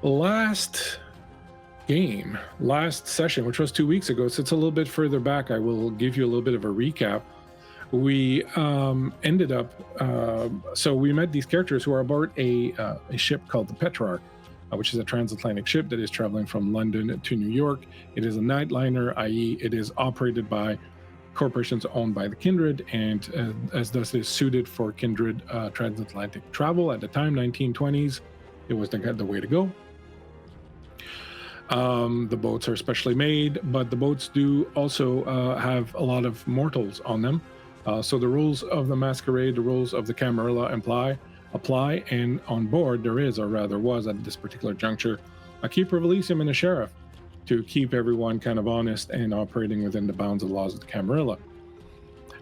last session, which was 2 weeks ago, so it's a little bit further back. I will give you a little bit of a recap. We ended up, so we met these characters who are aboard a ship called the Petrach, which is a transatlantic ship that is traveling from London to New York. It is a nightliner, i.e. it is operated by corporations owned by the Kindred, and as thus is suited for Kindred transatlantic travel. At the time, 1920s, it was the way to go. The boats are specially made, but the boats do also have a lot of mortals on them. So the rules of the Masquerade, the rules of the Camarilla apply, and on board there is, or rather was at this particular juncture, a keeper of Elysium and a sheriff to keep everyone kind of honest and operating within the bounds of the laws of the Camarilla.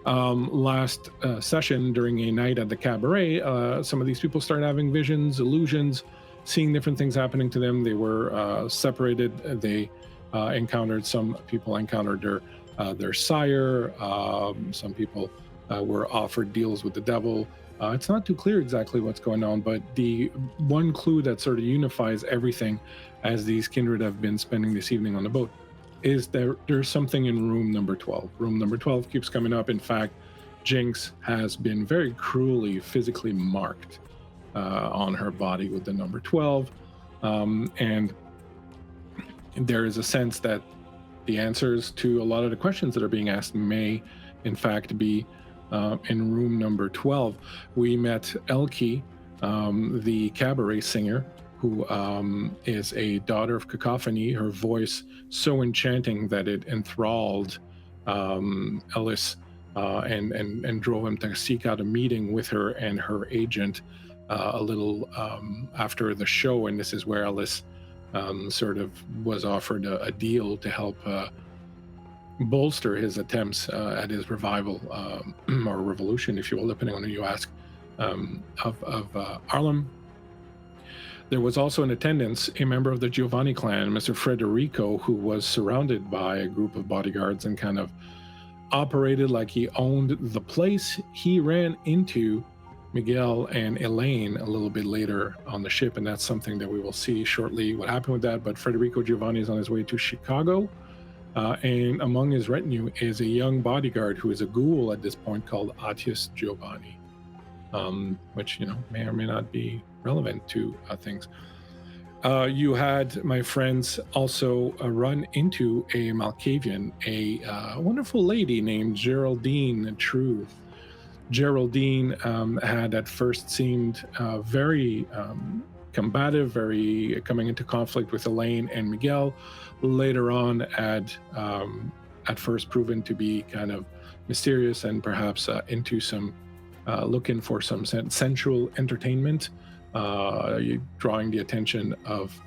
Last session, during a night at the cabaret, some of these people started having visions, illusions, seeing different things happening to them. They were separated. They some people encountered their sire. Some people were offered deals with the devil. It's not too clear exactly what's going on, but the one clue that sort of unifies everything as these Kindred have been spending this evening on the boat is there's something in room number 12. Room number 12 keeps coming up. In fact, Jinx has been very cruelly physically marked on her body with the number 12. And there is a sense that the answers to a lot of the questions that are being asked may, in fact, be in room number 12. We met Elke, the cabaret singer, who is a daughter of cacophony. Her voice so enchanting that it enthralled Ellis and drove him to seek out a meeting with her and her agent a little after the show. And this is where Ellis sort of was offered a deal to help bolster his attempts at his revival or revolution, if you will, depending on who you ask, of Harlem. There was also in attendance a member of the Giovanni clan, Mr. Federico, who was surrounded by a group of bodyguards and kind of operated like he owned the place. He ran into Miguel and Elaine a little bit later on the ship, and that's something that we will see shortly what happened with that. But Federico Giovanni is on his way to Chicago, and among his retinue is a young bodyguard who is a ghoul at this point called Atius Giovanni, which, may or may not be relevant to things. You had, my friends, also run into a Malkavian, a wonderful lady named Geraldine True. Geraldine had at first seemed very combative, very coming into conflict with Elaine and Miguel. Later on had at first proven to be kind of mysterious and perhaps into some looking for some sensual entertainment, drawing the attention of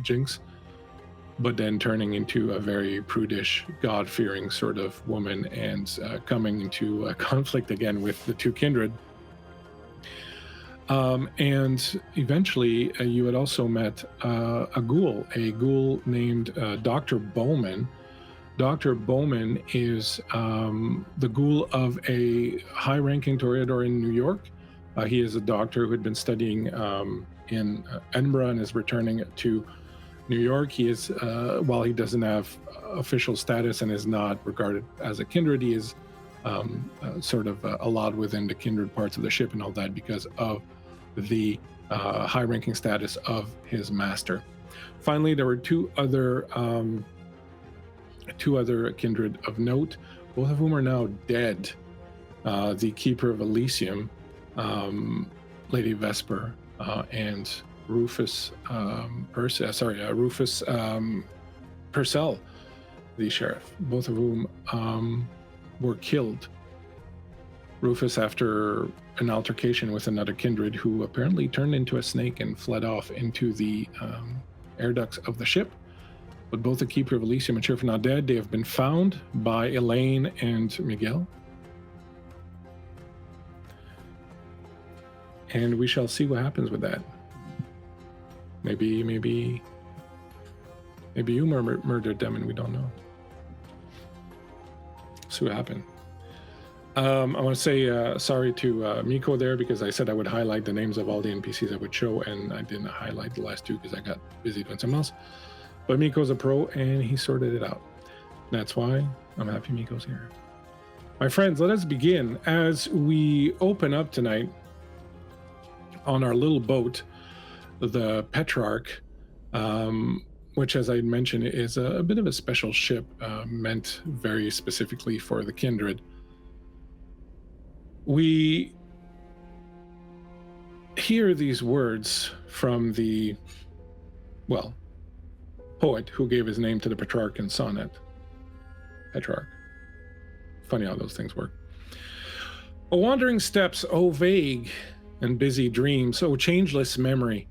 Jinx, but then turning into a very prudish, God-fearing sort of woman and coming into a conflict again with the two Kindred. And eventually you had also met a ghoul named Dr. Bowman. Dr. Bowman is the ghoul of a high-ranking Toreador in New York. He is a doctor who had been studying in Edinburgh and is returning to New York. He is, while he doesn't have official status and is not regarded as a Kindred, he is sort of allowed within the Kindred parts of the ship and all that because of the high-ranking status of his master. Finally, there were two other Kindred of note, both of whom are now dead. The Keeper of Elysium, Lady Vesper, and Rufus Purcell, the sheriff, both of whom were killed. Rufus after an altercation with another Kindred who apparently turned into a snake and fled off into the air ducts of the ship. But both the Keeper of Elysium and Sheriff are not dead. They have been found by Elaine and Miguel. And we shall see what happens with that. Maybe you murdered them and we don't know. See what happened. I want to say sorry to Miko there, because I said I would highlight the names of all the NPCs I would show, and I didn't highlight the last two because I got busy doing something else. But Miko's a pro, and he sorted it out. That's why I'm happy Miko's here. My friends, let us begin. As we open up tonight on our little boat, the Petrach, which, as I mentioned, is a bit of a special ship meant very specifically for the Kindred. We hear these words from the, well, poet who gave his name to the Petrarch in Sonnet. Petrach. Funny how those things work. O wandering steps, O vague and busy dreams, O changeless memory,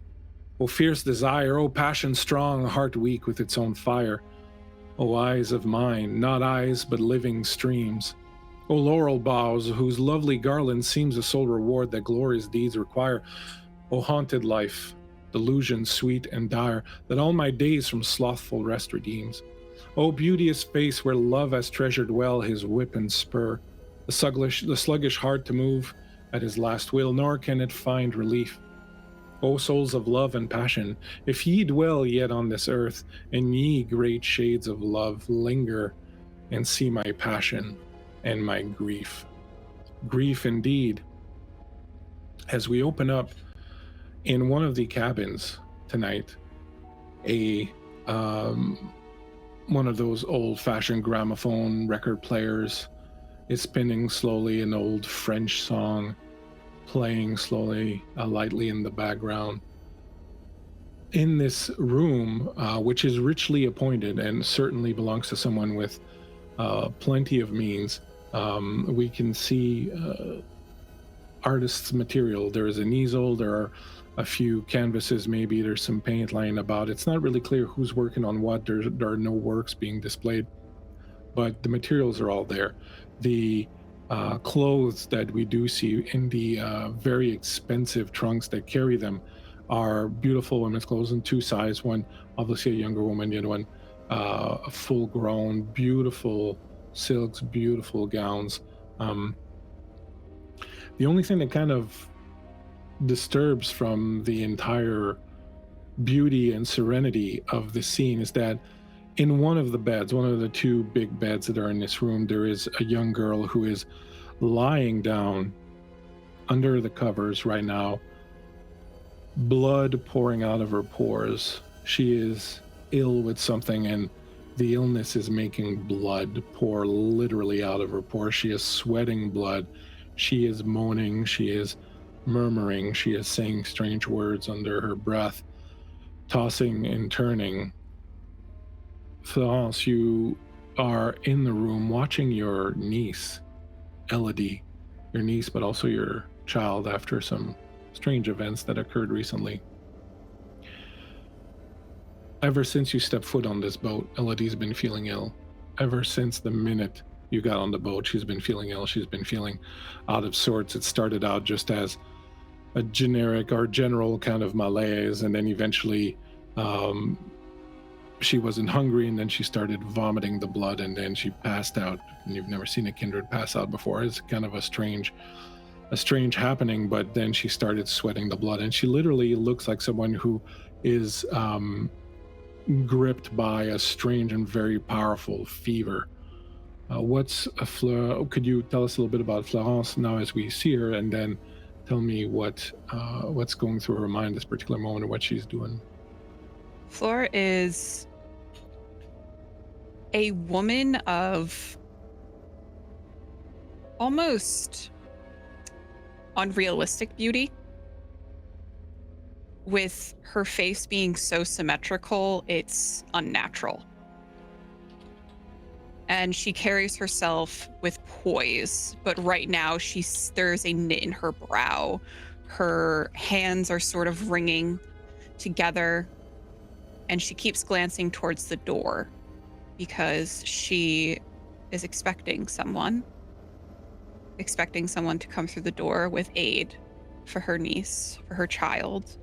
O fierce desire, O passion strong, heart weak with its own fire, O eyes of mine, not eyes but living streams, O laurel boughs, whose lovely garland seems the sole reward that glorious deeds require, O haunted life, delusion sweet and dire, that all my days from slothful rest redeems, O beauteous face where love has treasured well his whip and spur, the sluggish heart to move at his last will, nor can it find relief. O souls of love and passion, if ye dwell yet on this earth, and ye great shades of love linger, and see my passion and my grief. Grief indeed. As we open up in one of the cabins tonight, one of those old-fashioned gramophone record players is spinning slowly, an old French song playing slowly, lightly in the background. In this room, which is richly appointed and certainly belongs to someone with plenty of means, we can see artist's material. There is an easel, there are a few canvases, maybe there's some paint lying about. It's not really clear who's working on what. There are no works being displayed, but the materials are all there. The clothes that we do see in the very expensive trunks that carry them are beautiful women's clothes in two sizes. One, obviously a younger woman, the other one, a full-grown, beautiful silks, beautiful gowns. The only thing that kind of disturbs from the entire beauty and serenity of the scene is that in one of the beds, one of the two big beds that are in this room, there is a young girl who is lying down under the covers right now, blood pouring out of her pores. She is ill with something, and the illness is making blood pour literally out of her pores. She is sweating blood. She is moaning. She is murmuring. She is saying strange words under her breath, tossing and turning. Florence, you are in the room watching your niece, Elodie, your niece, but also your child, after some strange events that occurred recently. Ever since you stepped foot on this boat, Elodie's been feeling ill. Ever since the minute you got on the boat, she's been feeling ill. She's been feeling out of sorts. It started out just as a generic or general kind of malaise, and then eventually she wasn't hungry, and then she started vomiting the blood, and then she passed out. And you've never seen a kindred pass out before. It's kind of a strange happening, but then she started sweating the blood, and she literally looks like someone who is gripped by a strange and very powerful fever. Could you tell us a little bit about Florence now as we see her, and then tell me what's going through her mind this particular moment and what she's doing? Flora is a woman of almost unrealistic beauty, with her face being so symmetrical, it's unnatural. And she carries herself with poise, but right now there's a knit in her brow. Her hands are sort of wringing together, and she keeps glancing towards the door because she is expecting someone to come through the door with aid for her niece, for her child.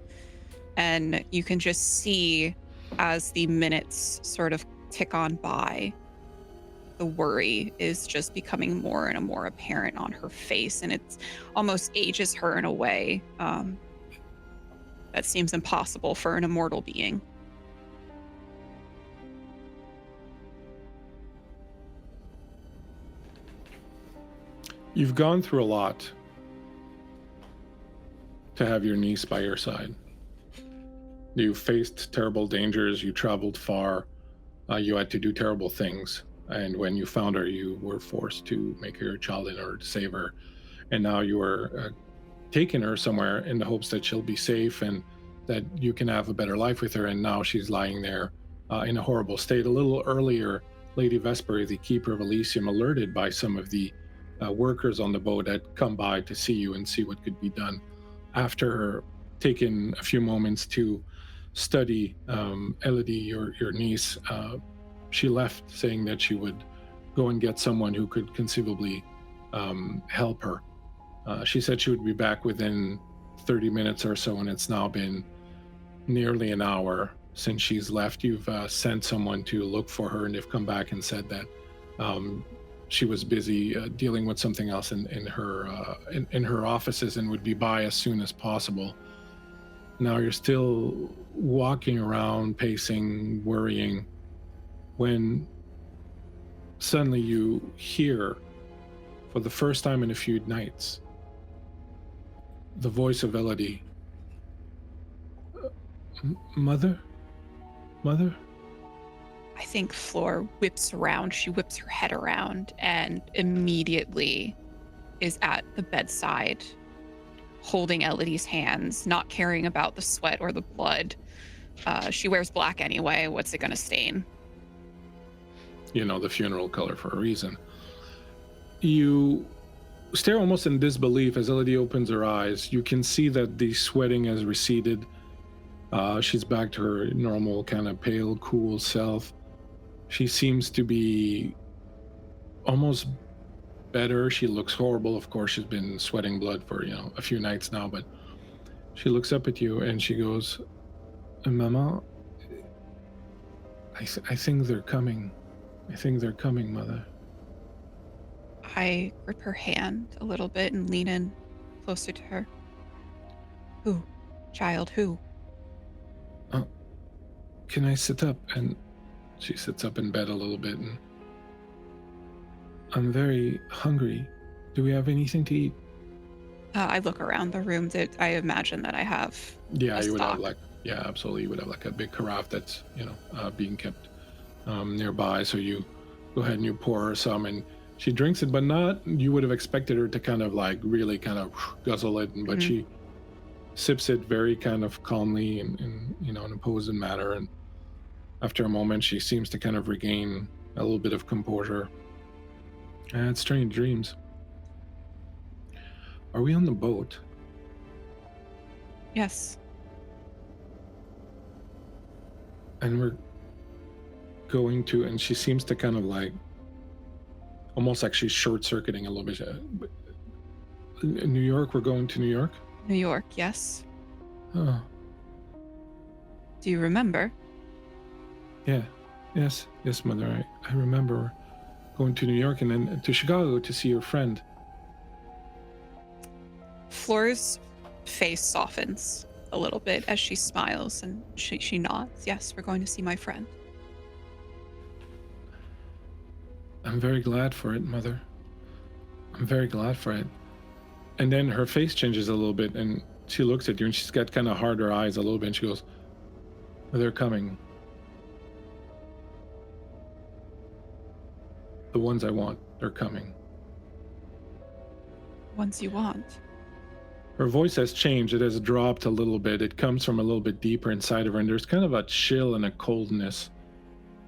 And you can just see, as the minutes sort of tick on by, the worry is just becoming more and more apparent on her face, and it's almost ages her in a way that seems impossible for an immortal being. You've gone through a lot to have your niece by your side. You faced terrible dangers, you traveled far, you had to do terrible things. And when you found her, you were forced to make her your child in order to save her. And now you are taking her somewhere in the hopes that she'll be safe and that you can have a better life with her. And now she's lying there in a horrible state. A little earlier, Lady Vesper, the keeper of Elysium, alerted by some of the workers on the boat, had come by to see you and see what could be done. After taking a few moments to study Elodie, your niece, she left saying that she would go and get someone who could conceivably help her. She said she would be back within 30 minutes or so, and it's now been nearly an hour since she's left. You've sent someone to look for her, and they've come back and said that she was busy dealing with something else in her offices and would be by as soon as possible. Now you're still walking around, pacing, worrying, when suddenly you hear, for the first time in a few nights, the voice of Elodie. Mother? Mother? I think Flor whips around. She whips her head around and immediately is at the bedside, holding Elodie's hands, not caring about the sweat or the blood. She wears black anyway. What's it going to stain? You know, the funeral color for a reason. You stare almost in disbelief as Elodie opens her eyes. You can see that the sweating has receded. She's back to her normal kind of pale, cool self. She seems to be almost better. She looks horrible. Of course, she's been sweating blood for, a few nights now, but she looks up at you and she goes, Mama, I think they're coming. I think they're coming, Mother. I grip her hand a little bit and lean in closer to her. Who? Child, who? Can I sit up? And she sits up in bed a little bit, and I'm very hungry. Do we have anything to eat? I look around the room. That I imagine that I have. Yeah, a you would stock. have absolutely. You would have like a big carafe that's, being kept nearby. So you go ahead and you pour her some, and she drinks it, but not, you would have expected her to kind of like really kind of guzzle it, but she sips it very kind of calmly and in an imposing manner. And after a moment, she seems to kind of regain a little bit of composure. I had strange dreams. Are we on the boat? Yes. And we're going to, and she seems to kind of like, almost like she's short-circuiting a little bit. In New York, we're going to New York? New York, yes. Oh. Do you remember? Yeah. Yes, Mother. I remember going to New York and then to Chicago to see your friend. Flor's face softens a little bit as she smiles and she nods. Yes, we're going to see my friend. I'm very glad for it, Mother. I'm very glad for it. And then her face changes a little bit and she looks at you and she's got kind of harder eyes a little bit and she goes, they're coming. The ones I want, they're coming. Ones you want. Her voice has changed. It has dropped a little bit. It comes from a little bit deeper inside of her, and there's kind of a chill and a coldness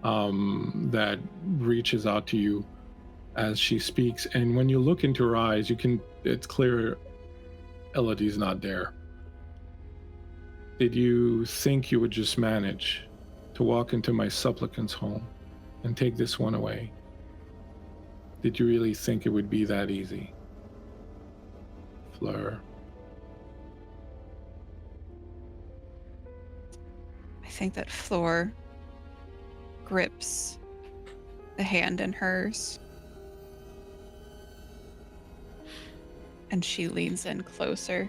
that reaches out to you as she speaks. And when you look into her eyes, it's clear Elodie's not there. Did you think you would just manage to walk into my supplicant's home and take this one away? Did you really think it would be that easy? Fleur. I think that Fleur grips the hand in hers. And she leans in closer.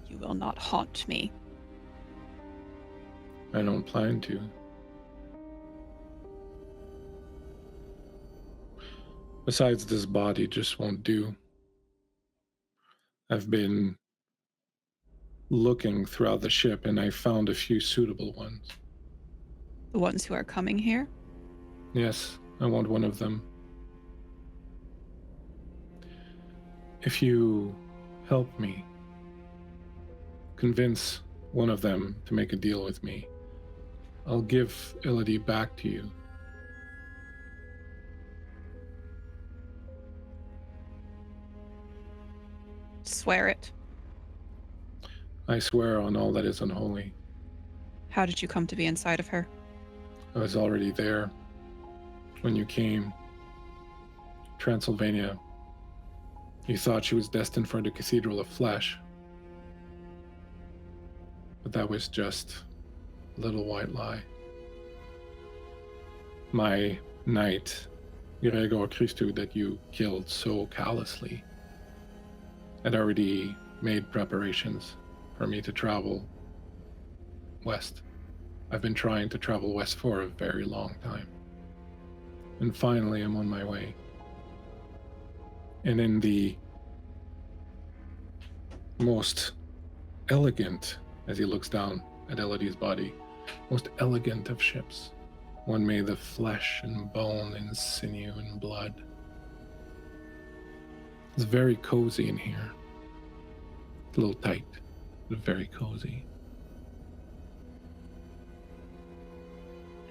You will not haunt me. I don't plan to. Besides, this body just won't do. I've been looking throughout the ship and I found a few suitable ones. The ones who are coming here? Yes, I want one of them. If you help me convince one of them to make a deal with me, I'll give Elodie back to you. Swear it. I swear on all that is unholy. How did you come to be inside of her? I was already there when you came. Transylvania. You thought she was destined for the Cathedral of Flesh. But that was just a little white lie. My knight, Gregor Christou, that you killed so callously, had already made preparations for me to travel west. I've been trying to travel west for a very long time. And finally, I'm on my way. And in the most elegant, as he looks down at Elodie's body, most elegant of ships, one made of flesh and bone and sinew and blood. It's very cozy in here. It's a little tight, but very cozy.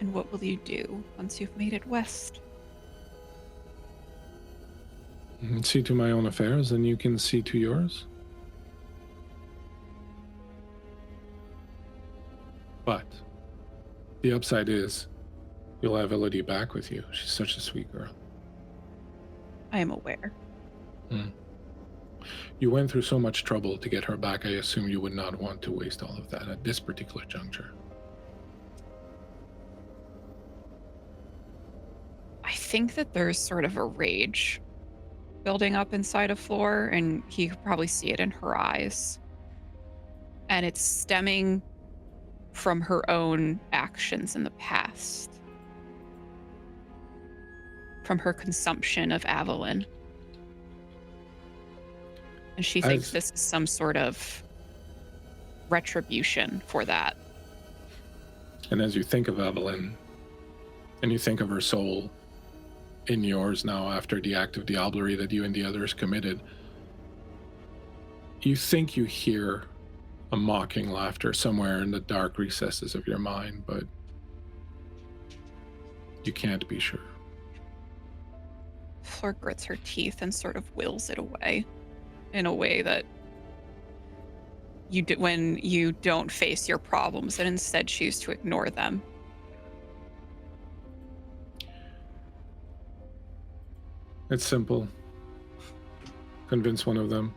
And what will you do once you've made it west? See to my own affairs, and you can see to yours. But the upside is you'll have Elodie back with you. She's such a sweet girl. I am aware. You went through so much trouble to get her back, I assume you would not want to waste all of that at this particular juncture. I think that there's sort of a rage building up inside of Floor, and he could probably see it in her eyes. And it's stemming from her own actions in the past. From her consumption of Avalon. And she thinks this is some sort of retribution for that. And as you think of Evelyn, and you think of her soul in yours now after the act of diablerie that you and the others committed, you think you hear a mocking laughter somewhere in the dark recesses of your mind, but you can't be sure. Fleur grits her teeth and sort of wills it away in a way that you do when you don't face your problems and instead choose to ignore them. It's simple. Convince one of them.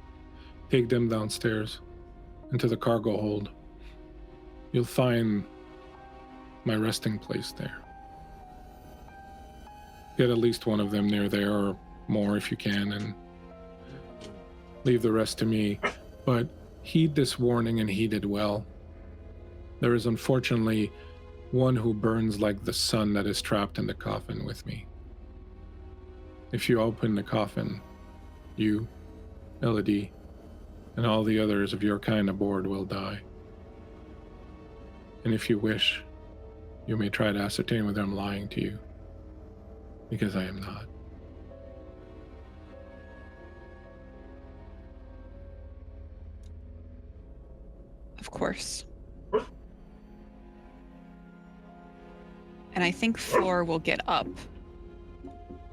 Take them downstairs into the cargo hold. You'll find my resting place there. Get at least one of them near there, or more if you can, and leave the rest to me. But heed this warning and heed it well. There is unfortunately one who burns like the sun that is trapped in the coffin with me. If you open the coffin, you, Elodie, and all the others of your kind aboard will die. And if you wish, you may try to ascertain whether I'm lying to you, because I am not. Of course. And I think Floor will get up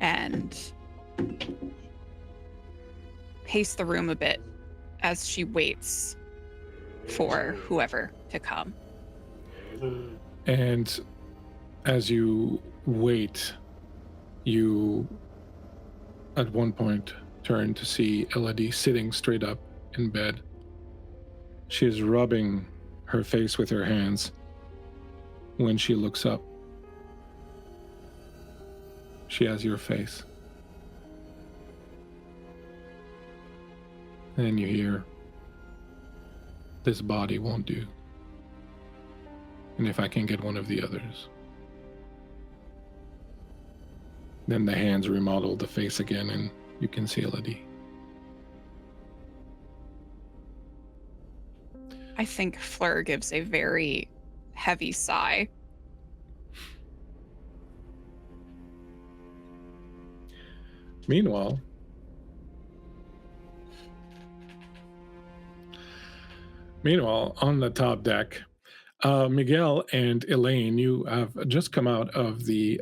and pace the room a bit as she waits for whoever to come. And as you wait, you at one point turn to see Elodie sitting straight up in bed. She is rubbing her face with her hands when she looks up She has your face. And you hear, this body won't do. And if I can get one of the others. Then the hands remodel the face again and you can see Elodie. I think Fleur gives a very heavy sigh. Meanwhile, on the top deck, Miguel and Elaine, you have just come out of the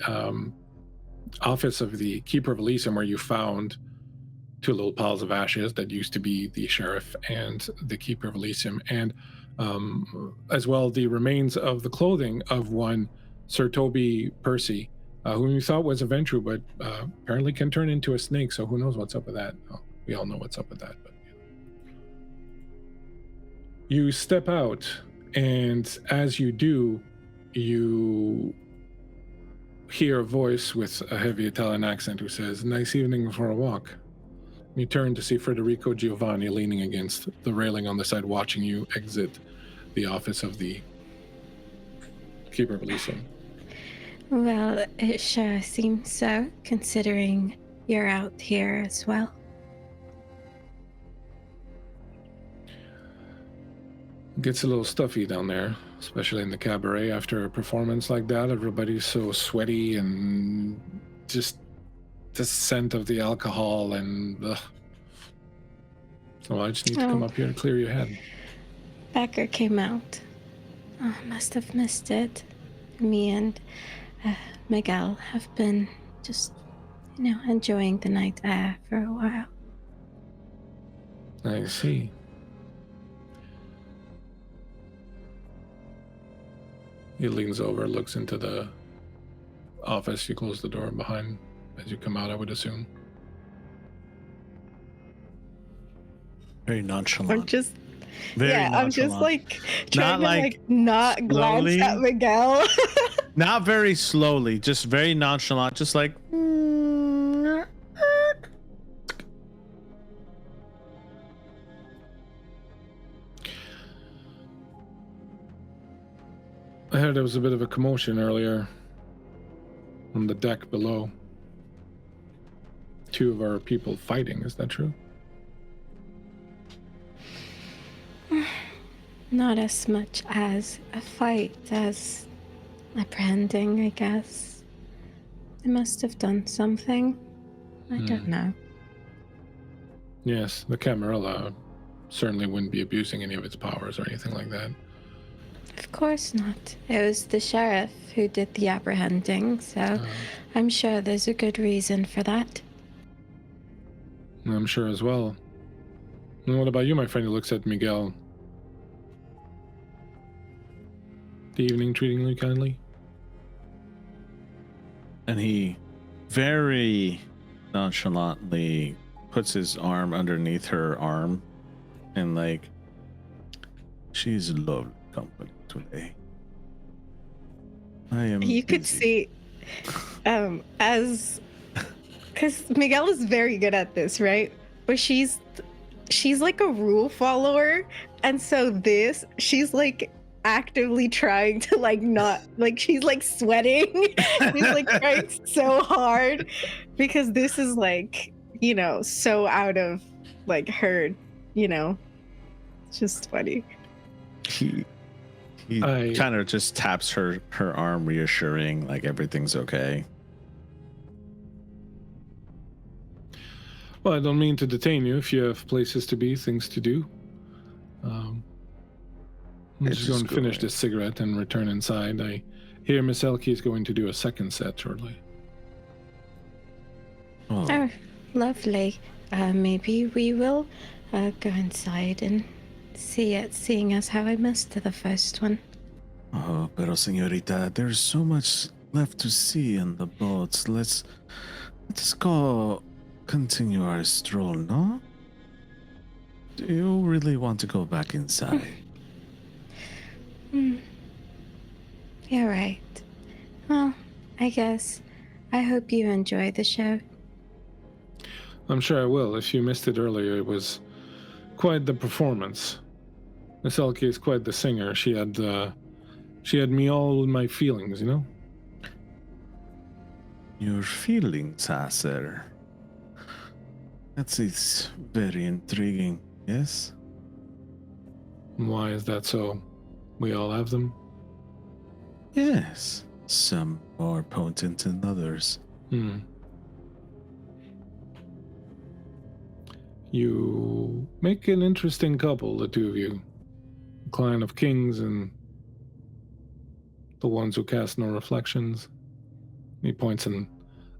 office of the Keeper of Elysium, where you found two little piles of ashes that used to be the sheriff and the Keeper of Elysium, and as well the remains of the clothing of one Sir Toby Percy, whom you thought was a Ventru, but apparently can turn into a snake, so who knows what's up with that. Well, we all know what's up with that. But you step out, and as you do, you hear a voice with a heavy Italian accent who says, "Nice evening for a walk." You turn to see Federico Giovanni leaning against the railing on the side, watching you exit the office of the Keeper of Elysium. Well, it sure seems so, considering you're out here as well. It gets a little stuffy down there, especially in the cabaret after a performance like that. Everybody's so sweaty and just the scent of the alcohol and so I just need to come up here and clear your head. Becker came out. Oh, must have missed it. Me and Miguel have been just, enjoying the night air for a while. I see. He leans over, looks into the office. You close the door behind as you come out, I would assume. Very nonchalant. I'm just nonchalant. like trying not glance at Miguel. Not very slowly, just very nonchalant, just like I heard there was a bit of a commotion earlier on the deck below. Two of our people fighting, is that true? Not as much as a fight as apprehending, I guess. They must have done something. I don't know. Yes, the Camarilla certainly wouldn't be abusing any of its powers or anything like that. Of course not. It was the sheriff who did the apprehending, so I'm sure there's a good reason for that. I'm sure as well. And what about you, my friend? Who looks at Miguel. The evening treating you kindly? and he very nonchalantly puts his arm underneath her arm and like, she's lovely company today. I am You could see as because Miguel is very good at this, right? But she's like a rule follower, and so she's like actively trying to like not like she's like sweating. She's like trying so hard because this is like, you know, so out of like her, you know. It's just funny. He kind of just taps her arm, reassuring like everything's okay. Well, I don't mean to detain you if you have places to be, things to do. I'm just going to finish this cigarette and return inside. I hear Miss Elke is going to do a second set shortly. Oh, lovely. Maybe we will go inside and see it, seeing as how I missed the first one. Oh, pero señorita, there's so much left to see in the boats. Let's go continue our stroll, no? Do you really want to go back inside? You're right. Well, I guess I hope you enjoy the show. I'm sure I will. If you missed it earlier, it was quite the performance. Miss Elke is quite the singer. She had me all in my feelings, you know? Your feelings, sir. It's very intriguing, yes? Why is that so? We all have them? Yes. Some more potent than others. You make an interesting couple, the two of you. The clan of kings and the ones who cast no reflections. He points in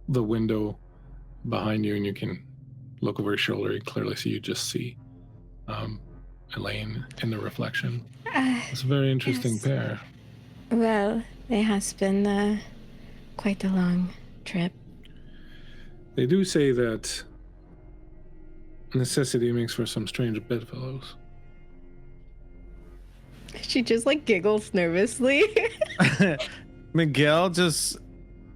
the window behind you, and you can look over his shoulder. You clearly see, you just see Elaine in the reflection. It's a very interesting Yes. pair. Well, it has been quite a long trip. They do say that necessity makes for some strange bedfellows. She just like giggles nervously. Miguel just,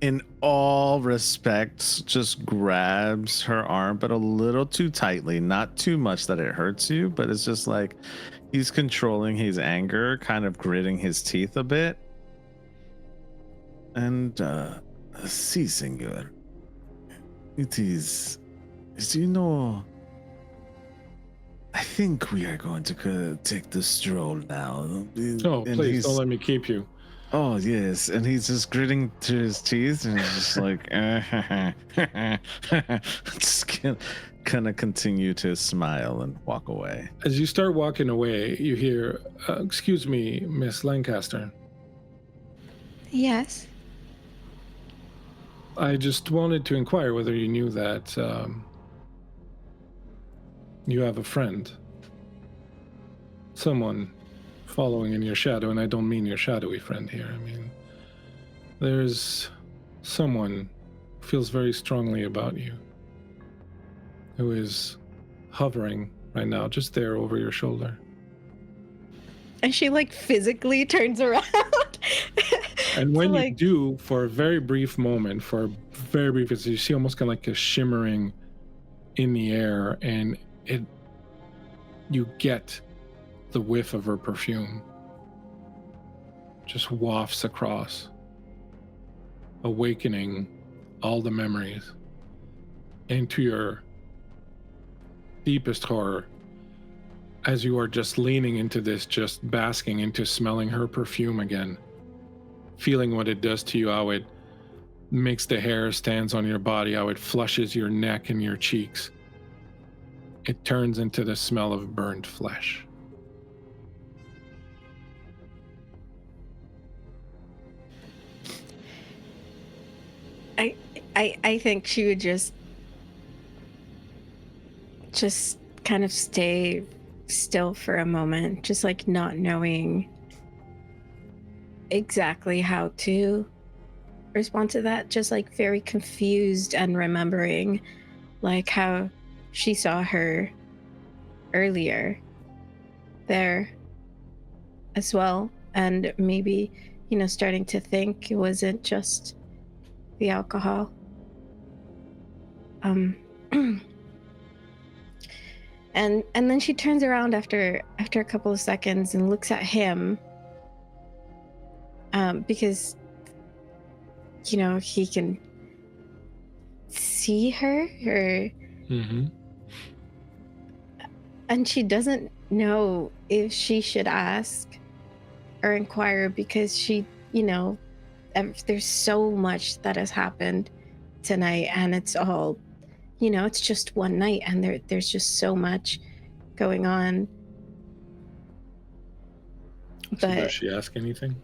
in all respects, just grabs her arm, but a little too tightly, not too much that it hurts you, but it's just like he's controlling his anger, kind of gritting his teeth a bit. And, si, senor. It is, you know, I think we are going to take the stroll now. Oh, And please, he's- don't let me keep you. Oh, yes. And he's just gritting through his teeth and he's just like, just kind of continue to smile and walk away. As you start walking away, you hear, excuse me, Miss Lancaster. Yes. I just wanted to inquire whether you knew that you have a friend. Someone following in your shadow, and I don't mean your shadowy friend here. I mean, there's someone who feels very strongly about you, who is hovering right now, just there over your shoulder. And she like physically turns around. And when So, you like, do, for a very brief moment, you see almost kind of like a shimmering in the air, and you get the whiff of her perfume. Just wafts across, awakening all the memories. Into your deepest horror, as you are just leaning into this, just basking into smelling her perfume again, feeling what it does to you, how it makes the hair stands on your body, how it flushes your neck and your cheeks. It turns into the smell of burned flesh. I think she would just kind of stay still for a moment, just like not knowing exactly how to respond to that, just like very confused and remembering like how she saw her earlier there as well, and maybe, you know, starting to think it wasn't just the alcohol. And then she turns around after a couple of seconds and looks at him, because, you know, he can see her, Mm-hmm. and she doesn't know if she should ask or inquire, because she, you know, there's so much that has happened tonight, and it's all, you know, it's just one night, and there's just so much going on. So But does she ask anything?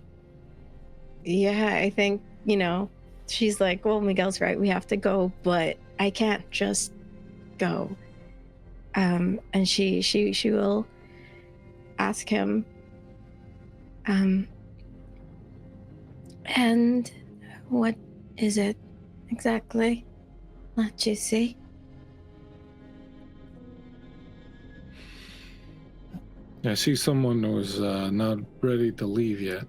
yeah, I think, you know, she's like, well, Miguel's right, we have to go, but I can't just go. And she will ask him, and what is it exactly that you see? I see someone who's not ready to leave yet.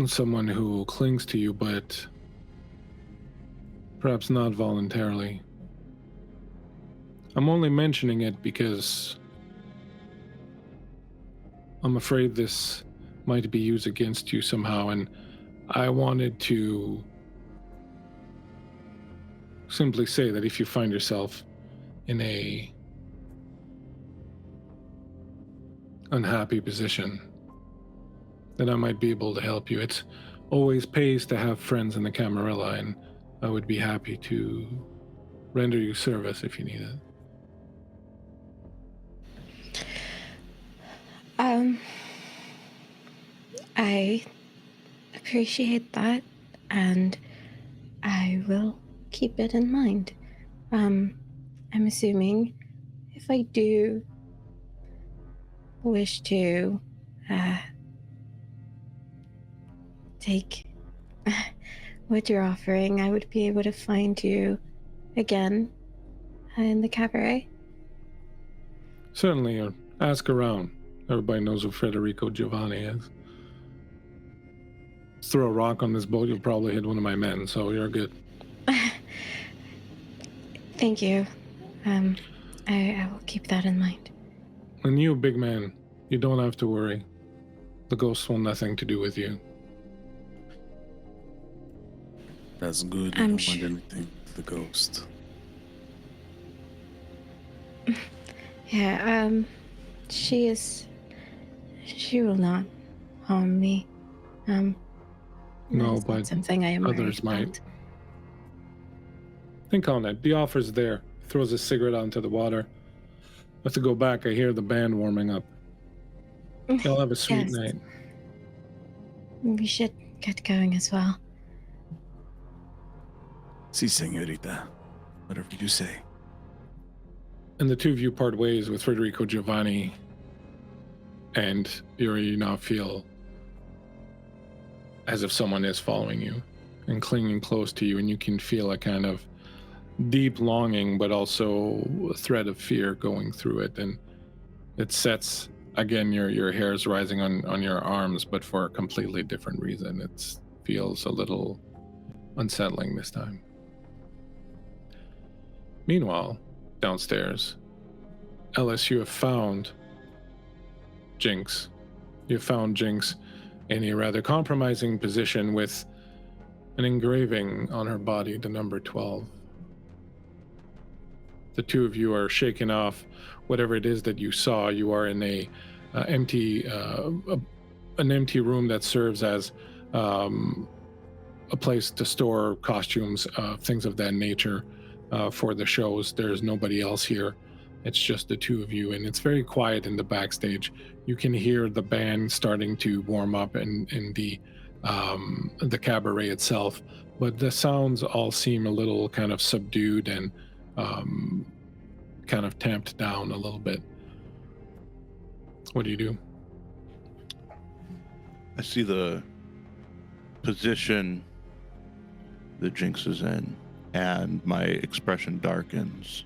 Someone who clings to you, but Perhaps not voluntarily. I'm only mentioning it because I'm afraid this might be used against you somehow, and I wanted to simply say that if you find yourself in a unhappy position, then I might be able to help you. It always pays to have friends in the Camarilla, and I would be happy to render you service if you need it. I appreciate that, and I will keep it in mind. I'm assuming if I do wish to take what you're offering, I would be able to find you again in the cabaret. Certainly, or ask around. Everybody knows who Federico Giovanni is. Throw a rock on this boat, you'll probably hit one of my men, so you're good. Thank you. I will keep that in mind. And you, big man, you don't have to worry. The ghosts want nothing to do with you. That's good. You don't want anything to the ghost. Yeah, she will not harm me. No, that's but not something I am others worried might. about. Think on it. The offer's there. Throws a cigarette onto the water. I have to go back. I hear the band warming up. Y'all have a sweet Yes. night. We should get going as well. Si, señorita. Whatever you say. And the two of you part ways with Federico Giovanni, and you now feel as if someone is following you and clinging close to you, and you can feel a kind of deep longing, but also a thread of fear going through it. And it sets, again, your hairs rising on your arms, but for a completely different reason. It feels a little unsettling this time. Meanwhile, downstairs, Ellis, you have found Jinx. You have found Jinx in a rather compromising position with an engraving on her body, the number 12. The two of you are shaking off whatever it is that you saw. You are in an empty room that serves as a place to store costumes, things of that nature for the shows. There's nobody else here. It's just the two of you, and it's very quiet in the backstage. You can hear the band starting to warm up in the cabaret itself, but the sounds all seem a little kind of subdued and kind of tamped down a little bit. What do you do? I see the position that Jinx is in, and my expression darkens.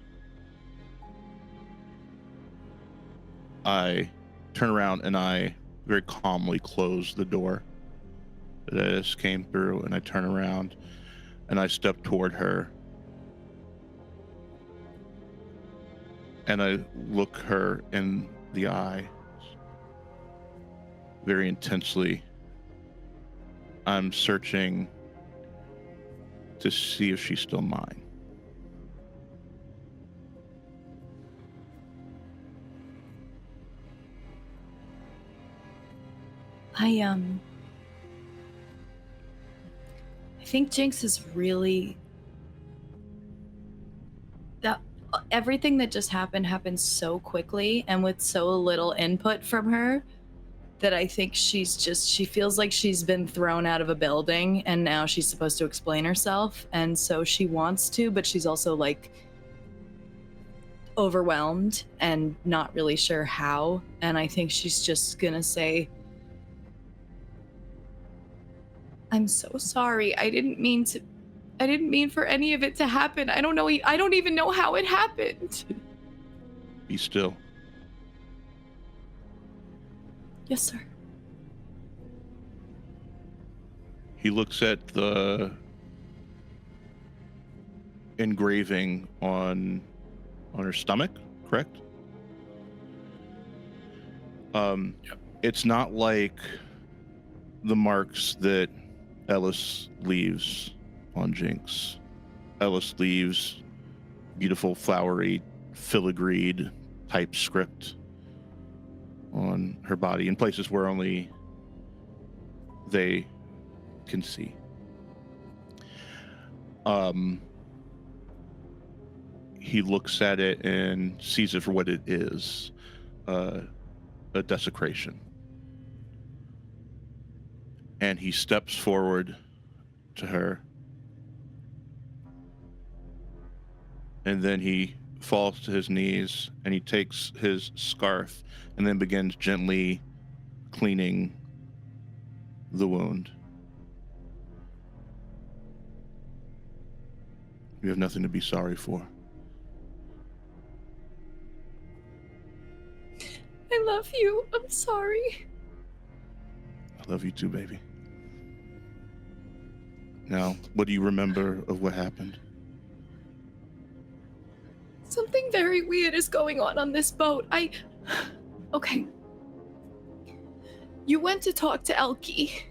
I turn around and I very calmly close the door that I just came through, and I turn around and I step toward her. And I look her in the eye very intensely. I'm searching to see if she's still mine. I think Jinx is really that everything that just happened so quickly and with so little input from her that I think she feels like she's been thrown out of a building and now she's supposed to explain herself, and so she wants to, but she's also like overwhelmed and not really sure how, and I think she's just gonna say, I'm so sorry. I didn't mean for any of it to happen. I don't even know how it happened. Be still. Yes, sir. He looks at the engraving on her stomach, correct? Yep. It's not like the marks that Ellis leaves on Jinx. Ellis leaves beautiful, flowery, filigreed type script on her body in places where only they can see. He looks at it and sees it for what it is, a desecration. And he steps forward to her. And then he falls to his knees and he takes his scarf and then begins gently cleaning the wound. You have nothing to be sorry for. I love you. I'm sorry. I love you too, baby. Now, what do you remember of what happened? Something very weird is going on this boat. Okay. You went to talk to Elkie,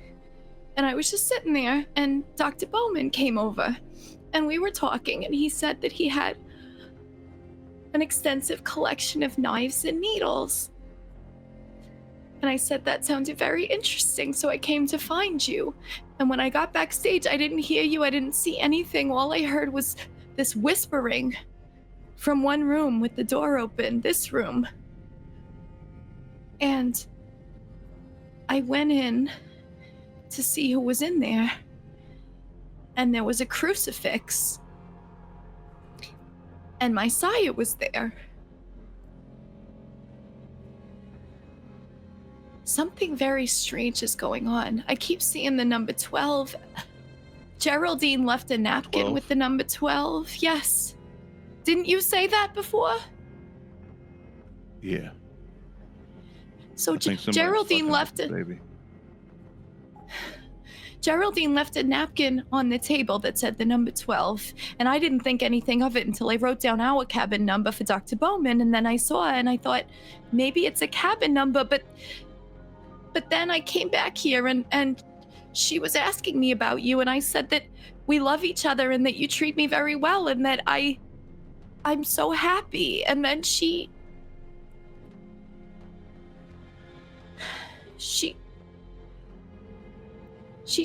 and I was just sitting there, and Dr. Bowman came over, and we were talking, and he said that he had an extensive collection of knives and needles. And I said that sounded very interesting, so I came to find you. And when I got backstage, I didn't hear you, I didn't see anything. All I heard was this whispering from one room with the door open, this room. And I went in to see who was in there. And there was a crucifix. And my sire was there. Something very strange is going on. I keep seeing the number 12. Geraldine left a napkin 12? with the number 12. Yes. Didn't you say that before? Yeah. So I think somebody's Geraldine fucking left with a the baby. Geraldine left a napkin on the table that said the number 12, and I didn't think anything of it until I wrote down our cabin number for Dr. Bowman, and then I saw it and I thought maybe it's a cabin number, but then I came back here and she was asking me about you, and I said that we love each other and that you treat me very well and that I'm so happy. And then she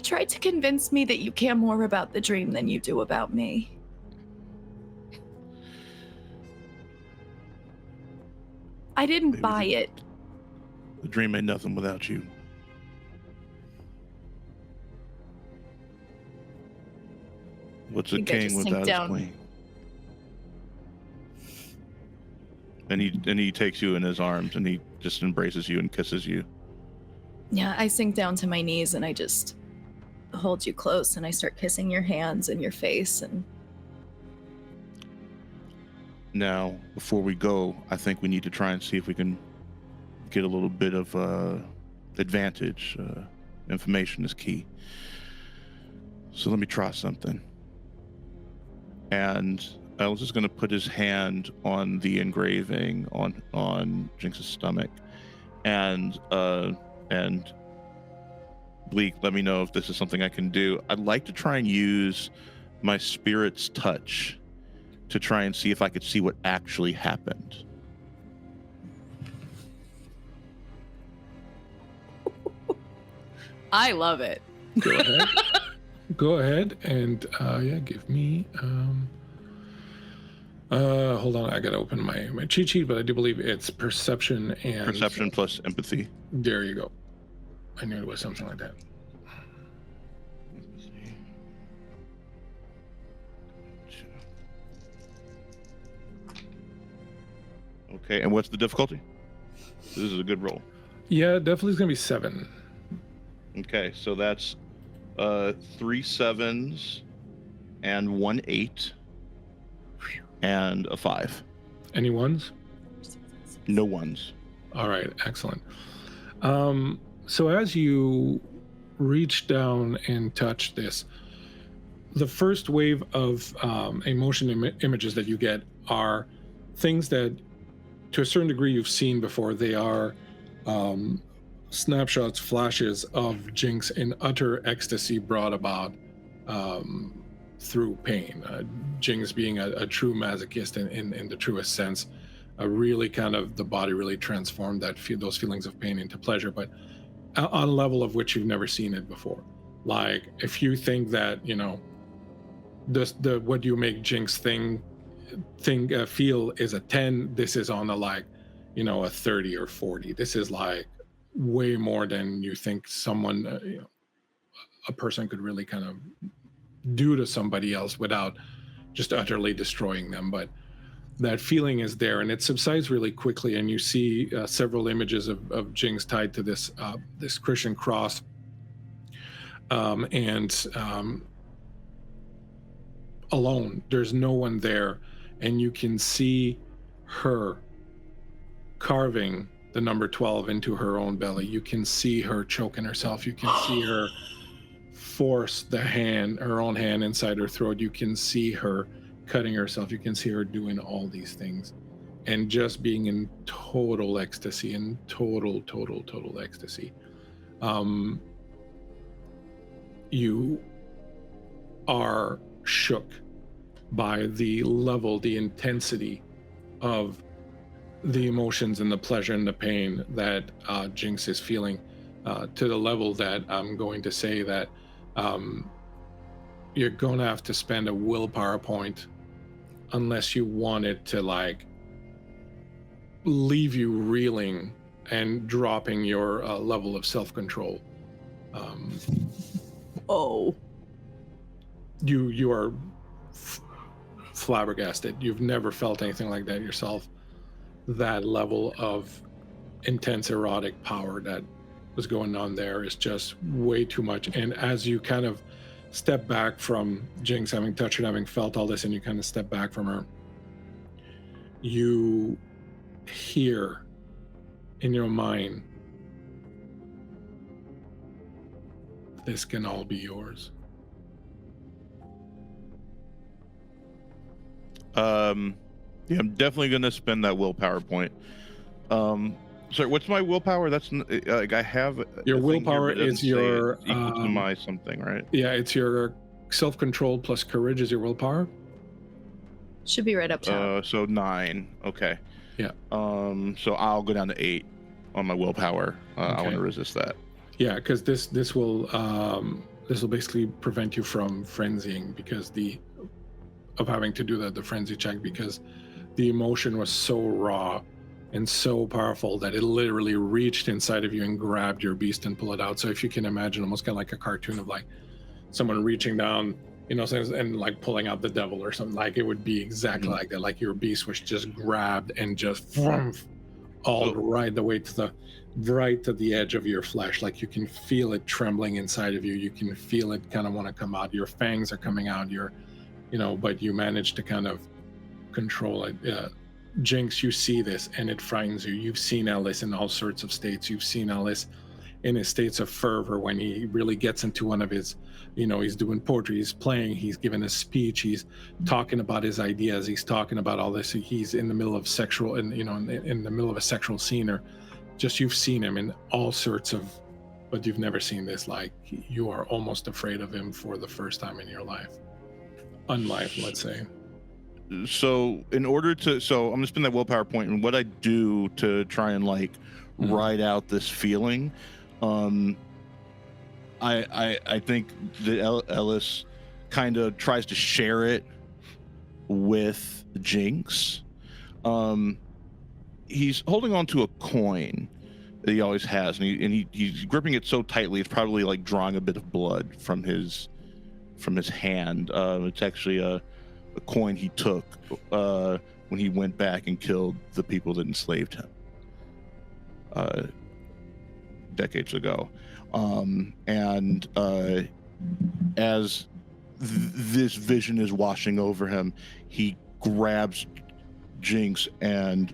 tried to convince me that you care more about the dream than you do about me. I didn't Maybe buy it. The dream ain't nothing without you. What's a think I king just sink without his down. queen? And he takes you in his arms and he just embraces you and kisses you. Yeah, I sink down to my knees and I just hold you close and I start kissing your hands and your face. And Now, before we go, I think we need to try and see if we can get a little bit of advantage. Information is key. So let me try something. And I was just going to put his hand on the engraving on Jinx's stomach, and Bleak, let me know if this is something I can do. I'd like to try and use my spirit's touch to try and see if I could see what actually happened. I love it. Go ahead. Go ahead and yeah, give me hold on, I gotta open my cheat sheet, but I do believe it's perception and Perception plus empathy. There you go. I knew it was something like that. Okay, and what's the difficulty? This is a good roll. Yeah, definitely is gonna be 7. Okay, so that's 3 7s and 1 8 and a 5. Any ones? No ones. All right, excellent. So as you reach down and touch this, the first wave of emotion images that you get are things that, to a certain degree, you've seen before. They are snapshots, flashes of Jinx in utter ecstasy brought about through pain. Jinx being a true masochist in the truest sense, really kind of the body really transformed those feelings of pain into pleasure, but on a level of which you've never seen it before. Like, if you think that, what you make Jinx feel is a 10, this is on a a 30 or 40. This is like way more than you think someone, a person could really kind of do to somebody else without just utterly destroying them. But that feeling is there, and it subsides really quickly, and you see several images of Jinx tied to this Christian cross, and alone. There's no one there, and you can see her carving the number 12 into her own belly. You can see her choking herself. You can see her force her own hand inside her throat. You can see her cutting herself. You can see her doing all these things and just being in total ecstasy, total ecstasy. You are shook by the level, the intensity of the emotions and the pleasure and the pain that Jinx is feeling, to the level that I'm going to say that you're going to have to spend a willpower point unless you want it to leave you reeling and dropping your level of self-control. You are flabbergasted. You've never felt anything like that yourself. That level of intense erotic power that was going on there is just way too much. And as you kind of step back from Jinx, having touched her, having felt all this, and you kind of step back from her, you hear in your mind, this can all be yours. Yeah, I'm definitely going to spend that willpower point. Sorry, what's my willpower? That's I have your willpower is your equal to my something, right? Yeah, it's your self-control plus courage is your willpower. Should be right up top. So 9. Okay. Yeah. So I'll go down to 8 on my willpower. Okay. I want to resist that. Yeah, because this will basically prevent you from frenzying because of having to do the frenzy check, because the emotion was so raw and so powerful that it literally reached inside of you and grabbed your beast and pulled it out. So if you can imagine, almost kind of like a cartoon of someone reaching down, and pulling out the devil or something, it would be exactly like that. Like your beast was just grabbed and just right the way to the edge of your flesh. Like you can feel it trembling inside of you. You can feel it kind of want to come out. Your fangs are coming out. But you manage to kind of control it. Jinx, you see this and it frightens you. You've seen Ellis in all sorts of states. You've seen Ellis in his states of fervor when he really gets into one of his, he's doing poetry, he's playing, he's giving a speech, he's talking about his ideas, he's talking about all this. He's in the middle of sexual, and in the middle of a sexual scene, or just you've seen him in all sorts of, but you've never seen this. You are almost afraid of him for the first time in your life. Unlife, let's say. So I'm gonna spend that willpower point, and what I do to try and ride out this feeling, I think that Ellis kind of tries to share it with Jinx. He's holding on to a coin that he always has, and he's gripping it so tightly it's probably drawing a bit of blood from his hand. It's actually a coin he took when he went back and killed the people that enslaved him decades ago. And as this vision is washing over him, he grabs Jinx and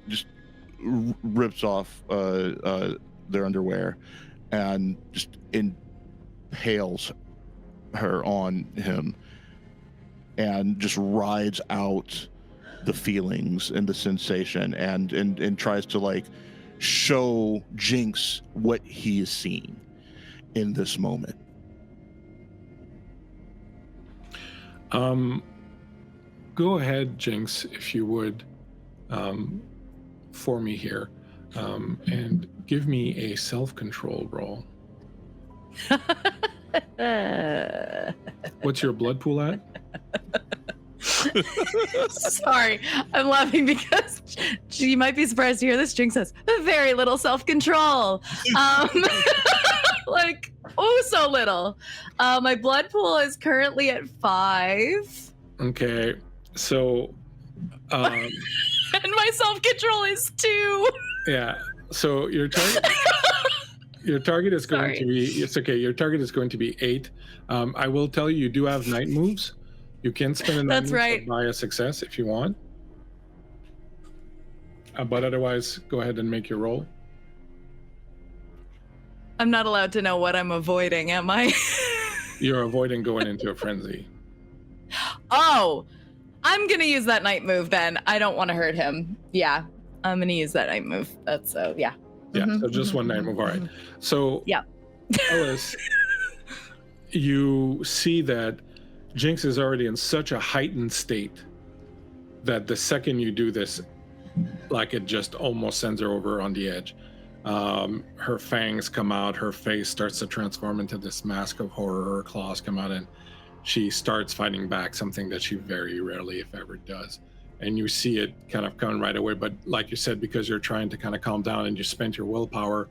just rips off their underwear and just impales her on him and just rides out the feelings and the sensation and tries to like show Jinx what he is seeing in this moment. Go ahead, Jinx, if you would, for me here, and give me a self-control roll. What's your blood pool at? Sorry, I'm laughing because you might be surprised to hear this. Jinx has very little self-control. Like, oh, so little. My blood pool is currently at 5. Okay, so... and my self-control is 2. Yeah, so your target... Your target is going to be, it's okay, your target is going to be 8. I will tell you do have night moves. You can spend a night That's move right. to buy a success if you want. But otherwise, go ahead and make your roll. I'm not allowed to know what I'm avoiding, am I? You're avoiding going into a frenzy. Oh, I'm going to use that night move then. I don't want to hurt him. Yeah, I'm going to use that night move. That's, yeah. Yeah, so just one night move. All right. So, yeah. Ellis, you see that Jinx is already in such a heightened state that the second you do this, like it just almost sends her over on the edge. Her fangs come out, her face starts to transform into this mask of horror, her claws come out, and she starts fighting back, something that she very rarely, if ever, does. And you see it kind of coming right away, but like you said, because you're trying to kind of calm down and you spent your willpower,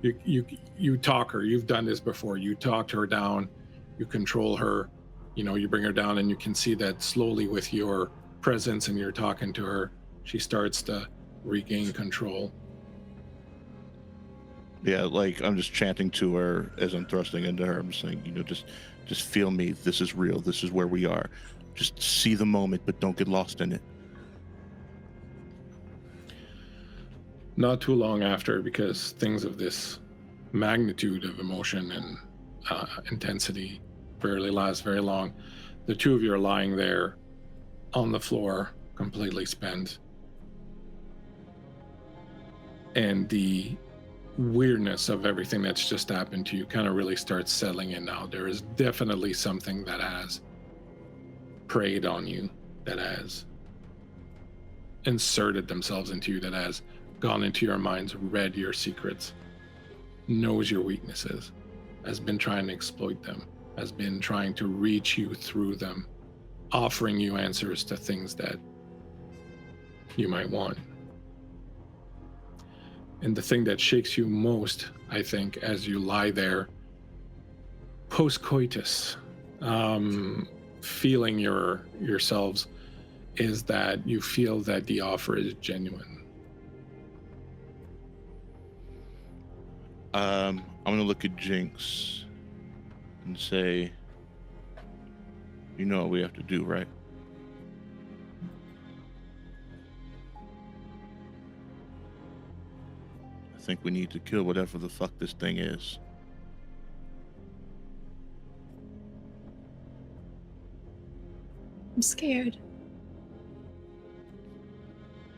you talk her. You've done this before. You talked her down, you control her, you bring her down, and you can see that slowly with your presence and you're talking to her, she starts to regain control. Yeah, like I'm just chanting to her as I'm thrusting into her. I'm just saying, just feel me. This is real. This is where we are. Just see the moment, but don't get lost in it. Not too long after, because things of this magnitude of emotion and intensity rarely last very long, the two of you are lying there on the floor, completely spent. And the weirdness of everything that's just happened to you kind of really starts settling in now. There is definitely something that has preyed on you, that has inserted themselves into you, that has gone into your minds, read your secrets, knows your weaknesses, has been trying to exploit them, has been trying to reach you through them, offering you answers to things that you might want. And the thing that shakes you most, I think, as you lie there post-coitus, feeling yourselves, is that you feel that the offer is genuine. I'm gonna look at Jinx and say, you know what we have to do, right? I think we need to kill whatever the fuck this thing is. I'm scared.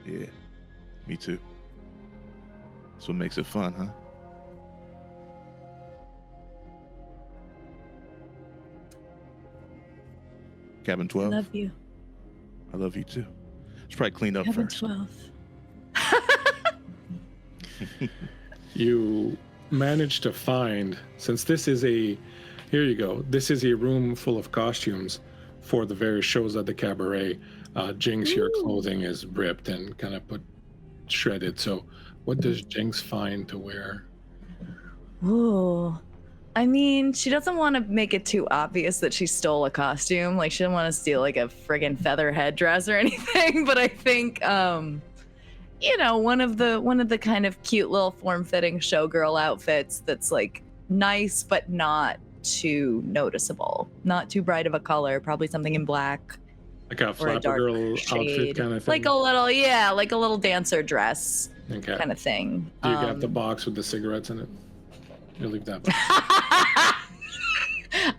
Yeah, me too. That's what makes it fun, huh? Cabin 12. I love you. I love you too. Let's probably clean up Cabin first. 12. You manage to find, since this is here you go, this is a room full of costumes for the various shows at the cabaret. Jinx, your clothing is ripped and kind of shredded. So what does Jinx find to wear? Ooh. I mean, she doesn't want to make it too obvious that she stole a costume. Like, she didn't want to steal, like, a friggin' feather headdress or anything. But I think, one of the kind of cute little form-fitting showgirl outfits that's, like, nice but not too noticeable. Not too bright of a color. Probably something in black. Like a flapper girl outfit kind of thing? Like a little dancer dress kind of thing. Do you have the box with the cigarettes in it? You leave that box.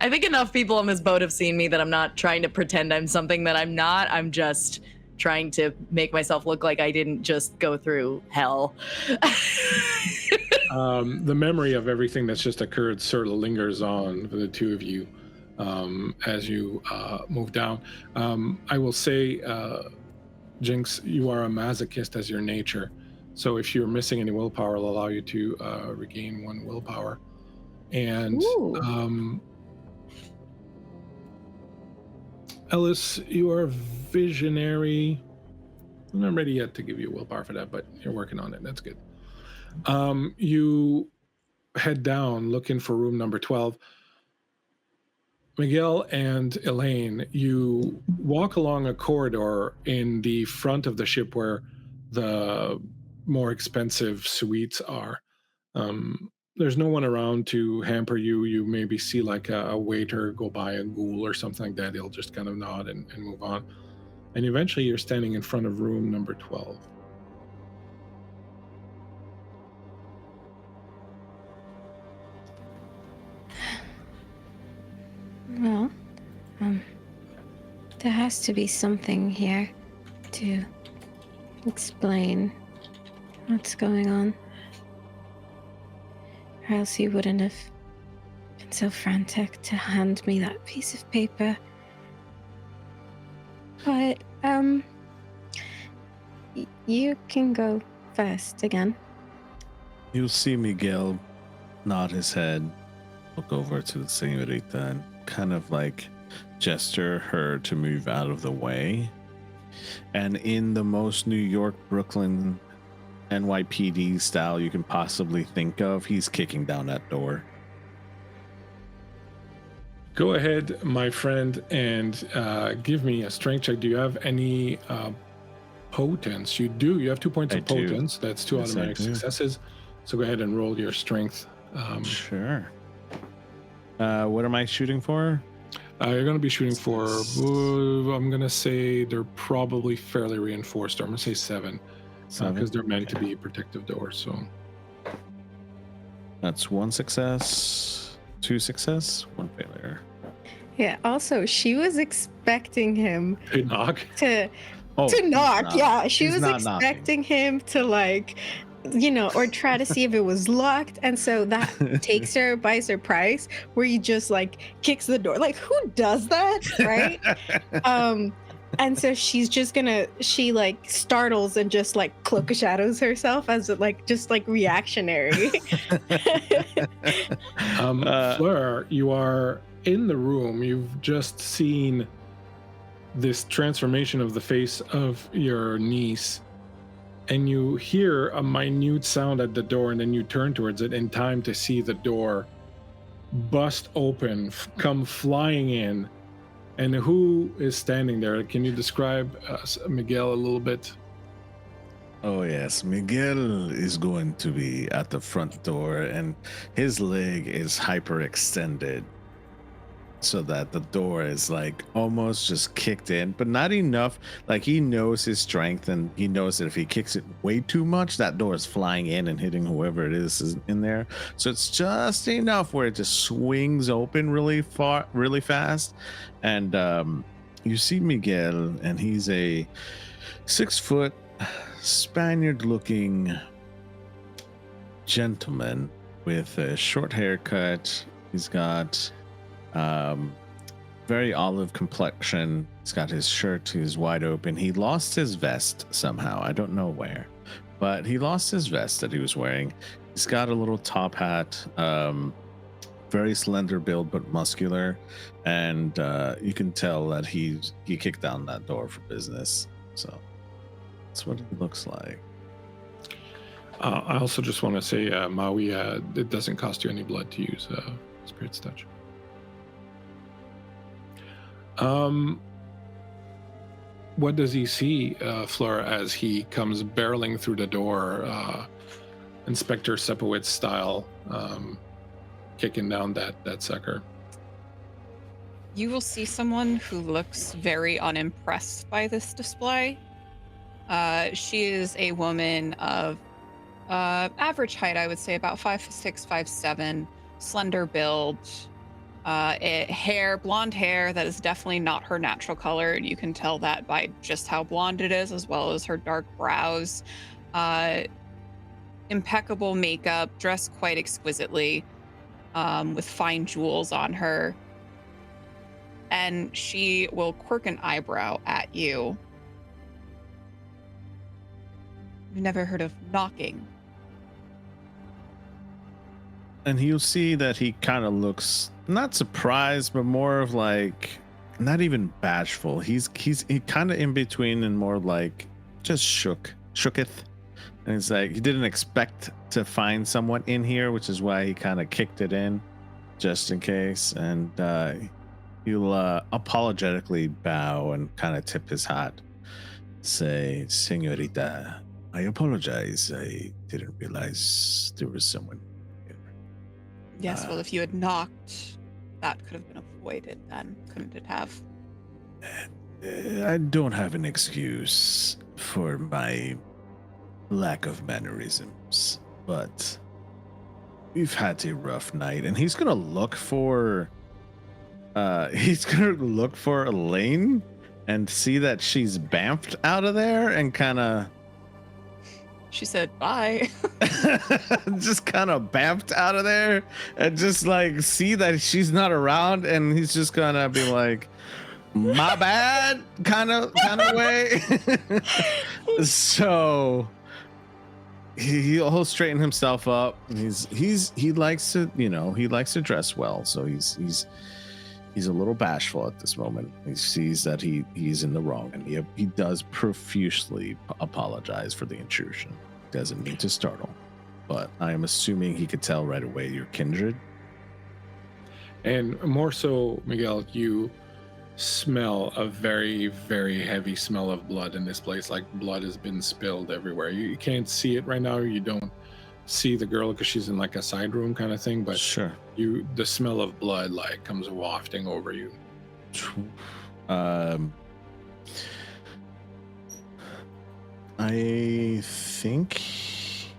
I think enough people on this boat have seen me that I'm not trying to pretend I'm something that I'm not. I'm just trying to make myself look like I didn't just go through hell. The memory of everything that's just occurred sort of lingers on for the two of you as you move down. I will say, Jinx, you are a masochist as your nature. So if you're missing any willpower, it'll allow you to regain 1 willpower. And Ellis, you are visionary. I'm not ready yet to give you willpower for that, but you're working on it. That's good. You head down looking for room number 12. Miguel and Elaine, you walk along a corridor in the front of the ship where the more expensive suites are. There's no one around to hamper you. You maybe see like a waiter go by, a ghoul or something like that. He'll just kind of nod and move on. And eventually you're standing in front of room number 12. Well, there has to be something here to explain what's going on. Or else you wouldn't have been so frantic to hand me that piece of paper. But, you can go first again. You'll see Miguel nod his head, look over to the señorita, and kind of like gesture her to move out of the way. And in the most New York, Brooklyn, NYPD style you can possibly think of, he's kicking down that door. Go ahead, my friend, and give me a strength check. Do you have any potence? You do. You have 2 points of potence. That's 2 automatic successes. So go ahead and roll your strength. Sure. What am I shooting for? You're going to be shooting for, I'm going to say they're probably fairly reinforced. I'm going to say 7. Because they're meant to be protective doors. So that's 1 success, 2 success, 1 failure. Yeah, also, she was expecting him to knock. To knock, yeah. She was expecting him to, like, or try to see if it was locked. And so that takes her by surprise, where he just, like, kicks the door. Like, who does that, right? And so she's just she like startles and just like cloak of shadows herself as like just like reactionary. Fleur, you are in the room. You've just seen this transformation of the face of your niece, and you hear a minute sound at the door, and then you turn towards it in time to see the door bust open, come flying in. And who is standing there? Can you describe Miguel a little bit? Oh, yes. Miguel is going to be at the front door, and his leg is hyperextended so that the door is like almost just kicked in, but not enough. Like, he knows his strength, and he knows that if he kicks it way too much, that door is flying in and hitting whoever it is in there. So it's just enough where it just swings open really fast. And you see Miguel, and he's a 6-foot Spaniard-looking gentleman with a short haircut. He's got very olive complexion. He's got his shirt, he's wide open. He lost his vest somehow. I don't know where, but he lost his vest that he was wearing. He's got a little top hat, very slender build, but muscular. And you can tell that he kicked down that door for business. So that's what he looks like. I also just want to say, Maui, it doesn't cost you any blood to use Spirit's Touch. What does he see, Fleur, as he comes barreling through the door, Inspector Sepowitz style, kicking down that sucker? You will see someone who looks very unimpressed by this display. She is a woman of average height, I would say, about 5'6", 5'7", slender build, Blonde hair that is definitely not her natural color, and you can tell that by just how blonde it is, as well as her dark brows. Impeccable makeup, dressed quite exquisitely, with fine jewels on her. And she will quirk an eyebrow at you. You've never heard of knocking? And you'll see that he kind of looks not surprised, but more of like not even bashful. He kind of in between and more like just shooketh. And it's like he didn't expect to find someone in here, which is why he kind of kicked it in just in case. And he'll apologetically bow and kind of tip his hat. Say, Señorita, I apologize. I didn't realize there was someone here. Yes, well, if you had knocked, that could have been avoided then, couldn't it have? I don't have an excuse for my lack of mannerisms, but we've had a rough night, and he's gonna look for Elaine and see that she's bamfed out of there and kind of She said bye. just kind of bamfed out of there and just like see that she's not around, and he's just gonna be like, my bad kind of way. So he'll straighten himself up. He likes to dress well, so he's a little bashful at this moment. He sees that he's in the wrong, and he does profusely apologize for the intrusion. Doesn't mean to startle, but I am assuming he could tell right away you're kindred. And more so, Miguel, you smell a very, very heavy smell of blood in this place. Like blood has been spilled everywhere. You can't see it right now. You don't see the girl because she's in like a side room kind of thing, but Sure. the smell of blood like comes wafting over you. I think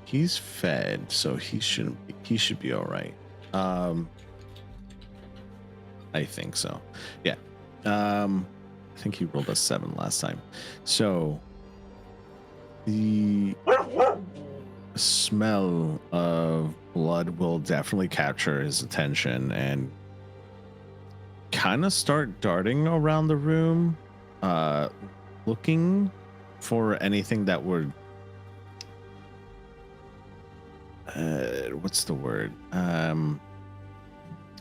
he's fed, so he should be all right. I think so. Yeah. I think he rolled a 7 last time. So the smell of blood will definitely capture his attention and kind of start darting around the room, looking for anything that would what's the word?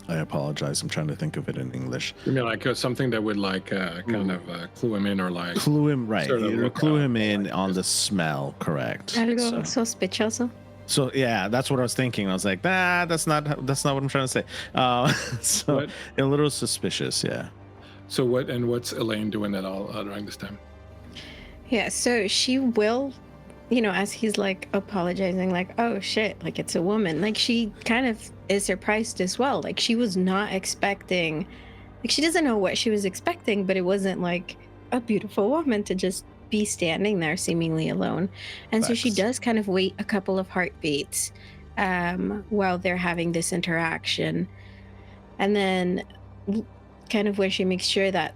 I apologize. I'm trying to think of it in English. You mean like something that would like kind of clue him in, or like Clue him, right? sort of look Clue out, him in like on this. the smell, correct? Algo sospechoso. So yeah, that's what I was thinking. I was like, that's not what I'm trying to say. So What? a little suspicious, yeah. So what's Elaine doing at all during this time? Yeah, so she will, as he's like apologizing, like, oh shit, like it's a woman. Like she kind of is surprised as well. Like she was not expecting, like she doesn't know what she was expecting, but it wasn't like a beautiful woman to just be standing there seemingly alone. And so she Facts. does kind of wait a couple of heartbeats while they're having this interaction. And then kind of where she makes sure that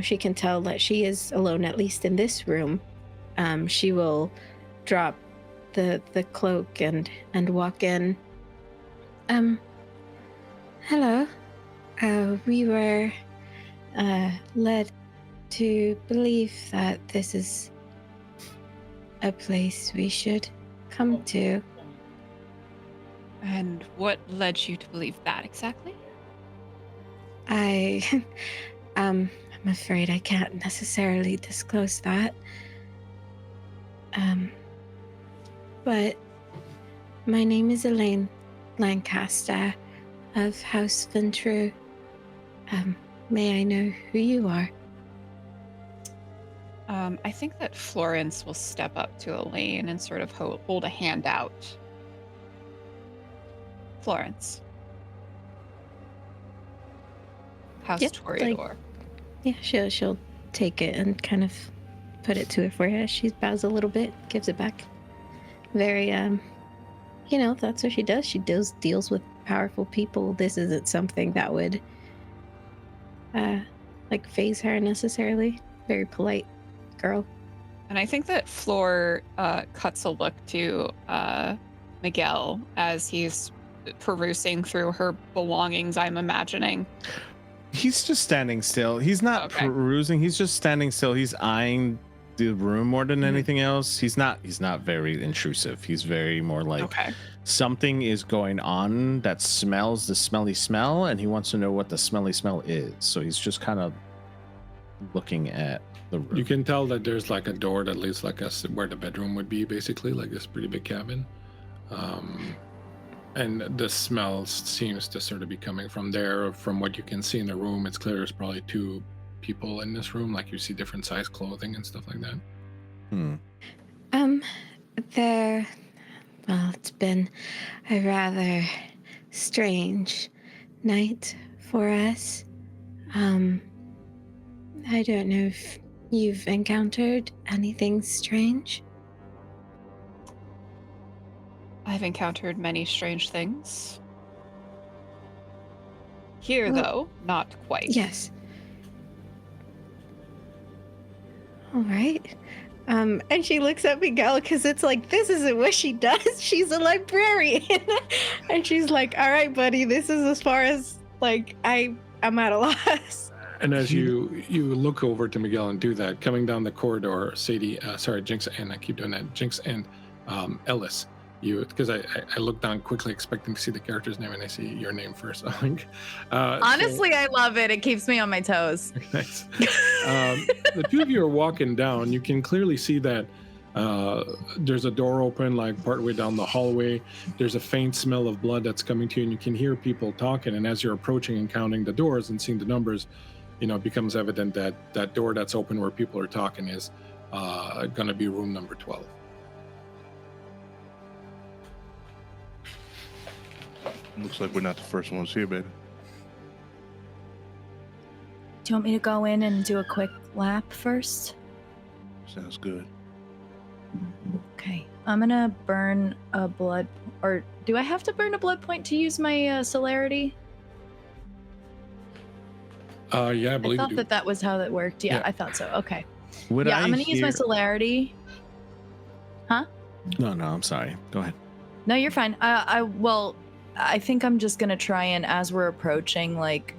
she can tell that she is alone, at least in this room, she will drop the cloak and walk in. Hello. We were led to believe that this is a place we should come to. And what led you to believe that exactly? I'm afraid I can't necessarily disclose that. But my name is Elaine Lancaster of House Ventru. May I know who you are? I think that Florence will step up to Elaine and sort of hold a hand out. Florence. House Yep, Toreador. Yeah, she'll take it and kind of put it to her forehead. She bows a little bit, gives it back. Very, that's what she does. She deals with powerful people, this isn't something that would like phase her necessarily. Very polite girl. And I think that Floor cuts a look to Miguel as he's perusing through her belongings, I'm imagining. He's just standing still. He's not perusing. He's just standing still. He's eyeing the room more than anything else. He's not very intrusive. He's very more like something is going on that smells the smelly smell, and he wants to know what the smelly smell is. So he's just kind of looking at the room. You can tell that there's like a door that leads like us where the bedroom would be, basically, like this pretty big cabin. And the smell seems to sort of be coming from there. From what you can see in the room, it's clear there's probably 2 people in this room. Like you see different size clothing and stuff like that. Well, it's been a rather strange night for us. I don't know if you've encountered anything strange. I've encountered many strange things. Here, though, not quite. Yes. All right. And she looks at Miguel because it's like, this isn't what she does. She's a librarian. And she's like, all right, buddy, this is as far as, like, I'm at a loss. And as you look over to Miguel and do that, coming down the corridor, Jinx, and I keep doing that, Jinx and Ellis, because I looked down quickly expecting to see the character's name, and I see your name first. Honestly, I love it. It keeps me on my toes. Nice. The 2 of you are walking down. You can clearly see that there's a door open, like partway down the hallway. There's a faint smell of blood that's coming to you, and you can hear people talking. And as you're approaching and counting the doors and seeing the numbers, it becomes evident that that door that's open where people are talking is going to be room number 12. Looks like we're not the first ones here, baby. Do you want me to go in and do a quick lap first? Sounds good. Okay. I'm gonna burn a blood... Or do I have to burn a blood point to use my celerity? Yeah, I believe I you thought do. that was how that worked. Yeah, Yeah. I thought so. Okay. Would I I'm gonna use my hear- celerity. Huh? No, I'm sorry. Go ahead. No, you're fine. I think I'm just gonna try and, as we're approaching, like,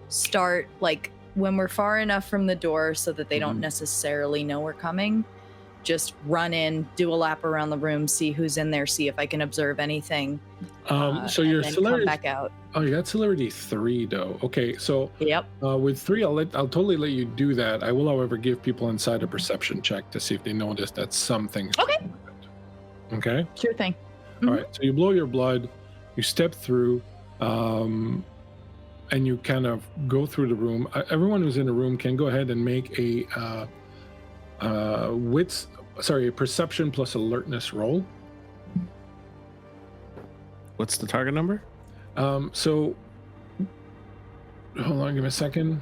start, like, when we're far enough from the door so that they don't necessarily know we're coming, just run in, do a lap around the room, see who's in there, see if I can observe anything. So your and then come celerity, back out. oh, you got celerity 3 though. Okay, so Yep. with 3, I'll totally let you do that. I will, however, give people inside a perception check to see if they notice that something's Okay. Okay. Sure thing. All right. So you blow your blood, you step through, and you kind of go through the room. Everyone who's in the room can go ahead and make a perception plus alertness roll. What's the target number? So hold on, give me a second.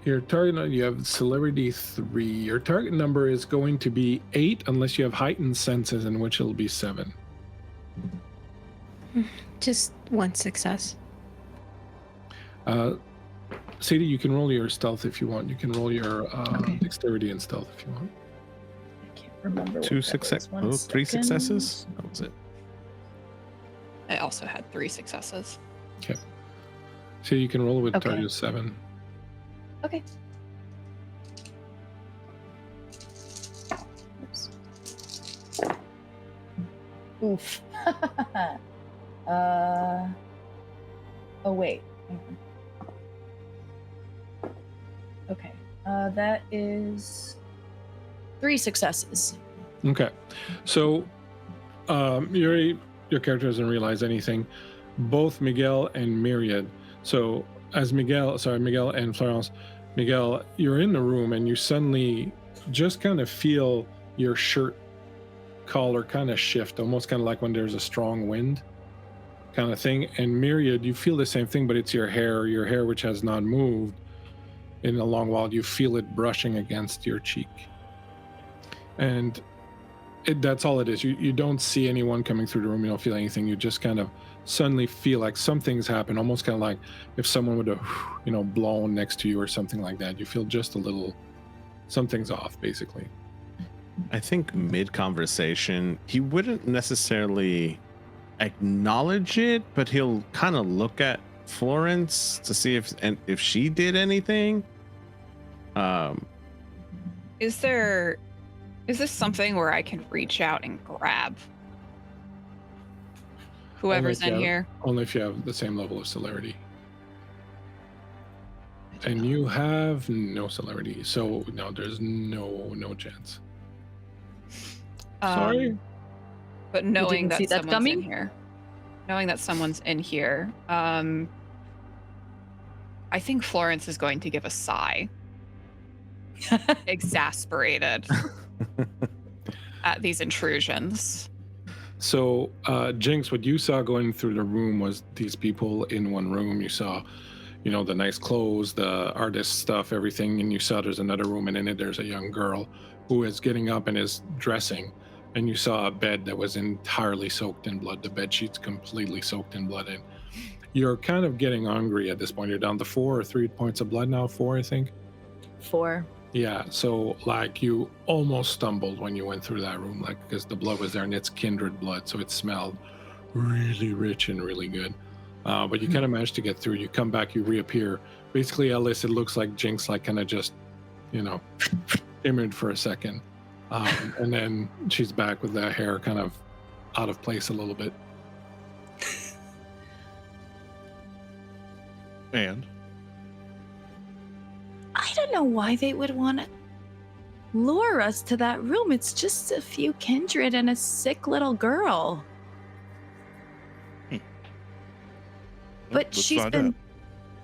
Your target, you have celerity 3. Your target number is going to be 8 unless you have heightened senses, in which it'll be 7. Just 1 success. Sadie, you can roll your stealth if you want. You can roll your dexterity and stealth if you want. I can't remember. 2 success. Oh, 3 successes. That was it. I also had 3 successes. Okay. So you can roll with a Okay. target of 7. Okay. Oof. Oh wait. Okay. That is 3 successes. Okay. So your character doesn't realize anything. Both Miguel and Myriad. So as Miguel and Florence, Miguel, you're in the room and you suddenly just kind of feel your shirt collar kind of shift, almost kind of like when there's a strong wind kind of thing. And Myriad, you feel the same thing, but it's your hair which has not moved in a long while. You feel it brushing against your cheek. And That's all it is. You don't see anyone coming through the room. You don't feel anything. You just kind of suddenly feel like something's happened, almost kind of like if someone would have, blown next to you or something like that. You feel just a little, something's off, basically. I think mid-conversation, he wouldn't necessarily acknowledge it, but he'll kind of look at Florence to see if she did anything. Is this something where I can reach out and grab whoever's in here? Only if you have the same level of celerity. And you have no celerity, so no, there's no chance. Sorry. But knowing that see that someone's coming? in here, knowing that someone's in here, I think Florence is going to give a sigh, exasperated at these intrusions. So, Jinx, what you saw going through the room was these people in one room. You saw, the nice clothes, the artist stuff, everything, and you saw there's another room, and in it there's a young girl who is getting up and is dressing. And you saw a bed that was entirely soaked in blood. The bed sheet's completely soaked in blood. And you're kind of getting hungry at this point. You're down to 4 or 3 points of blood now. 4, I think. 4. Yeah. So like you almost stumbled when you went through that room, like because the blood was there and it's kindred blood. So it smelled really rich and really good. But you kind of managed to get through. You come back, you reappear. Basically, Ellis, it looks like Jinx like kind of just, shimmered for a second. And then she's back with that hair kind of out of place a little bit. And I don't know why they would want to lure us to that room. It's just a few kindred and a sick little girl. But let's she's find been out.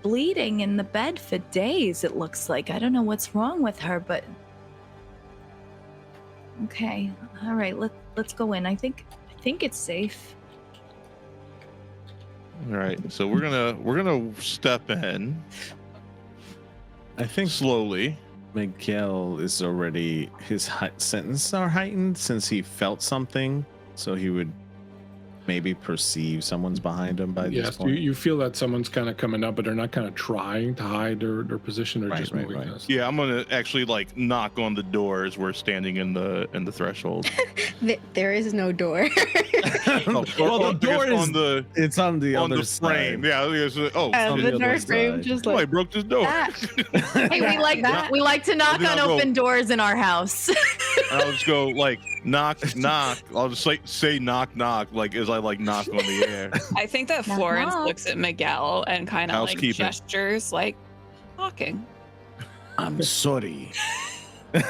bleeding in the bed for days, it looks like. I don't know what's wrong with her, but okay. All right, let's go in. I think it's safe. All right, so we're gonna step in. I think slowly. Miguel is already, his sentences are heightened since he felt something, so he would maybe perceive someone's behind him by this point. You feel that someone's kind of coming up, but they're not kind of trying to hide their position. They're just moving. Right. Yeah, I'm gonna actually knock on the door as we're standing in the threshold. There is no door. The door is on the. It's on the on other the frame. side. Yeah. The door frame just I broke this door. Hey, we like to knock on open doors in our house. I'll just go knock knock. I'll just say knock knock as I knock on the air. I think that Knock, Florence knock. looks at Miguel and kind of Housekeeping. gestures talking. I'm sorry. It's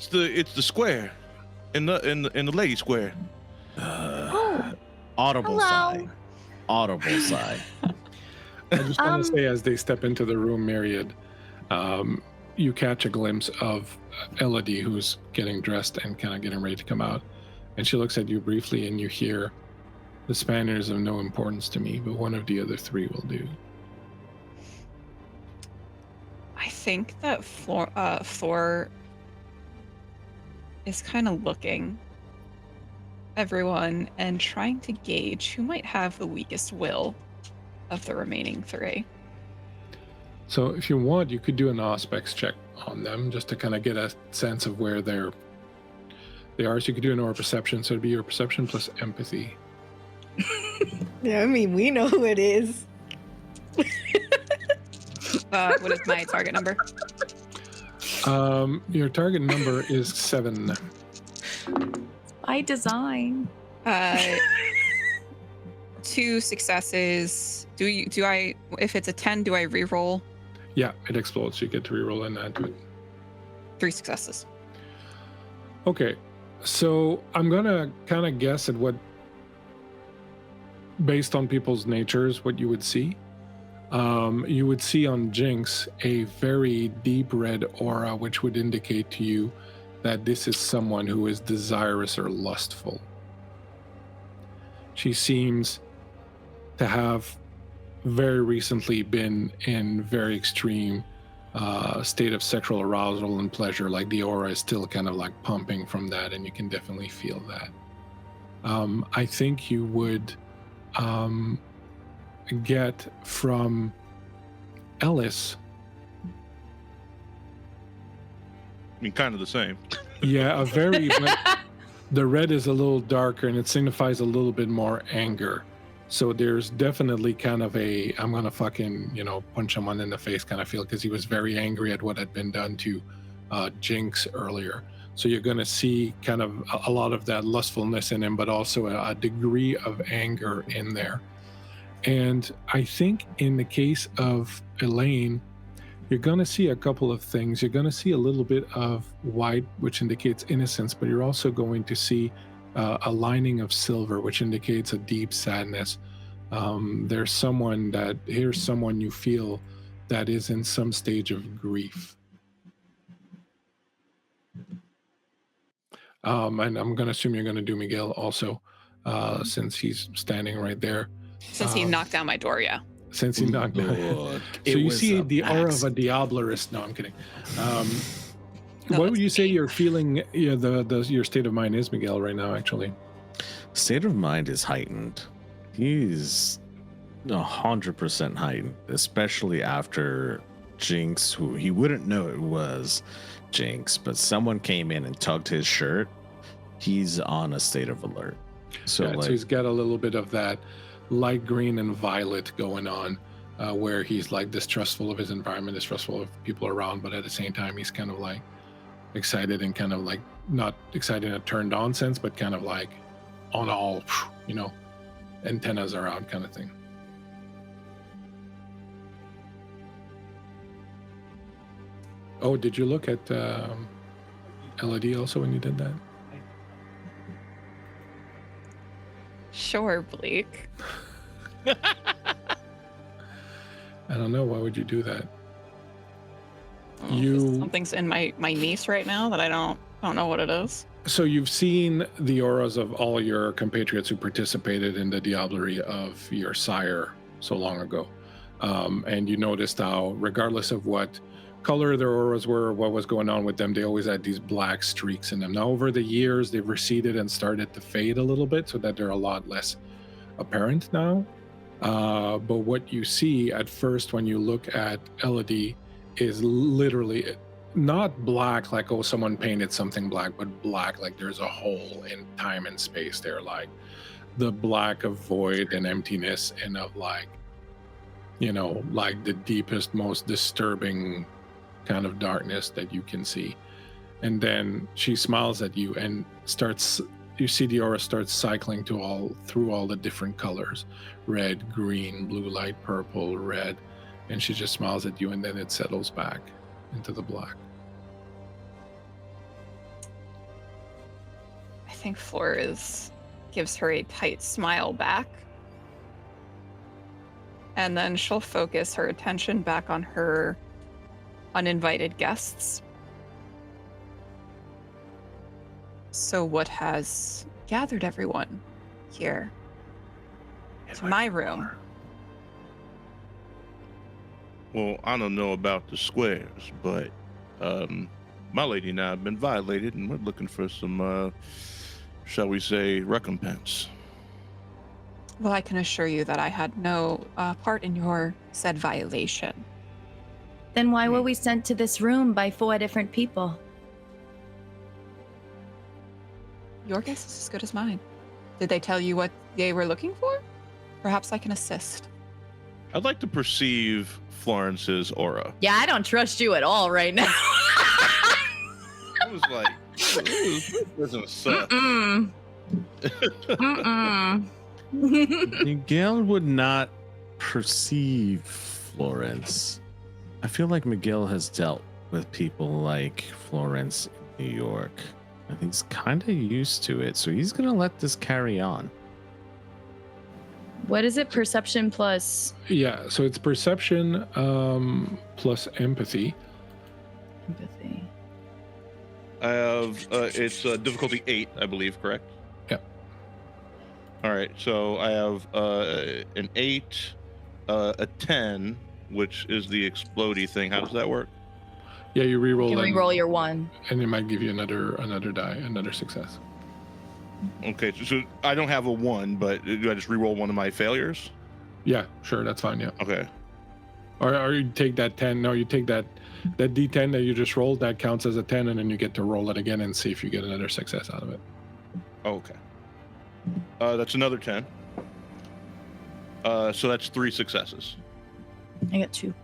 the square in the lady square. Audible Hello. sigh. Audible sigh. I just want to say, as they step into the room, Myriad, you catch a glimpse of Elodie, who's getting dressed and kind of getting ready to come out. And she looks at you briefly, and you hear, "The Spaniards of no importance to me, but one of the other 3 will do." I think that Thor is kind of looking everyone and trying to gauge who might have the weakest will of the remaining 3. So if you want, you could do an Auspex check on them just to kind of get a sense of where they are. So you could do an aura perception. So it'd be your perception plus empathy. Yeah, I mean, we know who it is. What is my target number? Your target number is 7. By design. 2 successes. Do I? If it's a 10, do I re-roll? Yeah, it explodes. So you get to reroll and add to it. 3 successes. Okay, so I'm gonna kind of guess at what, based on people's natures, what you would see. You would see on Jinx a very deep red aura, which would indicate to you that this is someone who is desirous or lustful. She seems to have very recently been in very extreme state of sexual arousal and pleasure. Like the aura is still kind of like pumping from that, and you can definitely feel that. I think you would get from Ellis. I mean, kind of the same. Yeah, a very. But the red is a little darker, and it signifies a little bit more anger. So there's definitely kind of a I'm gonna fucking punch someone in the face kind of feel, because he was very angry at what had been done to Jinx earlier. So you're gonna see kind of a lot of that lustfulness in him, but also a degree of anger in there. And I think in the case of Elaine, you're going to see a couple of things. You're going to see a little bit of white, which indicates innocence, but you're also going to see a lining of silver, which indicates a deep sadness. Here's someone you feel that is in some stage of grief. And I'm going to assume you're going to do Miguel also, since he's standing right there. Since he knocked down my door, yeah. Since he knocked down. So you see the aura of a Diablerist. No, I'm kidding. What would you say you're feeling? Your state of mind is, Miguel, right now? Actually, state of mind is heightened. He's 100% heightened, especially after Jinx, who he wouldn't know it was Jinx, but someone came in and tugged his shirt. He's on a state of alert. So he's got a little bit of that light green and violet going on, where he's like distrustful of his environment, distrustful of people around, but at the same time he's kind of like excited and kind of like not excited in a turned on sense, but kind of like on all, antennas are out kind of thing. Oh, did you look at LED also when you did that? Sure, Bleak. I don't know. Why would you do that? Something's in my niece right now that I don't know what it is. So you've seen the auras of all your compatriots who participated in the diablerie of your sire so long ago. And you noticed how, regardless of what color their auras were, what was going on with them, they always had these black streaks in them. Now, over the years, they've receded and started to fade a little bit, so that they're a lot less apparent now. But what you see at first when you look at Elodie is literally not black like, oh, someone painted something black, but black like there's a hole in time and space there, like the black of void and emptiness, and of like, like the deepest, most disturbing kind of darkness that you can see. And then she smiles at you and you see the aura starts cycling through all the different colors: red, green, blue light, purple, red. And she just smiles at you, and then it settles back into the black. I think Flores gives her a tight smile back. And then she'll focus her attention back on her uninvited guests. So what has gathered everyone here to my room? Well, I don't know about the squares, but my lady and I have been violated, and we're looking for some, shall we say, recompense. Well, I can assure you that I had no part in your said violation. Then why were we sent to this room by 4 different people? Your guess is as good as mine. Did they tell you what they were looking for? Perhaps I can assist. I'd like to perceive Florence's aura. Yeah, I don't trust you at all right now. I was like, this doesn't suck. Miguel would not perceive Florence. I feel like Miguel has dealt with people like Florence in New York. I think he's kind of used to it, so he's going to let this carry on. What is it? Perception plus? Yeah, so it's perception plus empathy. Empathy. I have, it's difficulty 8, I believe, correct? Yeah. All right, so I have an 8, a 10, which is the explodey thing. How does that work? Yeah, you reroll. You can reroll your 1. And it might give you another die, another success. Okay, so I don't have a 1, but do I just reroll one of my failures? Yeah, sure, that's fine. Yeah. Okay. Or you take that 10. No, you take that D10 that you just rolled. That counts as a 10, and then you get to roll it again and see if you get another success out of it. Okay. That's another 10. So that's 3 successes. I got 2.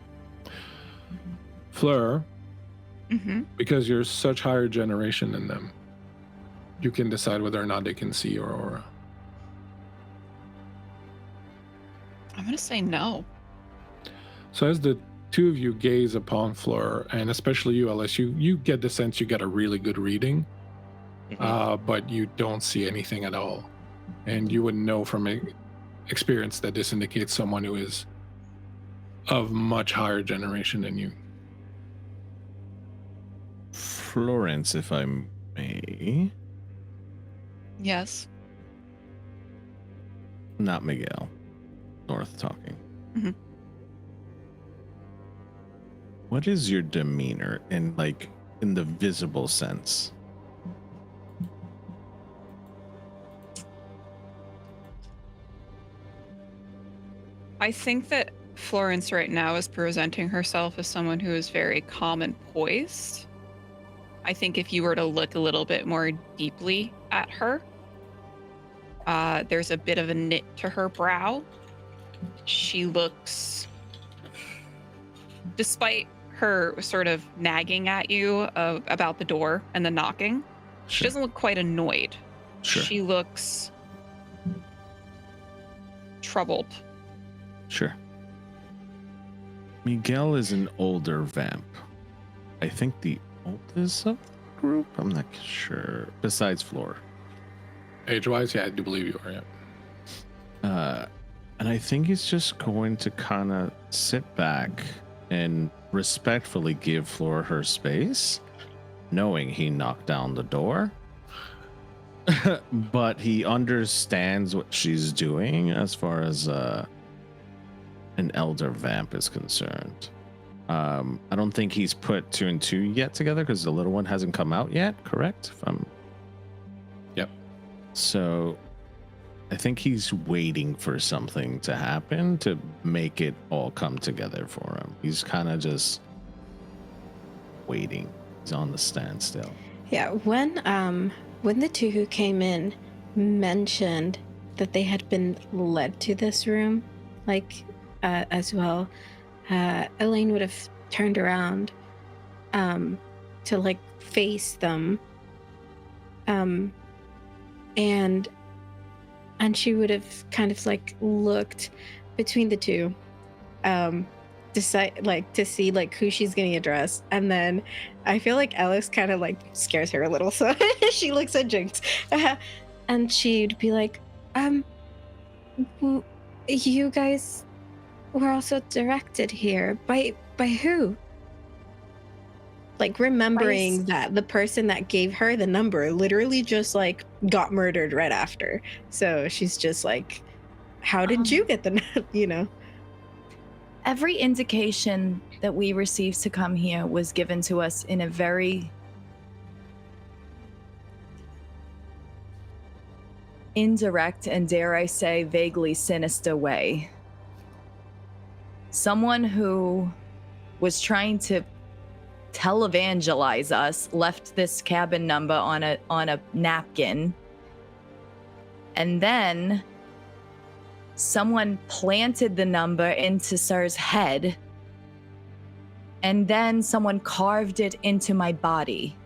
Fleur, Mm-hmm. because you're such higher generation than them, you can decide whether or not they can see your aura. I'm gonna say no. So as the two of you gaze upon Fleur, and especially you, Ellis, you get the sense you get a really good reading, but you don't see anything at all. And you would know from experience that this indicates someone who is of much higher generation than you. Florence, if I may. Yes. Not Miguel. North talking. Mm-hmm. What is your demeanor in the visible sense? I think that Florence right now is presenting herself as someone who is very calm and poised. I think if you were to look a little bit more deeply at her, there's a bit of a knit to her brow. She looks, despite her sort of nagging at you about the door and the knocking, she doesn't look quite annoyed. Sure. She looks troubled. Sure. Miguel is an older vamp. I think the oldest of the group? I'm not sure. Besides Floor. Age-wise, yeah, I do believe you are, yeah. And I think he's just going to kind of sit back and respectfully give Floor her space, knowing he knocked down the door. But he understands what she's doing as far as an elder vamp is concerned. I don't think he's put 2 and 2 yet together because the little one hasn't come out yet, correct? Yep. So I think he's waiting for something to happen to make it all come together for him. He's kind of just waiting. He's on the standstill. Yeah, when the two who came in mentioned that they had been led to this room, as well, Elaine would have turned around to face them, and she would have kind of looked between the two, decide to see who she's gonna address, and then I feel like Ellis kind of scares her a little, so she looks at Jinx, and she'd be like, you guys were also directed here by who? Remembering that the person that gave her the number literally just got murdered right after. So she's just how did you get the Every indication that we received to come here was given to us in a very indirect and, dare I say, vaguely sinister way. Someone who was trying to televangelize us left this cabin number on a napkin, and then someone planted the number into Sir's head, and then someone carved it into my body.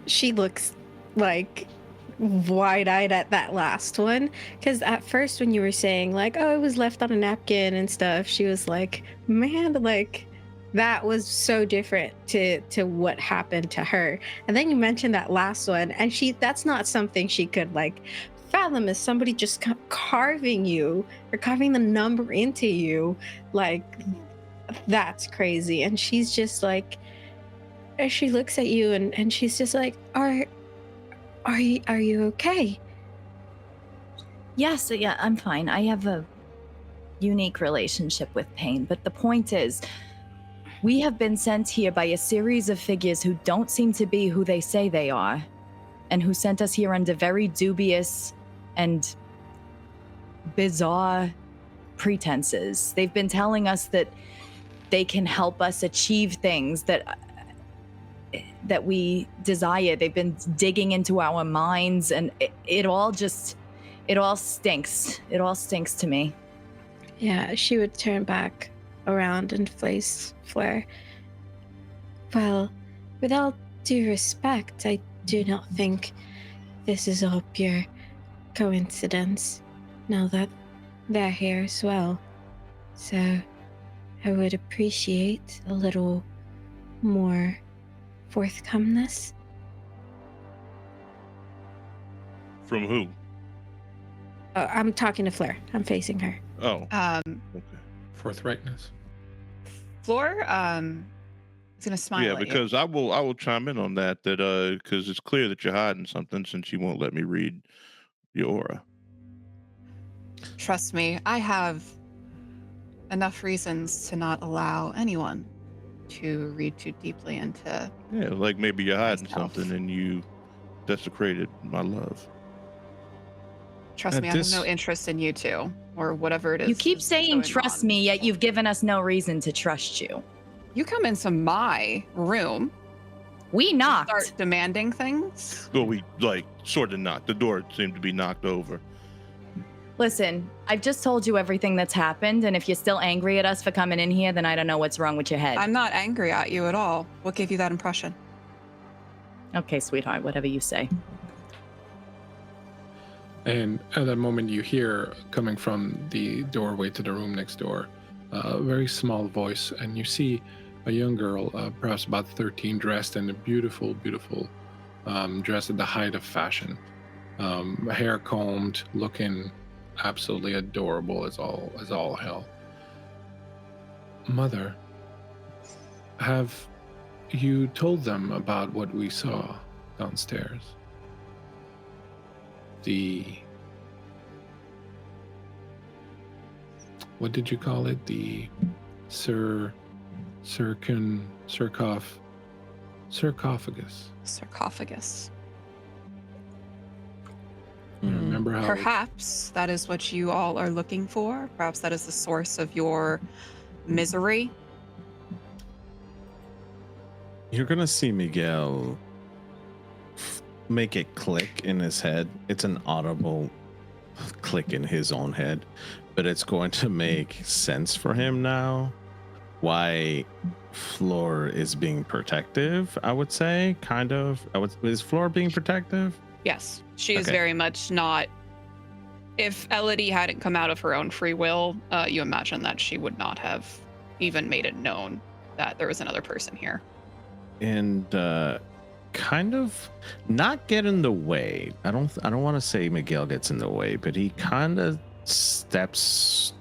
She looks wide-eyed at that last one, because at first when you were saying oh, it was left on a napkin and stuff, she was man, that was so different to what happened to her. And then you mentioned that last one, and that's not something she could fathom, is somebody just carving you or carving the number into you. That's crazy. And she's just she looks at you and she's just are you okay? Yes, yeah, I'm fine. I have a unique relationship with pain, but the point is, We have been sent here by a series of figures who don't seem to be who they say they are, and who sent us here under very dubious and bizarre pretenses. They've been telling us that they can help us achieve things that we desire. They've been digging into our minds, and it all stinks. It all stinks to me. Yeah, she would turn back around and face Fleur. Well, with all due respect, I do not think this is all pure coincidence, now that they're here as well. So I would appreciate a little more forthcomeness. From who? I'm talking to Fleur. I'm facing her. Oh. Okay. Forthrightness. Fleur is gonna smile. Yeah, at because you. I will chime in on that because it's clear that you're hiding something since you won't let me read your aura. Trust me, I have enough reasons to not allow anyone to read too deeply into. Yeah, like maybe you're hiding myself. something and you desecrated my love. Trust me, I have no interest in you two or whatever it is. You keep saying trust on. me, yet you've given us no reason to trust you. You come into my room. We knocked. Start demanding things. Well, we sort of knocked. The door seemed to be knocked over. Listen, I've just told you everything that's happened, and if you're still angry at us for coming in here, then I don't know what's wrong with your head. I'm not angry at you at all. What gave you that impression? Okay, sweetheart, whatever you say. And at that moment, you hear coming from the doorway to the room next door, a very small voice, and you see a young girl, perhaps about 13, dressed in a beautiful, beautiful dress at the height of fashion, hair combed, looking absolutely adorable as all hell. Mother, have you told them about what we saw downstairs? What did you call it? The sarcophagus. Sarcophagus. Remember how? Perhaps that is what you all are looking for. Perhaps that is the source of your misery. You're gonna see Miguel make it click in his head. It's an audible click in his own head, but it's going to make sense for him now why Fleur is being protective. I would say, kind of. Is Fleur being protective? Yes, she is Okay. very much not. If Elodie hadn't come out of her own free will, you imagine that she would not have even made it known that there was another person here. And kind of not get in the way. I don't want to say Miguel gets in the way, but he kind of steps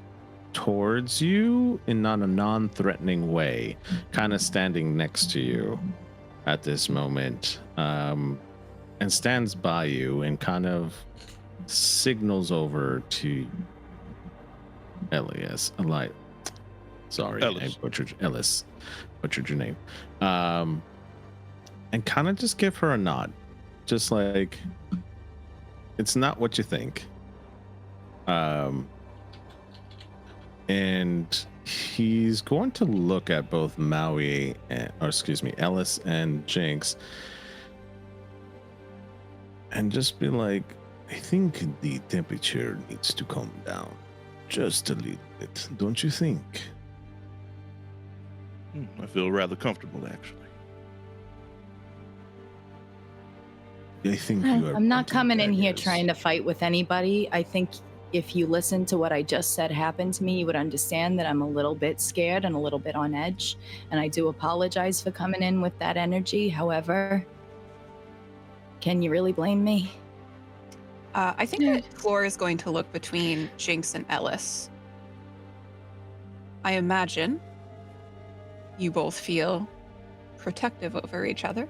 towards you in not a non-threatening way, kind of standing next to you at this moment, and stands by you and kind of signals over to Elias. Sorry, Ellis. Ellis. Butchered your name. And kind of just give her a nod. Just like, it's not what you think. And he's going to look at both Ellis and Jinx, and just be like, I think the temperature needs to calm down just a little bit, don't you think? I feel rather comfortable, actually. I think you are. I'm not pointing coming in here daggers. trying to fight with anybody. I think if you listen to what I just said happened to me, you would understand that I'm a little bit scared and a little bit on edge. And I do apologize for coming in with that energy. However, can you really blame me? I think that Fleur is going to look between Jinx and Ellis. I imagine you both feel protective over each other.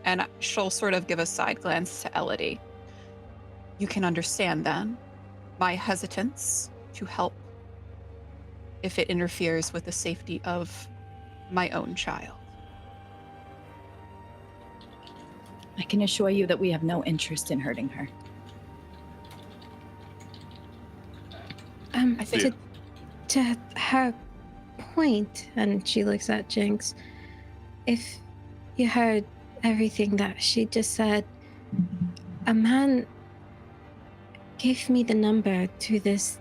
And she'll sort of give a side glance to Elodie. You can understand then my hesitance to help if it interferes with the safety of my own child. I can assure you that we have no interest in hurting her. I think to her point, and she looks at Jinx, if you heard everything that she just said, a man gave me the number to this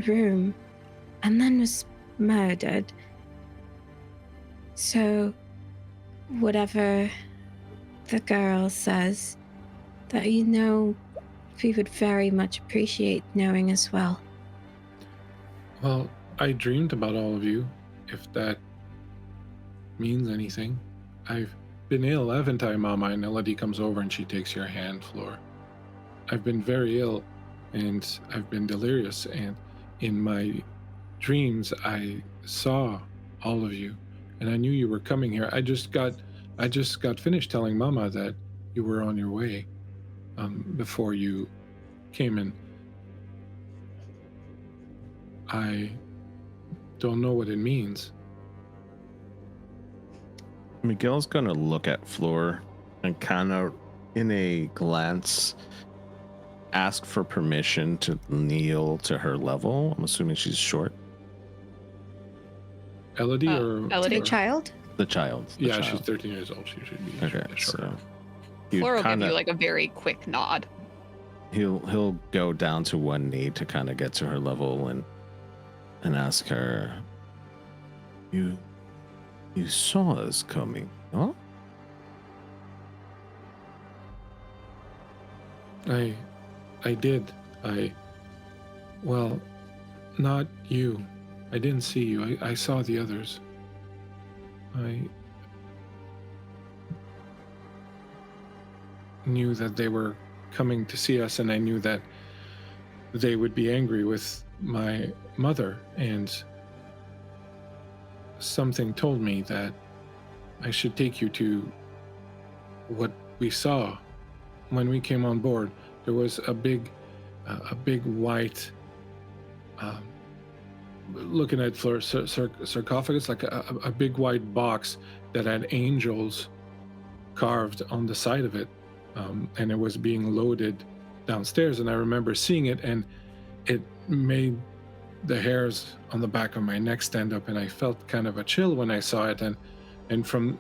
room and then was murdered. So whatever the girl says, that we would very much appreciate knowing as well. Well, I dreamed about all of you, if that means anything. I've been ill, haven't I, Mama? And Elodie comes over and she takes your hand, Flor. I've been very ill, and I've been delirious, and in my dreams I saw all of you, and I knew you were coming here. I just got finished telling Mama that you were on your way before you came in. I don't know what it means. Miguel's gonna look at Flor and kind of, in a glance, ask for permission to kneel to her level. I'm assuming she's short. Elodie or Elodie? The child? The child. Yeah, she's 13 years old. She should be. Okay, shorter. so he'd Flora will give kinda- you like a very quick nod. he'll go down to one knee to kind of get to her level and ask her, You saw us coming, huh? I did. Well, not you. I didn't see you. I saw the others. I knew that they were coming to see us, and I knew that they would be angry with my mother, and something told me that I should take you to what we saw when we came on board. There was a big white, looking at Fleur, sarcophagus, like a big white box that had angels carved on the side of it, and it was being loaded downstairs. And I remember seeing it, and it made the hairs on the back of my neck stand up, and I felt kind of a chill when I saw it. And from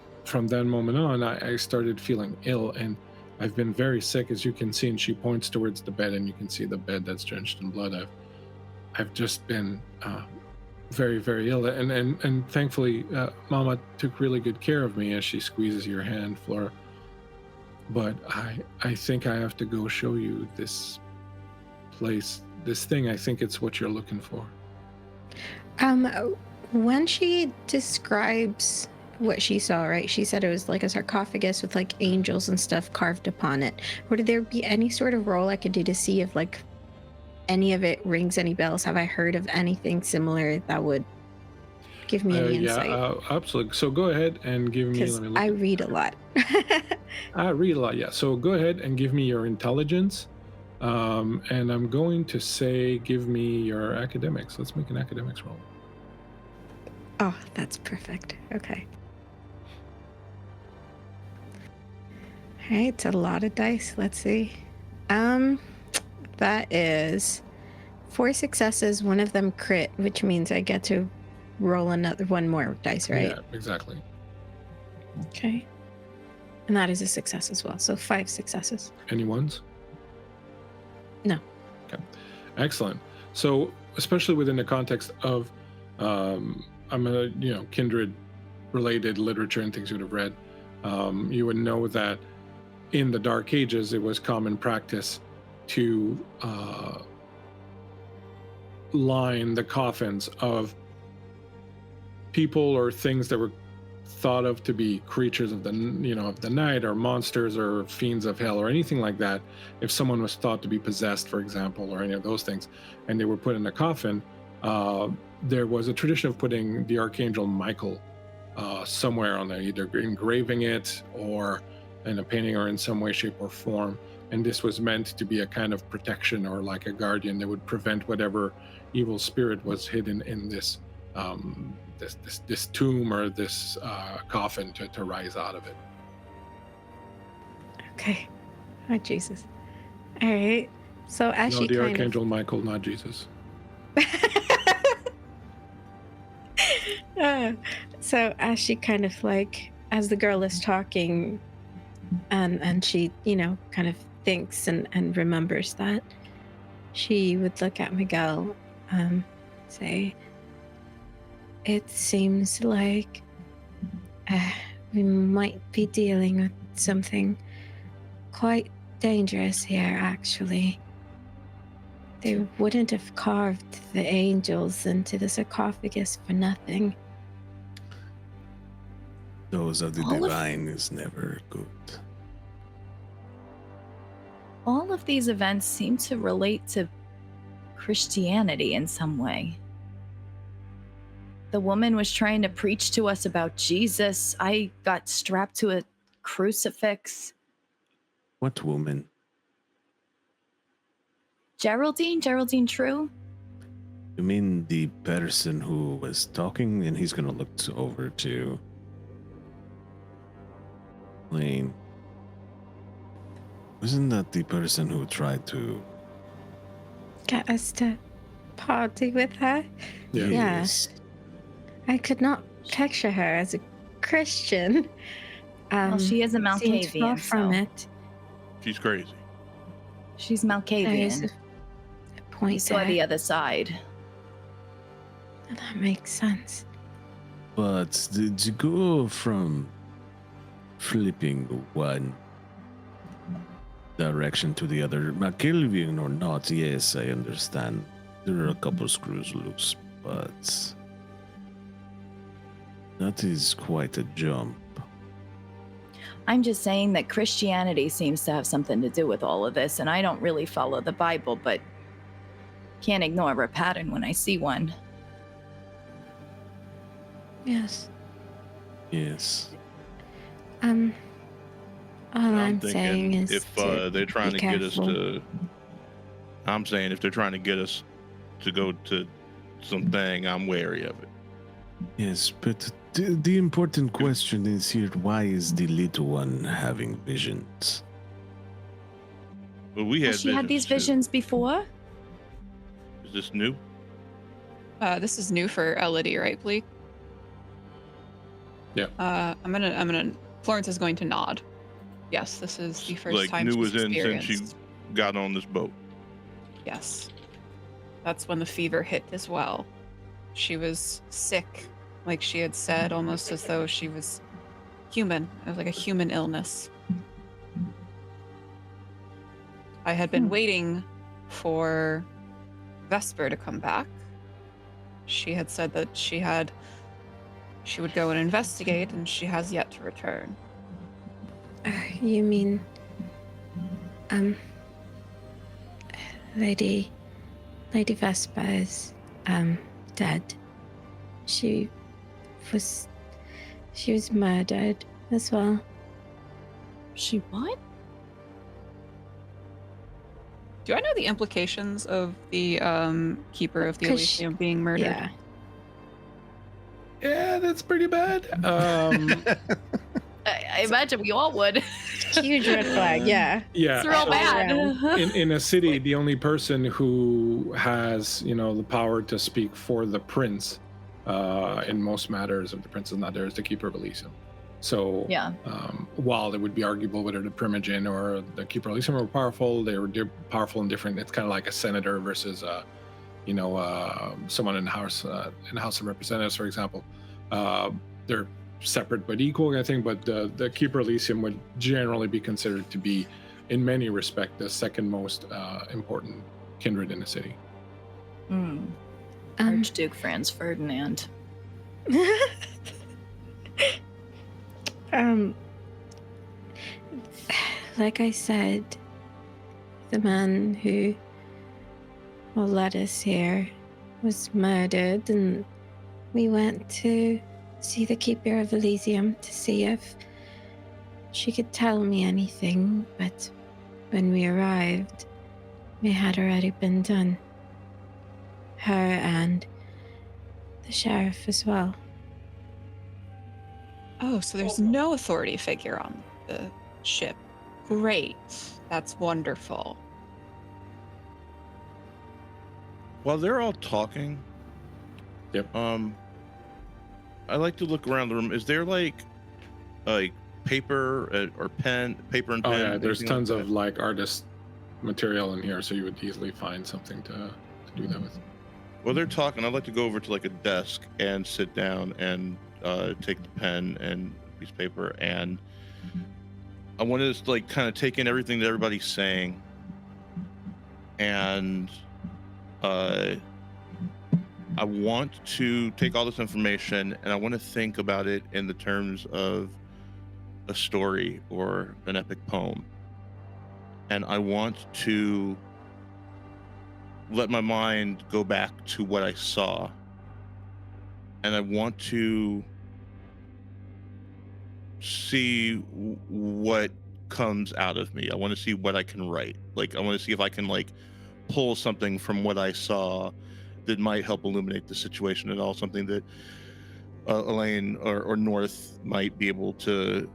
that moment on, I started feeling ill, and I've been very sick, as you can see. And she points towards the bed, and you can see the bed that's drenched in blood. I've just been very, very ill, and thankfully, Mama took really good care of me as she squeezes your hand, Flora. But I think I have to go show you this place, this thing. I think it's what you're looking for. When she describes what she saw, right? She said it was like a sarcophagus with like angels and stuff carved upon it. Would there be any sort of roll I could do to see if like any of it rings any bells? Have I heard of anything similar that would give me any insight? Yeah, absolutely. So go ahead and give me. Because I read a lot. I read a lot, yeah. So go ahead and give me your intelligence. And I'm going to say give me your academics. Let's make an academics roll. Oh, that's perfect. Okay. All right, it's a lot of dice. Let's see. That is 4 successes, one of them crit, which means I get to roll another one more dice, right? Yeah, exactly. Okay. And that is a success as well. So 5 successes. Any ones? No. Okay. Excellent. So, especially within the context of Kindred related literature and things you would have read, you would know that in the Dark Ages, it was common practice to line the coffins of people or things that were thought of to be creatures of the night, or monsters or fiends of hell, or anything like that. If someone was thought to be possessed, for example, or any of those things, and they were put in a coffin, there was a tradition of putting the Archangel Michael somewhere on there, either engraving it or in a painting or in some way, shape, or form. And this was meant to be a kind of protection, or like a guardian that would prevent whatever evil spirit was hidden in this this tomb or this coffin to rise out of it. Okay. Oh, Jesus. All right. So as No, she the kind Archangel Michael, not Jesus. So as she kind of like, as the girl is talking and she, kind of thinks and remembers that, she would look at Miguel and say, it seems like we might be dealing with something quite dangerous here, actually. They wouldn't have carved the angels into the sarcophagus for nothing. Those of the divine is never good. All of these events seem to relate to Christianity in some way. The woman was trying to preach to us about Jesus. I got strapped to a crucifix. What woman? Geraldine True? You mean the person who was talking? And he's gonna look over to Lane. Wasn't that the person who tried to get us to party with her? Yeah. Yes. I could not picture her as a Christian. Well, she is a seemed far Malkavian. from it. She's crazy. She's There is Malkavian. a point You saw there. the other side. That makes sense. But did you go from flipping one direction to the other, Malkavian or not? Yes, I understand. There are a couple screws loose, but that is quite a jump. I'm just saying that Christianity seems to have something to do with all of this, and I don't really follow the Bible, but can't ignore a pattern when I see one. Yes. Yes. All I'm thinking saying is if to they're trying be to get us careful. to, I'm saying if they're trying to get us to go to something, I'm wary of it. Yes, but the important question is here, why is the little one having visions? But we had Has she had these too. visions before? Is this new? This is new for Elodie, right, Bleak? Yeah. I'm gonna. Florence is going to nod. Yes, this is the first Like time new she's as in since experienced. she got on this boat. Yes. That's when the fever hit as well. She was sick, like she had said, almost as though she was human. It was like a human illness. I had been waiting for Vesper to come back. She had said that she would go and investigate, and she has yet to return. You mean, Lady Vespa is, dead. She was murdered as well. She what? Do I know the implications of the keeper of the 'Cause Elysium being murdered? Yeah. Yeah, that's pretty bad. I imagine we all would. Huge red flag, yeah. Yeah. It's real so bad. in a city, the only person who has, the power to speak for the prince in most matters, if the prince is not there, is the keeper of Elysium. So Yeah. While it would be arguable whether the Primogen or the keeper of Elysium were powerful, they're powerful and different. It's kind of like a senator versus someone in the House of Representatives, for example. They're separate but equal, I think. But the keeper of Elysium would generally be considered to be, in many respects, the second most important kindred in the city. Archduke Franz Ferdinand. Like I said, the man who led us here was murdered, and we went to see the keeper of Elysium to see if she could tell me anything, but when we arrived, it had already been done. Her and the sheriff as well. Oh, so there's no authority figure on the ship. Great. That's wonderful. While they're all talking, Yep. I like to look around the room. Is there like paper or pen, paper and pen? Oh yeah, there's anything tons like of that? like artist material in here, so you would easily find something to do that with. While they're talking, I'd like to go over to like a desk and sit down and take the pen and piece of paper, and I want to like kind of take in everything that everybody's saying, and I want to take all this information and I want to think about it in the terms of a story or an epic poem. And I want to let my mind go back to what I saw. And I want to see what comes out of me. I want to see what I can write. Like, I want to see if I can like pull something from what I saw that might help illuminate the situation at all, something that Elaine or North might be able to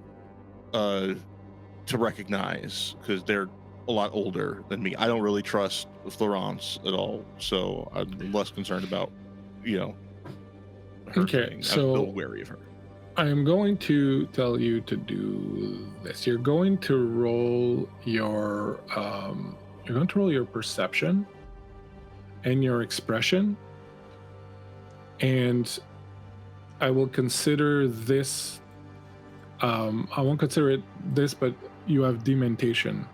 recognize, because they're a lot older than me. I don't really trust Florence at all, so I'm less concerned about, her Okay, thing. so I'm still wary of her. I am going to tell you to do this. You're going to roll your perception and your expression, and I will consider this. I won't consider it this, but you have dementation,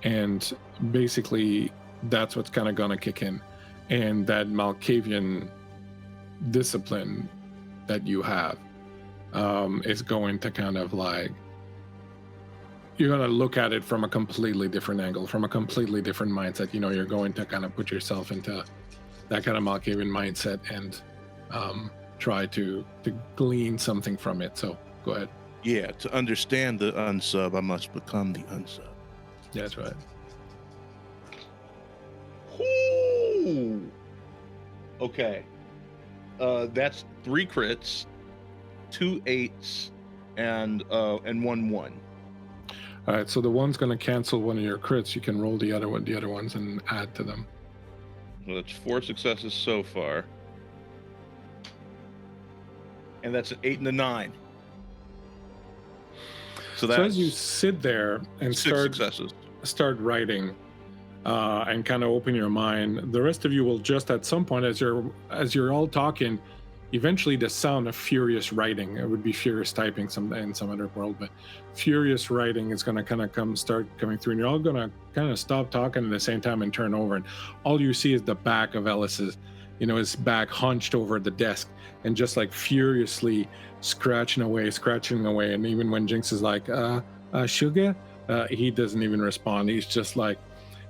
and basically that's what's kind of gonna kick in, and that Malkavian discipline that you have is going to kind of like, you're going to look at it from a completely different angle, from a completely different mindset. You're going to kind of put yourself into that kind of Malkavian mindset and try to glean something from it. So go ahead. Yeah, to understand the unsub, I must become the unsub. Yeah, that's right. Ooh. Okay. That's 3 crits, 2 8s, and 1 1. All right, so the one's going to cancel one of your crits. You can roll the other ones and add to them. Well, that's 4 successes so far, and that's an 8 and a 9. So as you sit there and 6 successes. Start writing, and kind of open your mind, the rest of you will just at some point, as you're all talking, eventually the sound of furious writing, it would be furious typing in some other world, but furious writing is going to kind of start coming through, and you're all going to kind of stop talking at the same time and turn over, and all you see is the back of Ellis's, his back hunched over the desk and just like furiously scratching away, and even when Jinx is like, sugar, he doesn't even respond. He's just like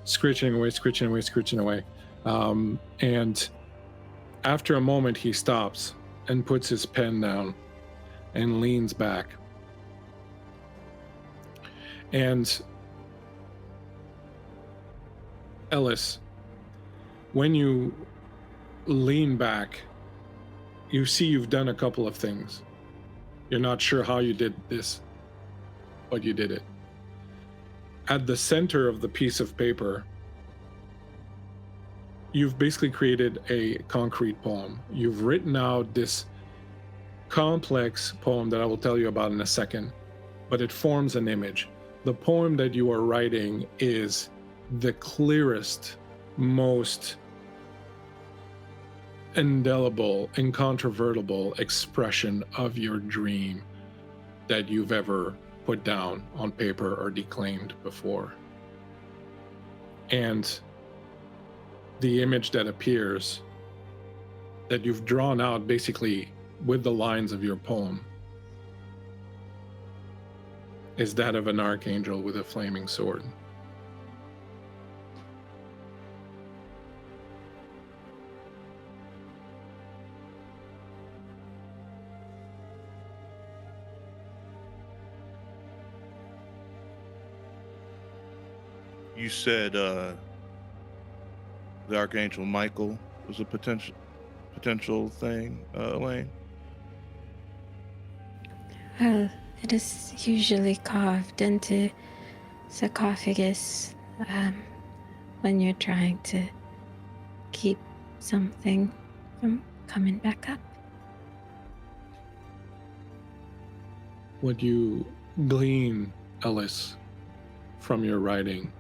scritching away. And after a moment, he stops and puts his pen down and leans back. And Ellis, when you lean back, you see you've done a couple of things. You're not sure how you did this, but you did it. At the center of the piece of paper, you've basically created a concrete poem. You've written out this complex poem that I will tell you about in a second, but it forms an image. The poem that you are writing is the clearest, most indelible, incontrovertible expression of your dream that you've ever put down on paper or declaimed before. And the image that appears, that you've drawn out basically with the lines of your poem, is that of an archangel with a flaming sword. You said the Archangel Michael was a potential potential thing, Elaine? Well, it is usually carved into sarcophagus when you're trying to keep something from coming back up. What you glean, Ellis, from your writing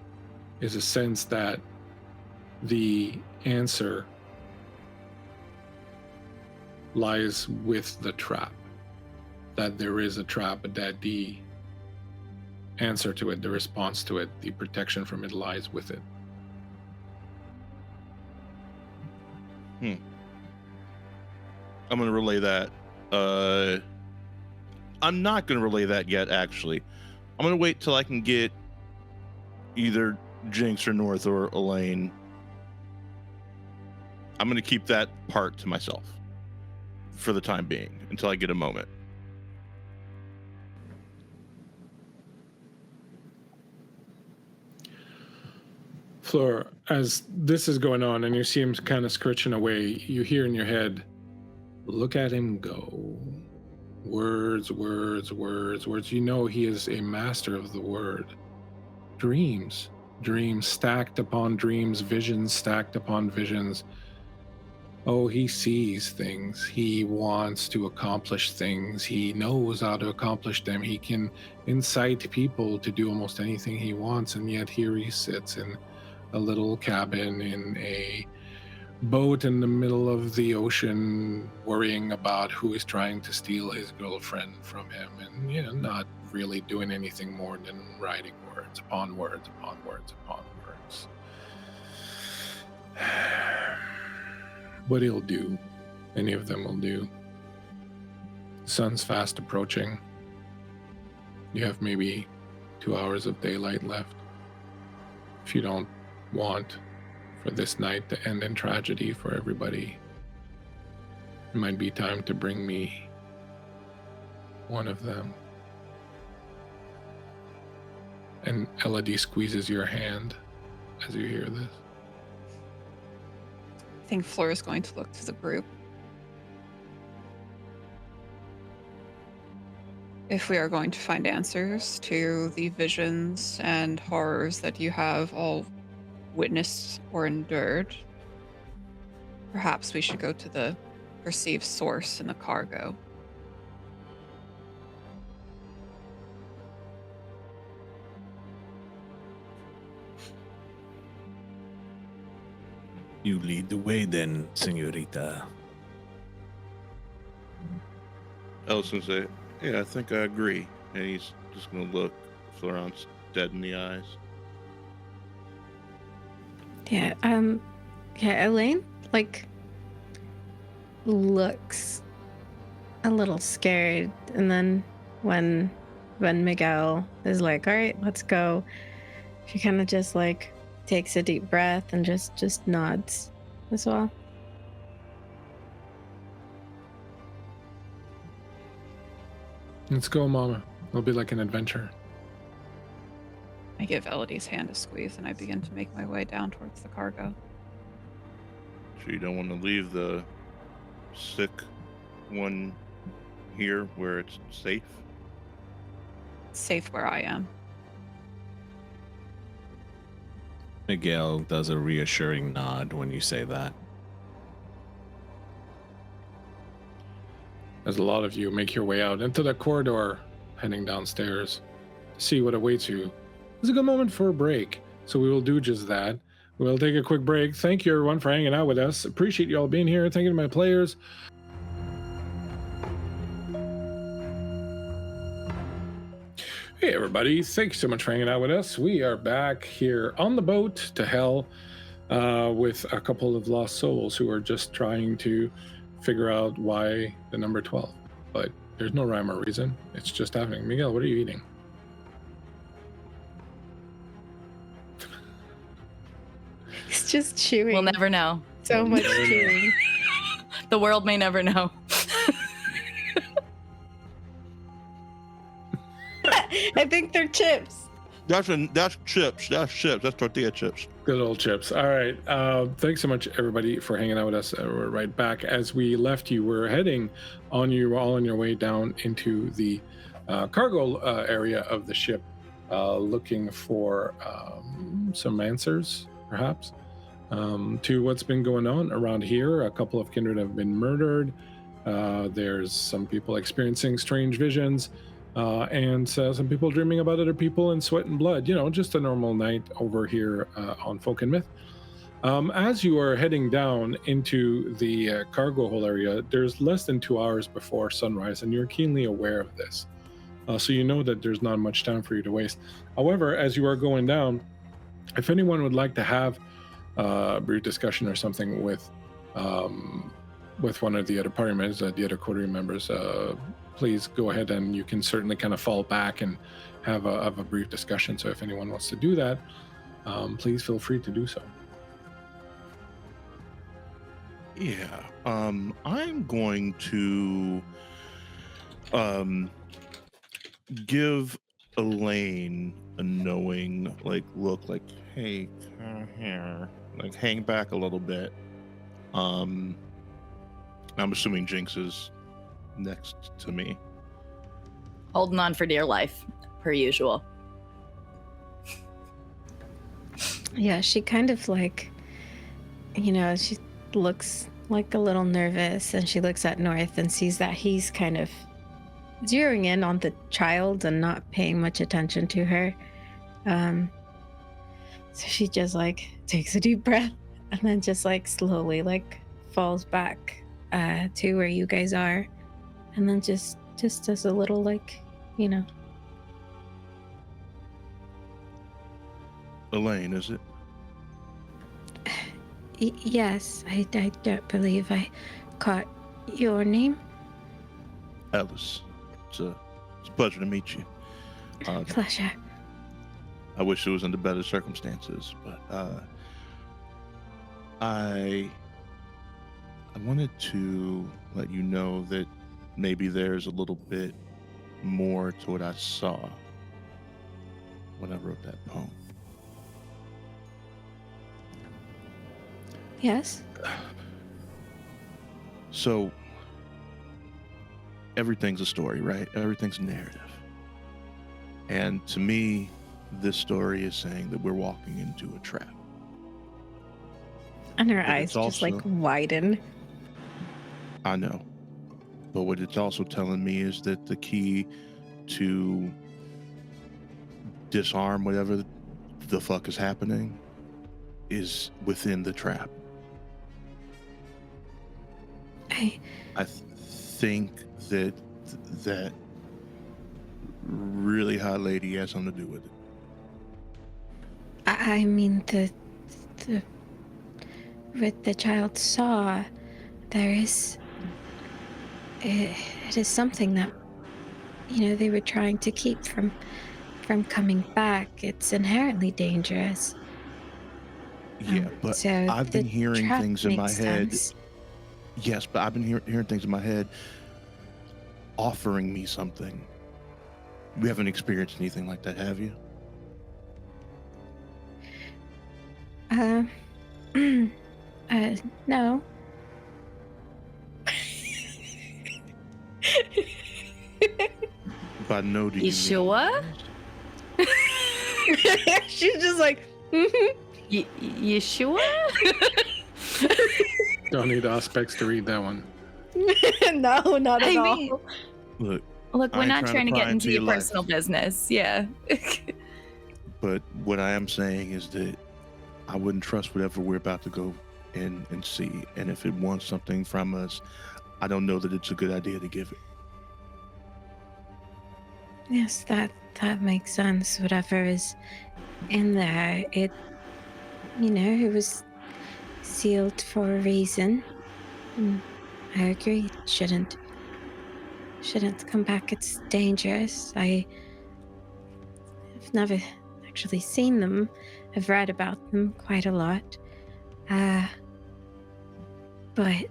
is a sense that the answer lies with the trap. That there is a trap, but that the answer to it, the response to it, the protection from it lies with it. I'm going to relay that. I'm not going to relay that yet, actually. I'm going to wait till I can get either Jinx or North or Elaine. I'm going to keep that part to myself for the time being until I get a moment. Fleur, as this is going on and you see him kind of scritching away, you hear in your head, look at him go. Words, words, words, words. You know he is a master of the word. Dreams. Dreams stacked upon dreams, visions stacked upon visions. Oh, he sees things. He wants to accomplish things. He knows how to accomplish them. He can incite people to do almost anything he wants, and yet here he sits in a little cabin in a boat in the middle of the ocean, worrying about who is trying to steal his girlfriend from him, and not really doing anything more than writing words upon words upon words upon words. What he'll do, any of them will do. The sun's fast approaching. You have maybe 2 hours of daylight left. If you don't want for this night to end in tragedy for everybody, it might be time to bring me one of them. And Elodie squeezes your hand as you hear this. I think Fleur is going to look to the group. If we are going to find answers to the visions and horrors that you have all witnessed or endured, perhaps we should go to the perceived source in the cargo. You lead the way then, señorita. Ellison say, yeah, I think I agree. And he's just going to look Florence dead in the eyes. Yeah, Elaine, looks a little scared, and then when Miguel is like, all right, let's go, she kind of just takes a deep breath and just nods as well. Let's go, Mama. It'll be like an adventure. I give Elodie's hand a squeeze and I begin to make my way down towards the cargo. So you don't want to leave the sick one here where it's safe? It's safe where I am. Miguel does a reassuring nod when you say that. As a lot of you make your way out into the corridor, heading downstairs to see what awaits you, it's a good moment for a break. So we will do just that. We'll take a quick break. Thank you, everyone, for hanging out with us. Appreciate you all being here. Thank you to my players. Hey, everybody. Thanks so much for hanging out with us. We are back here on the boat to hell with a couple of lost souls who are just trying to figure out why the number 12. But there's no rhyme or reason. It's just happening. Miguel, what are you eating? He's just chewing. We'll never know. So much chewing. The world may never know. I think they're chips. That's chips. That's chips. That's tortilla chips. Good old chips. All right. Thanks so much, everybody, for hanging out with us. We're right back. As we left you, we're heading on you all on your way down into the cargo area of the ship, looking for some answers, perhaps, to what's been going on around here. A couple of kindred have been murdered. There's some people experiencing strange visions. And some people dreaming about other people in sweat and blood. Just a normal night over here on Folk and Myth. As you are heading down into the cargo hold area, there's less than 2 hours before sunrise, and you're keenly aware of this. So you know that there's not much time for you to waste. However, as you are going down, if anyone would like to have a brief discussion or something with one of the other party members, the other coterie members, please go ahead, and you can certainly kind of fall back and have a brief discussion. So if anyone wants to do that, please feel free to do so. Yeah, I'm going to give Elaine a knowing look, hey, here, hang back a little bit. I'm assuming Jinx is next to me, holding on for dear life, per usual. Yeah, she kind of she looks like a little nervous, and she looks at North and sees that he's kind of zeroing in on the child and not paying much attention to her. So she just takes a deep breath and then just slowly falls back to where you guys are. And then just does a little Elaine, is it? Yes, I don't believe I caught your name. Ellis. It's a pleasure to meet you. Pleasure. I wish it was under better circumstances, but I wanted to let you know that maybe there's a little bit more to what I saw when I wrote that poem. Yes? So, everything's a story, right? Everything's narrative. And to me, this story is saying that we're walking into a trap. And her But eyes it's just also- widen. I know. But what it's also telling me is that the key to disarm whatever the fuck is happening is within the trap. I think that really hot lady has something to do with it. I mean, what the child saw, there is... It is something that, they were trying to keep from coming back. It's inherently dangerous. Yeah, but so I've been the hearing trap things in my makes head. sense. Yes, but I've been hearing things in my head offering me something. You haven't experienced anything like that, have you? No. By no, do you You mean- sure? She's just like, mm-hmm. You sure? Don't need aspects to read that one. No, not at I all. mean- Look, Look, I we're ain't not trying trying to to get pry into into your your life. personal business. Yeah. but what I am saying is that I wouldn't trust whatever we're about to go in and see. And if it wants something from us, I don't know that it's a good idea to give it. Yes, that makes sense. Whatever is in there, it was sealed for a reason. I agree. It shouldn't come back. It's dangerous. I've never actually seen them. I've read about them quite a lot. But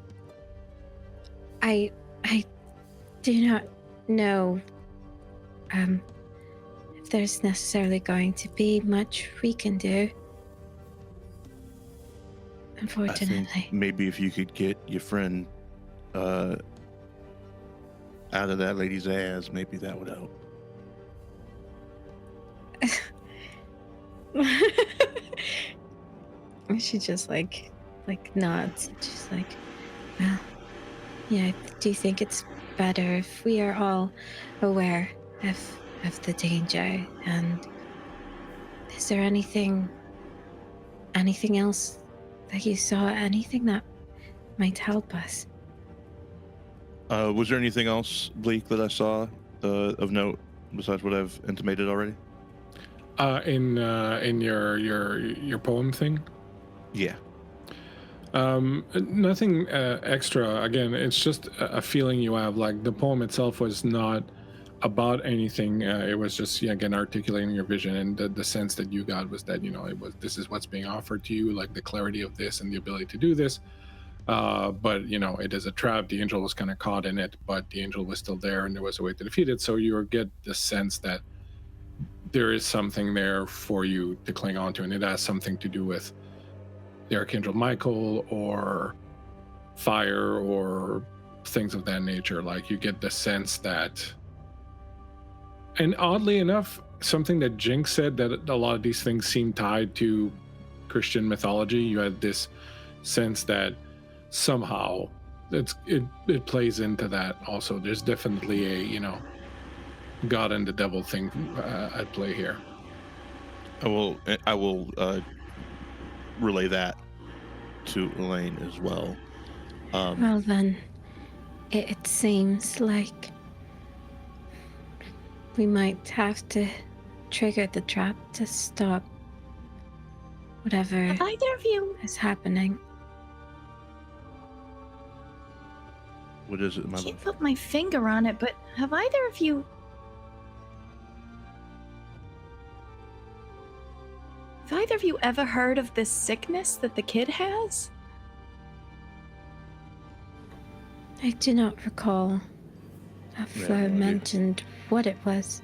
I do not know if there's necessarily going to be much we can do. Unfortunately. think maybe if you could get your friend out of that lady's ass, maybe that would help. She just like nods. She's like, well, yeah, do you think it's better if we are all aware of the danger? And is there anything else that you saw? Anything that might help us? Was there anything else, Bleak, that I saw of note besides what I've intimated already? In your poem thing? Yeah. Nothing extra. Again, it's just a feeling you have. Like the poem itself was not about anything. It was just again articulating your vision, and the sense that you got was that this is what's being offered to you, like the clarity of this and the ability to do this. But it is a trap. The angel was kind of caught in it, but the angel was still there, and there was a way to defeat it. So you get the sense that there is something there for you to cling on to, and it has something to do with the Archangel Michael or fire or things of that nature. Like you get the sense that, and oddly enough, something that Jinx said, that a lot of these things seem tied to Christian mythology. You had this sense that somehow it plays into that also. There's definitely a God and the devil thing at play here. I will relay that to Elaine as well. Well then, it seems like we might have to trigger the trap to stop whatever Have either of you is happening. What is it, I my can't love? put my finger on it, but have either of you ever heard of this sickness that the kid has? I do not recall if Fleur mentioned what it was.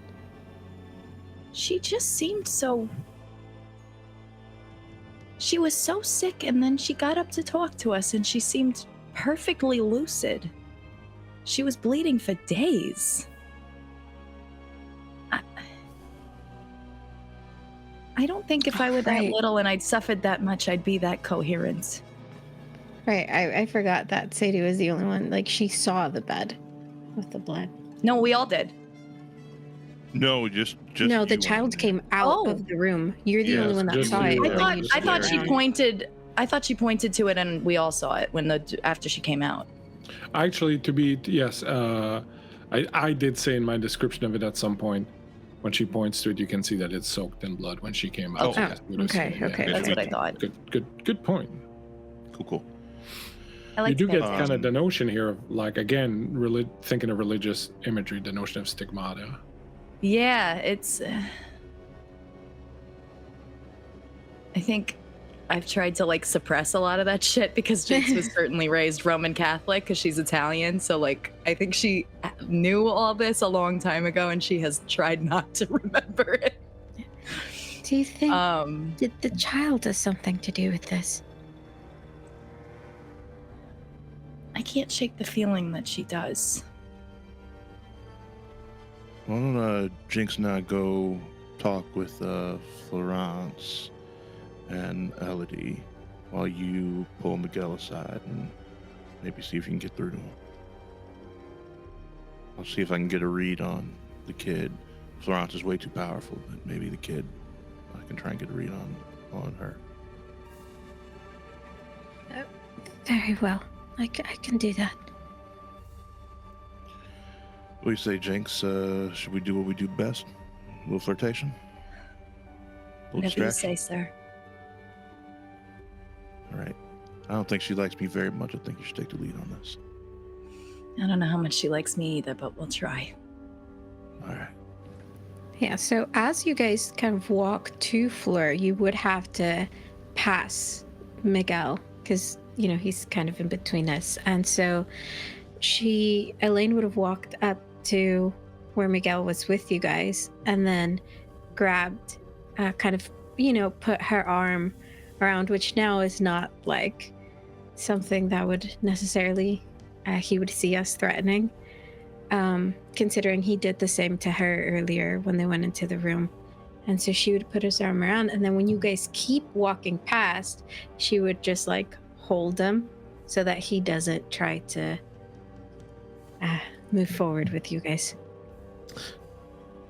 She just seemed so... She was so sick, and then she got up to talk to us, and she seemed perfectly lucid. She was bleeding for days. I don't think if I were that little and I'd suffered that much, I'd be that coherent. Right, I forgot that Sadie was the only one. Like, she saw the bed with the blood. No, we all did. No, just no, the you child and- came out of the room. You're the Yes, only one that just saw it. you. I thought she Scary. pointed. I thought she pointed to it, and we all saw it after she came out. Actually, yes, I did say in my description of it at some point, when she points to it, you can see that it's soaked in blood when she came out. Oh, Yes, you would have okay, seen it, okay, yeah. That's what I thought. Good point. Cool. I like You do that. get kind of the notion here of, like, again, thinking of religious imagery, the notion of stigmata. Yeah, it's. I think I've tried to suppress a lot of that shit because Jinx was certainly raised Roman Catholic because she's Italian. So I think she knew all this a long time ago, and she has tried not to remember it. Do you think did the child has something to do with this? I can't shake the feeling that she does. Why don't Jinx and I go talk with Florence and Elodie while you pull Miguel aside and maybe see if you can get through to him. I'll see if I can get a read on the kid. Florence is way too powerful, but maybe the kid, I can try and get a read on her. Very well. I can do that. What do you say, Jinx? Should we do what we do best? A little flirtation? A little Whatever you distraction? say, sir. All right. I don't think she likes me very much. I think you should take the lead on this. I don't know how much she likes me either, but we'll try. All right. Yeah, so as you guys kind of walk to Fleur, you would have to pass Miguel because, he's kind of in between us. And so Elaine would have walked up to where Miguel was with you guys and then grabbed, put her arm around, which now is not like something that would necessarily he would see us threatening, considering he did the same to her earlier when they went into the room. And so she would put his arm around, and then when you guys keep walking past, she would just like hold him so that he doesn't try to move forward with you guys.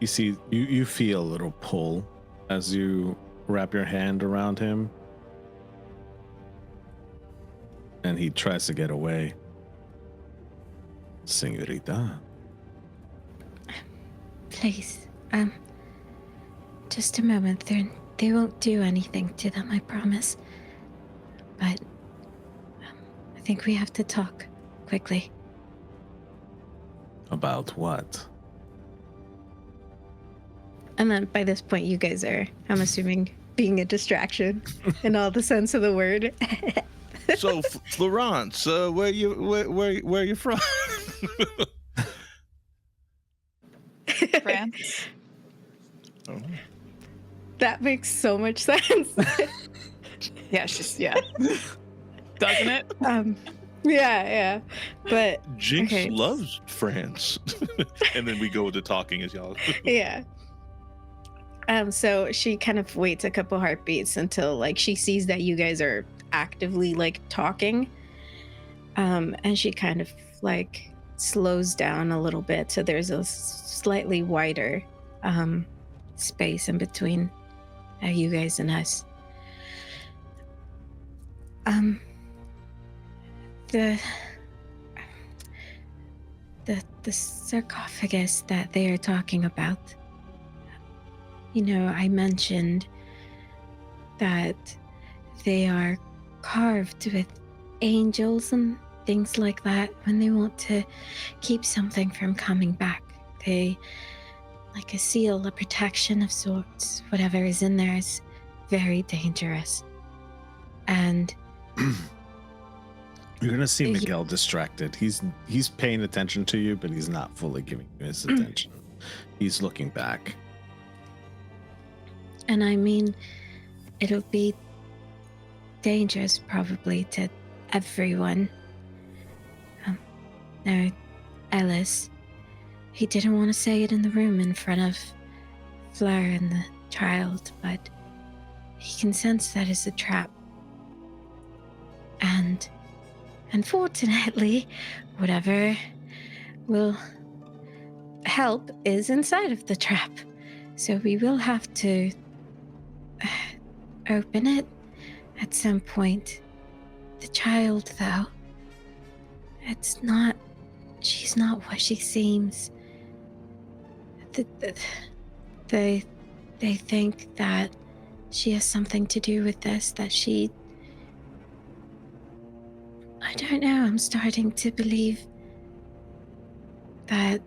You see, you feel a little pull as you wrap your hand around him, and he tries to get away. Señorita. Please, just a moment. They won't do anything to them, I promise. But I think we have to talk quickly. About what? And then by this point, you guys are, I'm assuming, being a distraction in all the sense of the word. So, Florence, where you from? France. Oh. That makes so much sense. Yeah, doesn't it? Yeah. But Jinx okay. loves France. And then we go with the talking as y'all. Yeah. So she kind of waits a couple heartbeats until like she sees that you guys are actively like talking. And she kind of like slows down a little bit, so there's a slightly wider space in between you guys and us. The sarcophagus that they are talking about, you know, I mentioned that they are carved with angels and things like that when they want to keep something from coming back. They, like a seal, a protection of sorts. Whatever is in there is very dangerous. And you're gonna see Miguel distracted. He's paying attention to you, but he's not fully giving you his attention. He's looking back. And I mean, it'll be dangerous probably to everyone. Now, Ellis, he didn't want to say it in the room in front of Fleur and the child, but he can sense that it's a trap. And unfortunately, whatever will help is inside of the trap. So we will have to open it at some point. The child, though, she's not what she seems. They think that she has something to do with this, that she... I don't know, I'm starting to believe that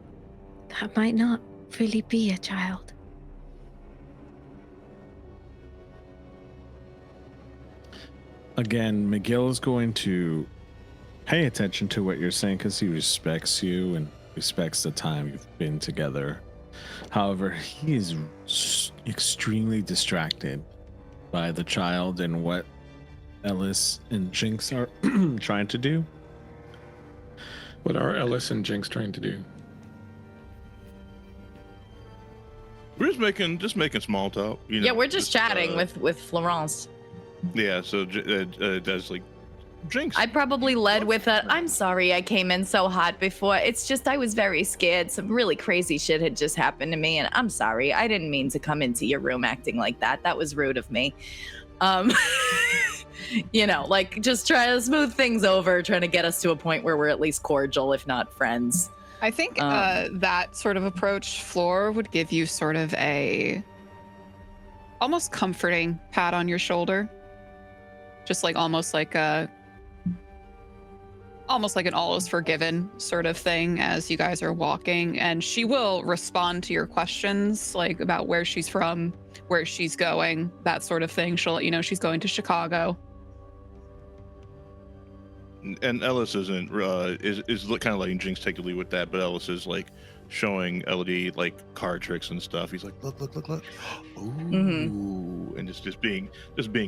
might not really be a child. Again, Miguel is going to pay attention to what you're saying because he respects you and respects the time you've been together. However, he is extremely distracted by the child and what Ellis and Jinx are trying to do. What are Ellis and Jinx trying to do? We're just making small talk. You know, Yeah, we're just chatting with Florence. Yeah, so that's like Jinx. I probably led with a, I'm sorry I came in so hot before. It's just I was very scared. Some really crazy shit had just happened to me, and I'm sorry. I didn't mean to come into your room acting like that. That was rude of me. You know, like just try to smooth things over, trying to get us to a point where we're at least cordial, if not friends. I think that sort of approach, Floor, would give you sort of a almost comforting pat on your shoulder. Just like almost like an all is forgiven sort of thing as you guys are walking. And she will respond to your questions, like about where she's from, where she's going, that sort of thing. She'll let you know she's going to Chicago. And Ellis isn't is kind of letting Jinx take the lead with that, but Ellis is like showing Elodie like card tricks and stuff. He's like, look. Ooh. Mm-hmm. And it's just being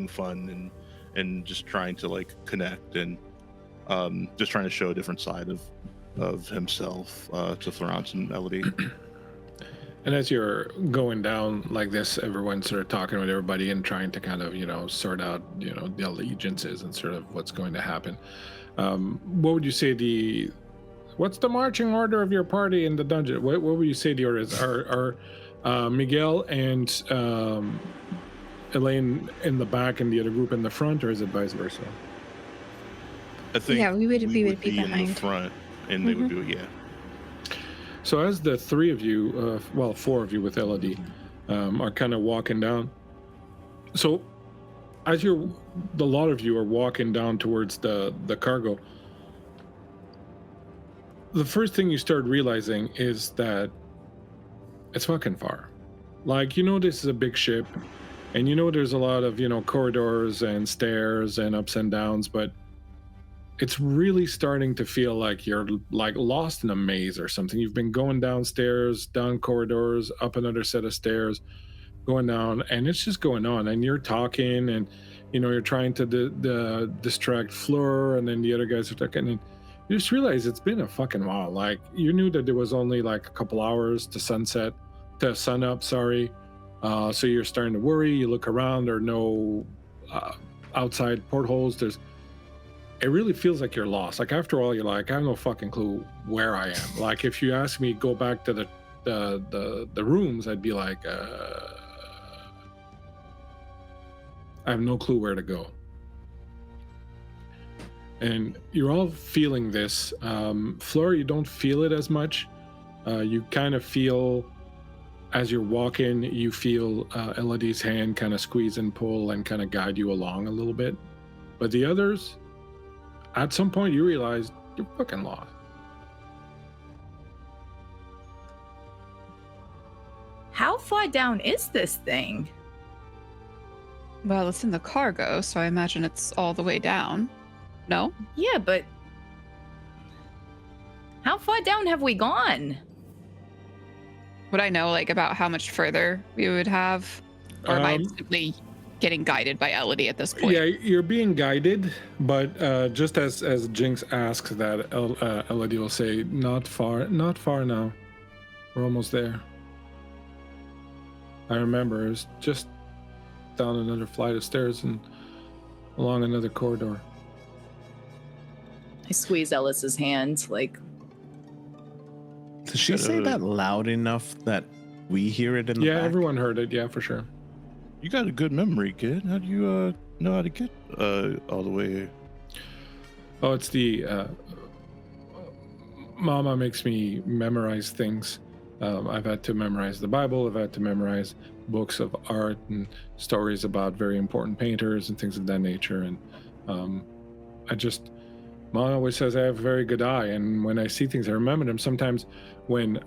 fun. And and just trying to like connect and just trying to show a different side of himself to Florence and Elodie. And as you're going down like this, everyone's sort of talking with everybody and trying to kind of, sort out, the allegiances and sort of what's going to happen. What would you say what's the marching order of your party in the dungeon? What would you say the order is? Are Miguel and Elaine in the back and the other group in the front, or is it vice versa? I think we would be in behind. the front, and they would do it, yeah. So as the three of you, four of you with Elodie, are kind of walking down. So as the lot of you are walking down towards the cargo, the first thing you start realizing is that it's fucking far. Like, this is a big ship, and there's a lot of, corridors and stairs and ups and downs, but it's really starting to feel like you're like lost in a maze or something. You've been going downstairs, down corridors, up another set of stairs, going down, and it's just going on. And you're talking, and you're trying to distract Fleur, and then the other guys are talking, and you just realize it's been a fucking while. Like, you knew that there was only like a couple hours to sun up. So you're starting to worry. You look around, there are no outside portholes. It really feels like you're lost. Like, after all, you're like, I have no fucking clue where I am. Like, if you ask me go back to the rooms, I'd be like, I have no clue where to go. And you're all feeling this. Fleur, you don't feel it as much. You kind of feel, as you're walking, you feel Elodie's hand kind of squeeze and pull and kind of guide you along a little bit. But the others, at some point, you realize you're fucking lost. How far down is this thing? Well, it's in the cargo, so I imagine it's all the way down. No? Yeah, but how far down have we gone? Would I know, like, about how much further we would have? Or am I simply getting guided by Elodie at this point? Yeah, you're being guided, but just as Jinx asks that, Elodie will say, not far now. We're almost there. I remember, it was just down another flight of stairs and along another corridor. I squeeze Ellis's hand, like... Did she say that loud enough that we hear it in the back? Yeah, everyone heard it, yeah, for sure. You got a good memory, kid. How do you know how to get all the way here? Oh, it's the Mama makes me memorize things. I've had to memorize the Bible. I've had to memorize books of art and stories about very important painters and things of that nature. And Mama always says I have a very good eye, and when I see things, I remember them. Sometimes when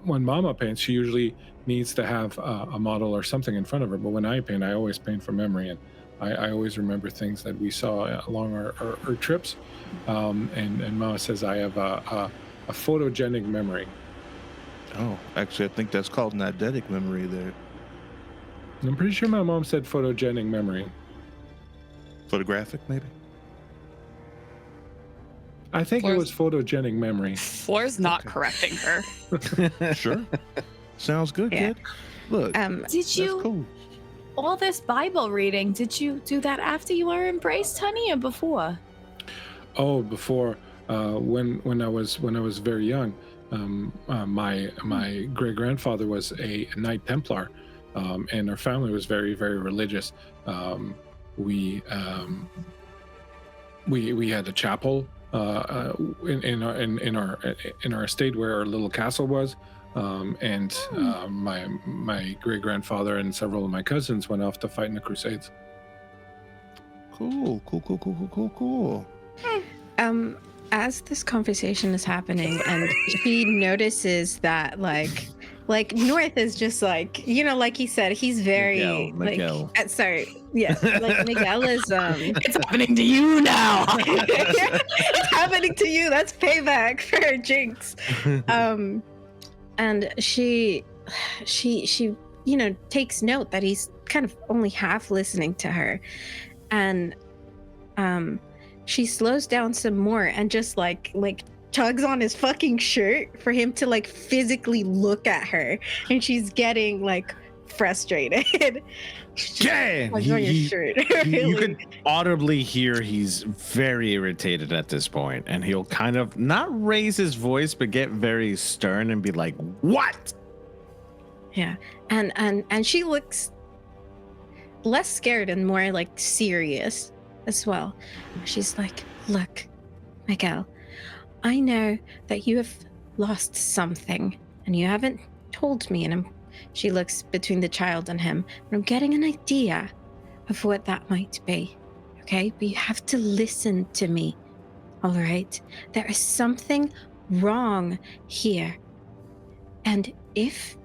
Mama paints, she usually needs to have a model or something in front of her, but when I paint, I always paint from memory, and I always remember things that we saw along our trips. And Mama says I have a photogenic memory. Oh, actually, I think that's called an eidetic memory there. I'm pretty sure my mom said photogenic memory. Photographic, maybe? I think it was photogenic memory. Fleur's not correcting her. Sure. Sounds good, kid. Look, did you, cool. All this Bible reading, did you do that after you were embraced, honey, or before? Oh, before, when I was very young, my great grandfather was a Knight Templar, and our family was very, very religious. We had a chapel in our estate where our little castle was, and my great grandfather and several of my cousins went off to fight in the Crusades. Cool. As this conversation is happening, and she notices that like North is just like, like he said, he's very Miguel. Sorry, yes, like Miguel is it's happening to you now. It's happening to you. That's payback for Jinx. And she takes note that he's kind of only half listening to her, and she slows down some more and just like tugs on his fucking shirt for him to like physically look at her, and she's getting like frustrated. Yeah, tugs on your shirt. You could audibly hear he's very irritated at this point, and he'll kind of not raise his voice but get very stern and be like, "What?" Yeah, and she looks less scared and more like serious as well. She's like, "Look, Miguel, I know that you have lost something and you haven't told me." And she looks between the child and him, but I'm getting an idea of what that might be. Okay, but you have to listen to me. All right, there is something wrong here, and if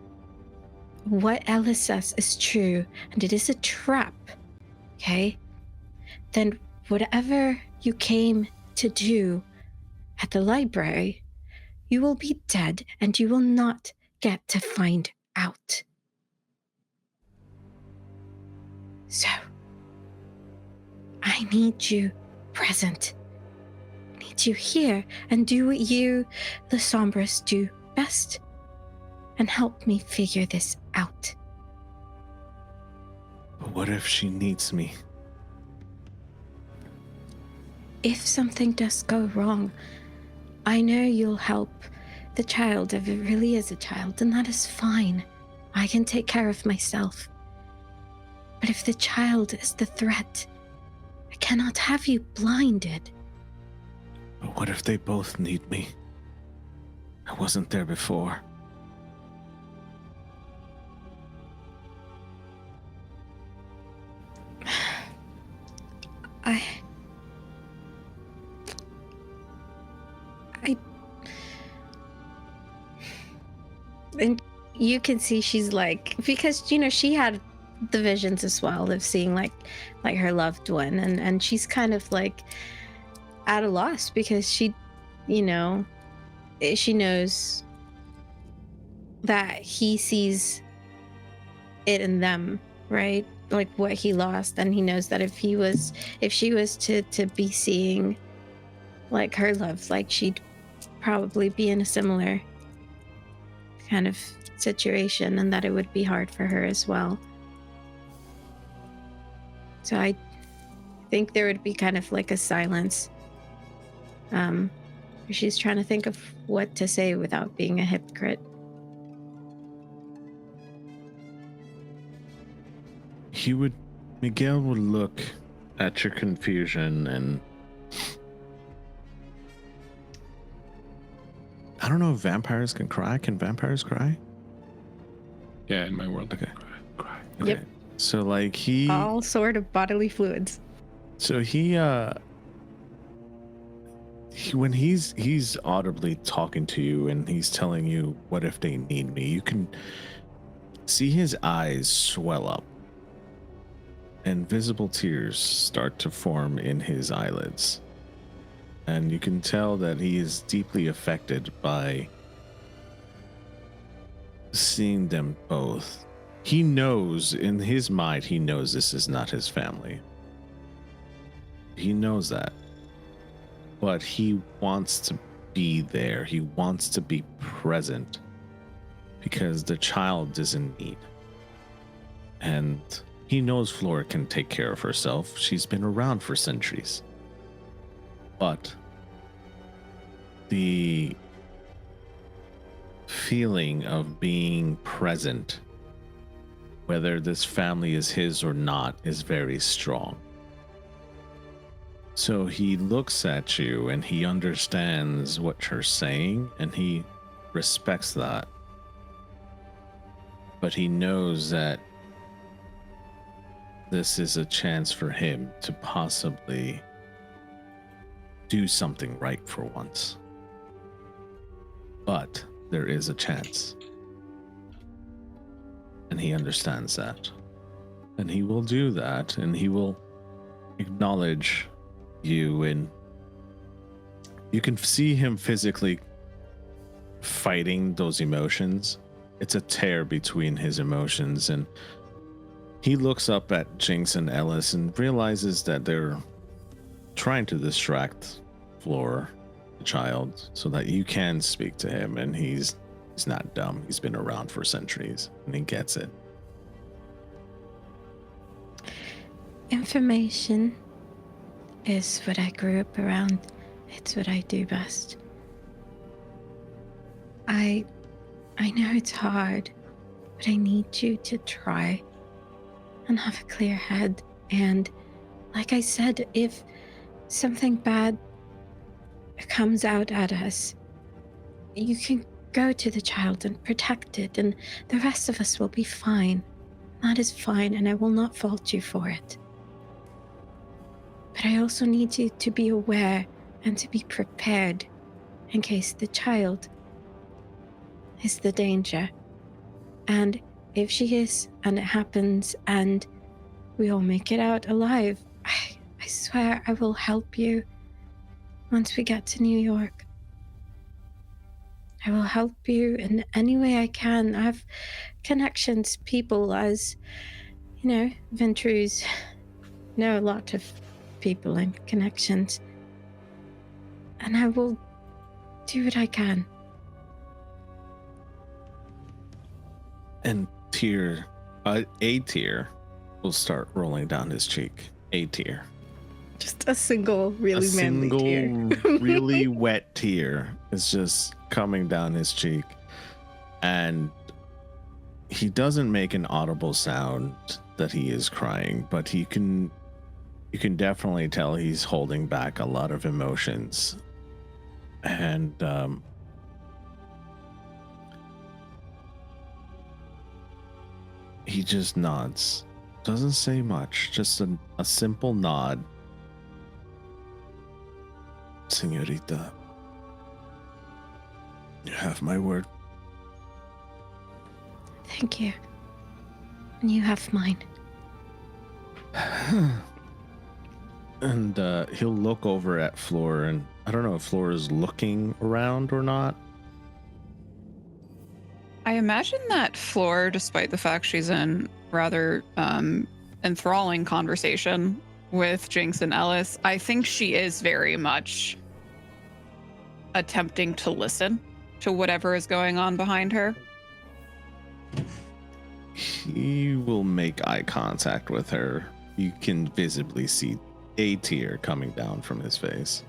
what Ellis says is true and it is a trap, okay, then whatever you came to do at the library, you will be dead and you will not get to find out. So, I need you present. I need you here and do what you, the Sombras, do best, and help me figure this out. But what if she needs me? If something does go wrong, I know you'll help the child if it really is a child, and that is fine. I can take care of myself. But if the child is the threat, I cannot have you blinded. But what if they both need me? I wasn't there before. And you can see she's like, because, you know, she had the visions as well of seeing like her loved one, and she's kind of like at a loss because she, you know, she knows that he sees it in them, right? Like what he lost, and he knows that if she was to be seeing like her love, like she'd probably be in a similar kind of situation, and that it would be hard for her as well. So I think there would be kind of like a silence. She's trying to think of what to say without being a hypocrite. Miguel would look at your confusion, and I don't know if vampires can cry. Can vampires cry? Yeah, in my world. Okay. Cry. Okay. Yep. So like all sort of bodily fluids. So when he's audibly talking to you and he's telling you what if they need me, you can see his eyes swell up and visible tears start to form in his eyelids. And you can tell that he is deeply affected by seeing them both. He knows, in his mind, he knows this is not his family. He knows that. But he wants to be there. He wants to be present because the child is in need. And he knows Flora can take care of herself. She's been around for centuries. But the feeling of being present, whether this family is his or not, is very strong. So he looks at you and he understands what you're saying and he respects that. But he knows that this is a chance for him to possibly do something right for once. But there is a chance. And he understands that. And he will do that, and he will acknowledge you, and you can see him physically fighting those emotions. It's a tear between his emotions, and He looks up at Jinx and Ellis and realizes that they're trying to distract Floor, the child, so that you can speak to him, and he's not dumb. He's been around for centuries, and he gets it. Information is what I grew up around. It's what I do best. I know it's hard, but I need you to try and have a clear head. And like I said, if something bad comes out at us, you can go to the child and protect it, and the rest of us will be fine. That is fine, and I will not fault you for it. But I also need you to be aware and to be prepared in case the child is the danger. And if she is, and it happens, and we all make it out alive, I swear I will help you once we get to New York. I will help you in any way I can. I have connections, people, as, you know, Ventrus know a lot of people and connections. And I will do what I can. And a tear will start rolling down his cheek. A tear. Just a single really manly tear. Really wet tear is just coming down his cheek. And he doesn't make an audible sound that he is crying, but you can definitely tell he's holding back a lot of emotions. And he just nods. Doesn't say much, just a simple nod. Señorita, you have my word. Thank you. And you have mine. And he'll look over at Floor, and I don't know if Floor is looking around or not. I imagine that Floor, despite the fact she's in rather enthralling conversation with Jinx and Ellis, I think she is very much attempting to listen to whatever is going on behind her. He will make eye contact with her. You can visibly see a tear coming down from his face.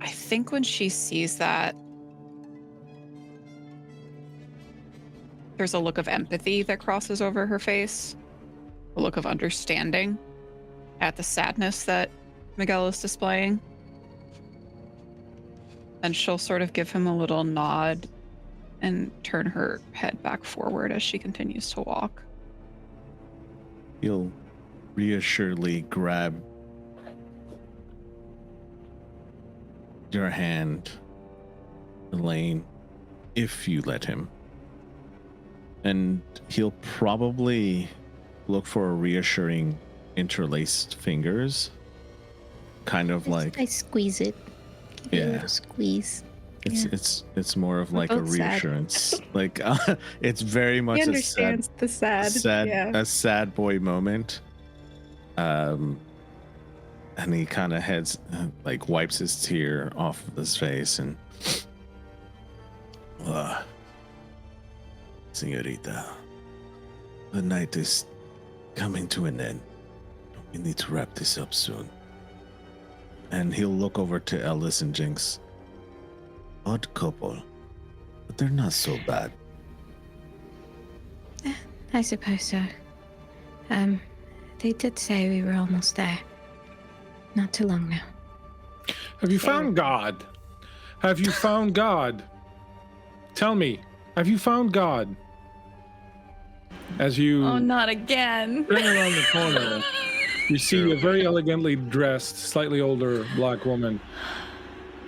I think when she sees that, there's a look of empathy that crosses over her face, a look of understanding at the sadness that Miguel is displaying. And she'll sort of give him a little nod and turn her head back forward as she continues to walk. He'll reassuringly grab your hand, Elaine, if you let him. And he'll probably look for a reassuring interlaced fingers. Kind of like I squeeze it. Give it a little squeeze. It's more of like a reassurance. Like it's very much he understands the sad, a sad boy moment. And he kind of heads like wipes his tear off of his face and Señorita, the night is coming to an end. We need to wrap this up soon. And he'll look over to Ellis and Jinx. Odd couple, but they're not so bad. I suppose so. They did say we were almost there. Not too long now. Have you found God? Have you found God? Tell me, have you found God? As you not again. turn around the corner, you see a very elegantly dressed, slightly older black woman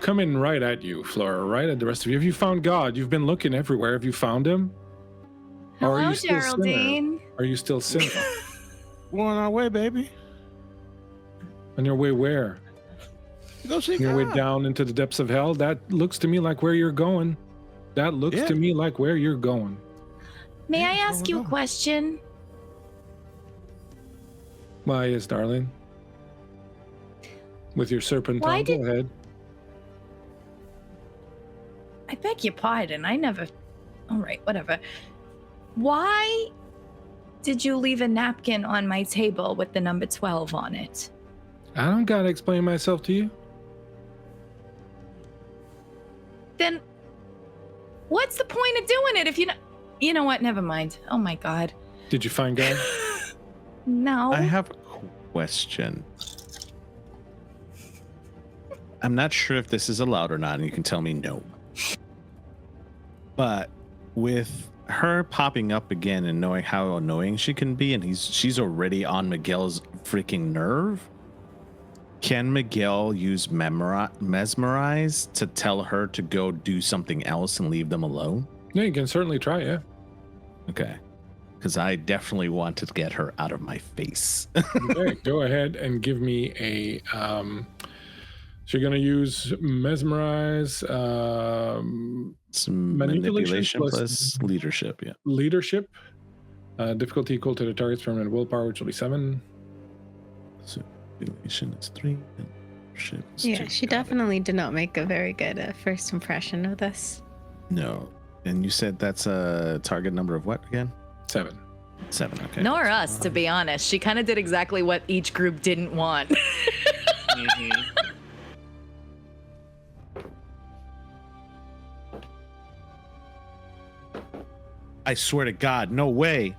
coming right at you, Flora, right at the rest of you. Have you found God? You've been looking everywhere. Have you found him? Hello, or are you still Geraldine. sinner? Are you still sinner? We're on our way, baby. On your way where? Go see On your way God. down into the depths of hell? That looks to me like where you're going. That looks to me like where you're going. May I ask you a question? Why, yes, darling? With your serpent Why tongue, go ahead. I beg your pardon. I never. All right, whatever. Why did you leave a napkin on my table with the number 12 on it? I don't gotta explain myself to you. Then what's the point of doing it if you know? You know what? Never mind. Oh my God. Did you find God? No. I have a question. I'm not sure if this is allowed or not, and you can tell me no. But with her popping up again and knowing how annoying she can be, and she's already on Miguel's freaking nerve, can Miguel use mesmerize to tell her to go do something else and leave them alone? Yeah, you can certainly try, yeah. Okay. Because I definitely want to get her out of my face. Okay, go ahead and give me a so you're going to use mesmerize, some manipulation plus leadership. Yeah, leadership, difficulty equal to the target's permanent willpower, which will be 7. So manipulation is 3 and leadership is 2. She definitely did not make a very good first impression of this. No. And you said that's a target number of what again? 7. 7, okay. Nor us, to be honest. She kind of did exactly what each group didn't want. Mm-hmm. I swear to God, no way.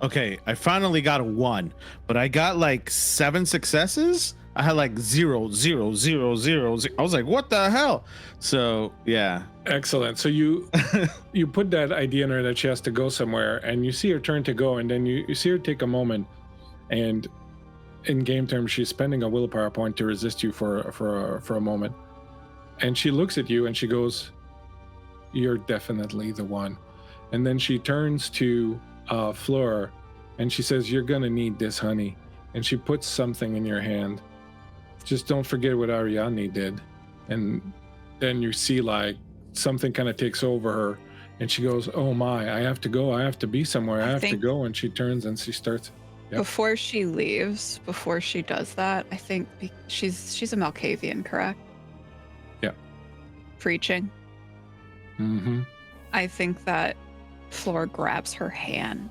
Okay, I finally got a 1, but I got like 7 successes. I had like 0, 0, 0, 0, 0. I was like, what the hell? So yeah. Excellent. So you you put that idea in her that she has to go somewhere, and you see her turn to go, and then you see her take a moment, and in game terms, she's spending a willpower point to resist you for a moment, and she looks at you and she goes, "You're definitely the one." And then she turns to Fleur, and she says, "You're gonna need this, honey." And she puts something in your hand. Just don't forget what Ariadne did. And then you see like something kind of takes over her, and she goes, "Oh my, I have to go. I have to be somewhere. I have to go." And she turns and she starts. Yep. Before she leaves, before she does that, I think she's a Malkavian, correct? Yeah. Preaching. Mm-hmm. I think that Flora grabs her hand,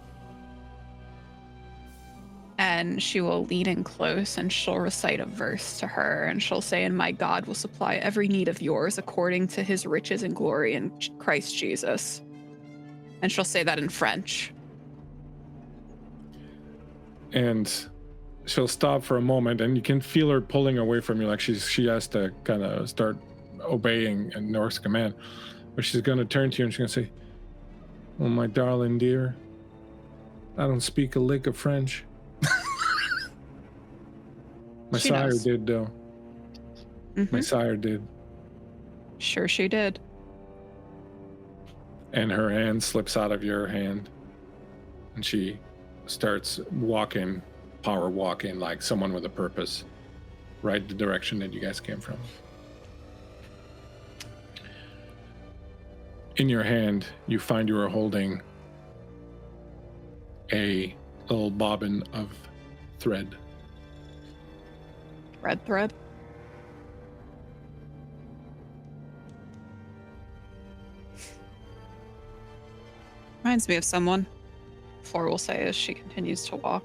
and she will lean in close, and she'll recite a verse to her, and she'll say, "And my God will supply every need of yours according to his riches and glory in Christ Jesus." And she'll say that in French. And she'll stop for a moment, and you can feel her pulling away from you, like she has to kind of start obeying North's command. But she's going to turn to you and she's going to say, "Oh, my darling dear, I don't speak a lick of French." My She sire knows. did, though. My sire did. Sure she did. And her hand slips out of your hand, and she starts walking, power walking, like someone with a purpose, right the direction that you guys came from. In your hand, you find you are holding a little bobbin of thread. Red thread. Reminds me of someone, Flora will say as she continues to walk.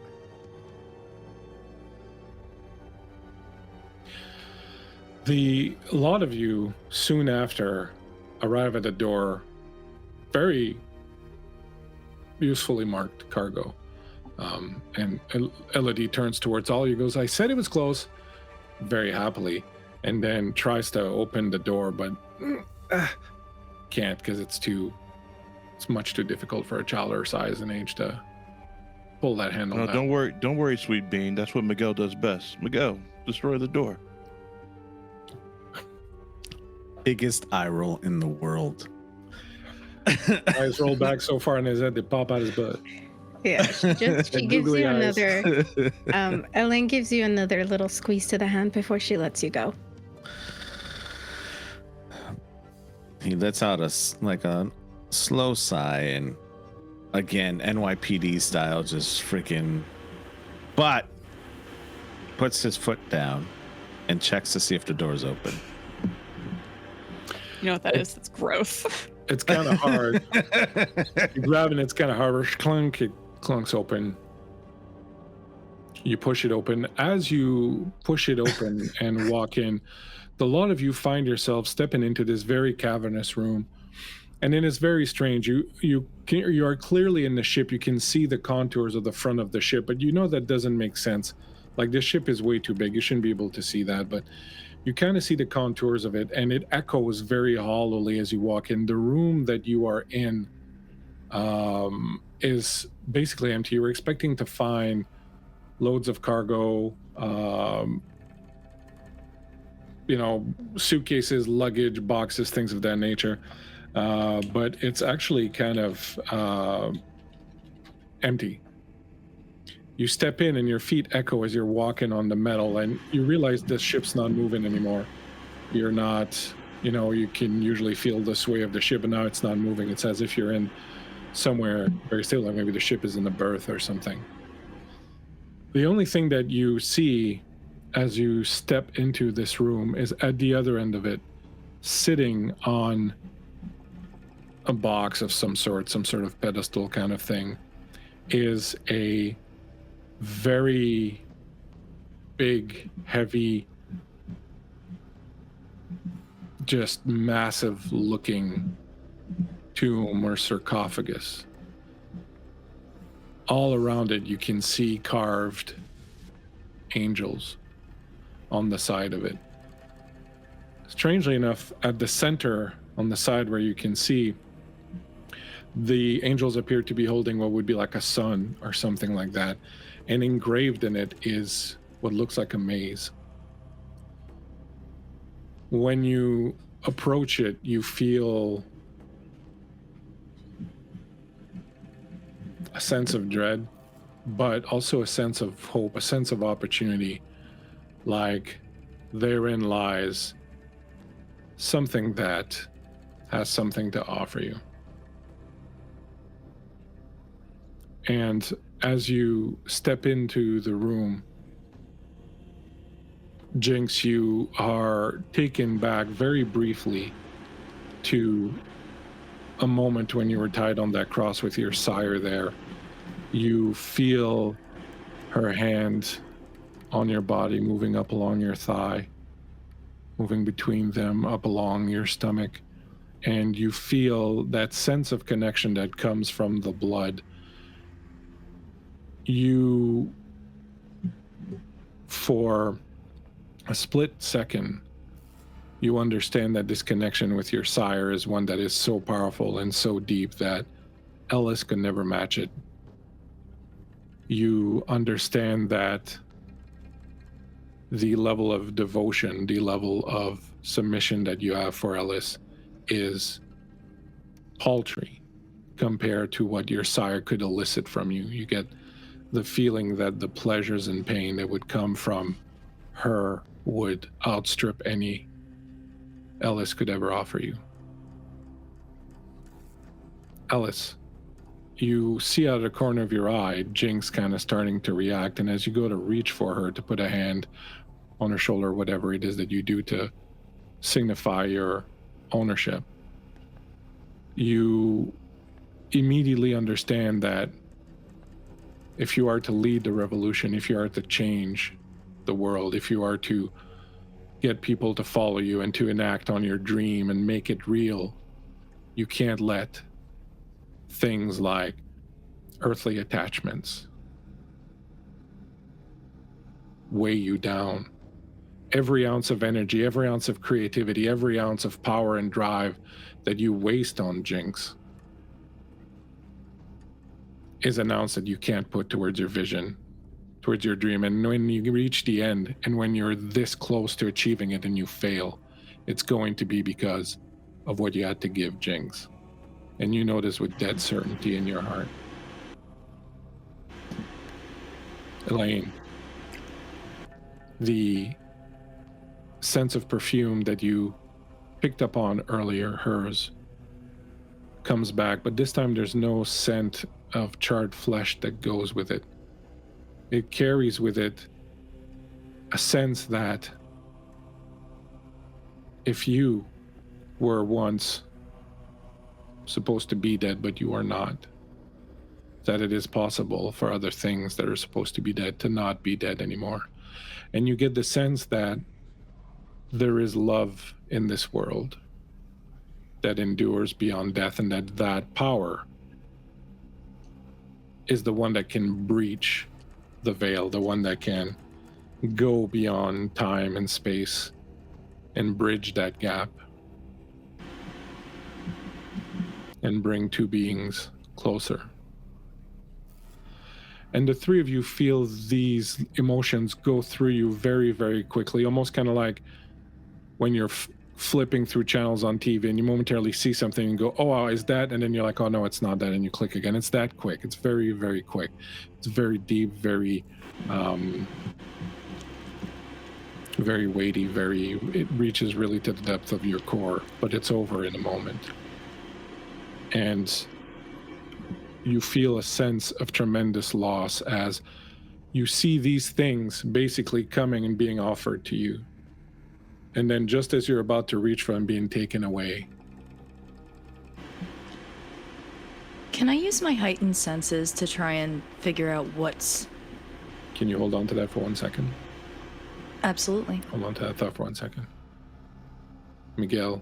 The lot of you soon after arrive at the door, very usefully marked cargo. And Elodie turns towards all you, goes, "I said it was close," very happily, and then tries to open the door, but can't, because it's much too difficult for a child her size and age to pull that handle. No, down. don't worry, sweet bean. That's what Miguel does best. Miguel, destroy the door. Biggest eye roll in the world. Eyes roll back so far in his head they pop out his butt. Yeah, she gives Googly you eyes. another. Elaine gives you another little squeeze to the hand before she lets you go. He lets out a slow sigh and again, NYPD style, just freaking, but puts his foot down and checks to see if the door's open. You know what that is? It's gross. It's kind of hard. You grab it, it's kind of hard. Clunk, it clunks open. You push it open. As you push it open and walk in, the lot of you find yourself stepping into this very cavernous room. And it is very strange. You are clearly in the ship. You can see the contours of the front of the ship, but you know that doesn't make sense. Like, this ship is way too big. You shouldn't be able to see that, but you kind of see the contours of it, and it echoes very hollowly as you walk in. The room that you are in is basically empty. You were expecting to find loads of cargo, suitcases, luggage, boxes, things of that nature. But it's actually kind of empty. You step in and your feet echo as you're walking on the metal, and you realize this ship's not moving anymore. You're not, you can usually feel the sway of the ship, but now it's not moving. It's as if you're in somewhere very still, like maybe the ship is in the berth or something. The only thing that you see as you step into this room is at the other end of it, sitting on a box of some sort of pedestal kind of thing, is a very big, heavy, just massive looking tomb or sarcophagus. All around it, you can see carved angels on the side of it. Strangely enough, at the center, on the side where you can see, the angels appear to be holding what would be like a sun or something like that. And engraved in it is what looks like a maze. When you approach it, you feel a sense of dread, but also a sense of hope, a sense of opportunity. Like, therein lies something that has something to offer you. And as you step into the room, Jinx, you are taken back very briefly to a moment when you were tied on that cross with your sire there. You feel her hand on your body moving up along your thigh, moving between them up along your stomach, and you feel that sense of connection that comes from the blood. You, for a split second, you understand that this connection with your sire is one that is so powerful and so deep that Ellis could never match it. You understand that the level of devotion, the level of submission that you have for Ellis is paltry compared to what your sire could elicit from you. You get the feeling that the pleasures and pain that would come from her would outstrip any Ellis could ever offer you. Ellis, you see out of the corner of your eye Jinx kind of starting to react, and as you go to reach for her to put a hand on her shoulder, whatever it is that you do to signify your ownership, you immediately understand that if you are to lead the revolution, if you are to change the world, if you are to get people to follow you and to enact on your dream and make it real, you can't let things like earthly attachments weigh you down. Every ounce of energy, every ounce of creativity, every ounce of power and drive that you waste on Jinx is an ounce that you can't put towards your vision, towards your dream. And when you reach the end, and when you're this close to achieving it and you fail, it's going to be because of what you had to give Jinx. And you know this with dead certainty in your heart. Elaine, the sense of perfume that you picked up on earlier, hers, comes back, but this time there's no scent of charred flesh that goes with it. It carries with it a sense that if you were once supposed to be dead, but you are not, that it is possible for other things that are supposed to be dead to not be dead anymore. And you get the sense that there is love in this world that endures beyond death, and that power is the one that can breach the veil, the one that can go beyond time and space and bridge that gap and bring two beings closer. And the three of you feel these emotions go through you very, very quickly, almost kind of like when you're flipping through channels on TV and you momentarily see something and go, oh, wow, is that? And then you're like, oh, no, it's not that. And you click again. It's that quick. It's very, very quick. It's very deep, very, very weighty, it reaches really to the depth of your core, but it's over in a moment. And you feel a sense of tremendous loss as you see these things basically coming and being offered to you. And then just as you're about to reach for them, being taken away. Can I use my heightened senses to try and figure out what's... Can you hold on to that for 1 second? Absolutely. Hold on to that thought for 1 second. Miguel.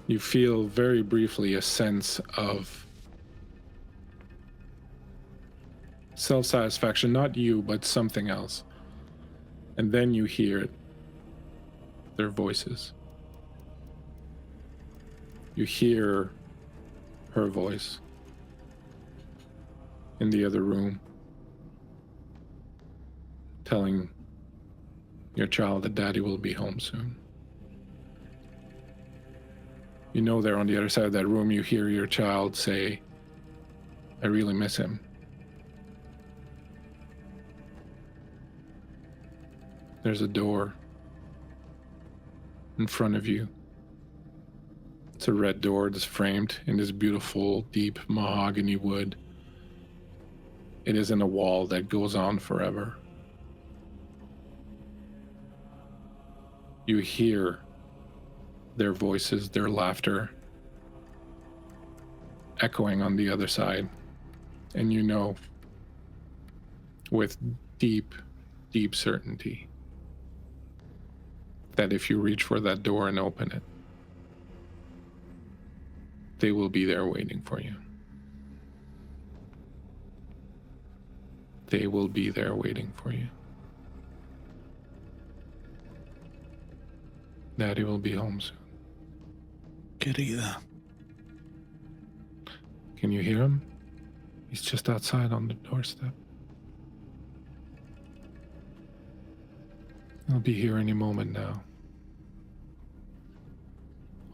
You feel very briefly a sense of self-satisfaction, not you, but something else. And then you hear their voices. You hear her voice in the other room, telling your child that daddy will be home soon. You know they're on the other side of that room. You hear your child say, I really miss him. There's a door in front of you. It's a red door that's framed in this beautiful, deep mahogany wood. It isn't a wall that goes on forever. You hear their voices, their laughter, echoing on the other side. And you know, with deep, deep certainty, that if you reach for that door and open it, they will be there waiting for you. They will be there waiting for you. Daddy will be home soon. Querida. Can you hear him? He's just outside on the doorstep. He'll be here any moment now.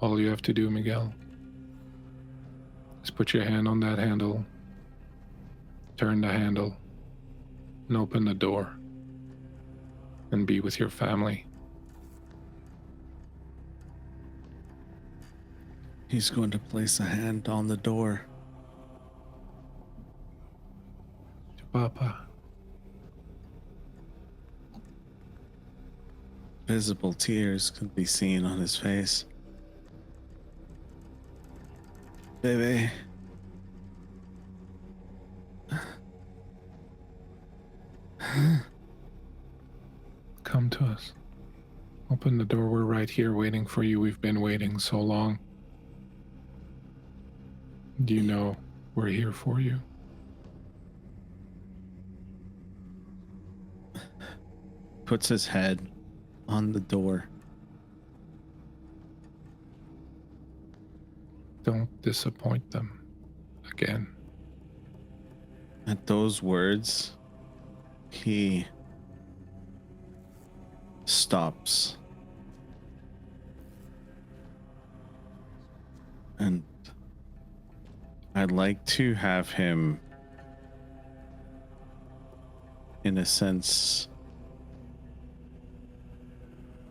All you have to do, Miguel, is put your hand on that handle, turn the handle, and open the door, and be with your family. He's going to place a hand on the door. To Papa. Visible tears could be seen on his face. Baby. Come to us. Open the door. We're right here waiting for you. We've been waiting so long. Do you know we're here for you? Puts his head on the door. Don't disappoint them again. At those words, he stops. And I'd like to have him, in a sense,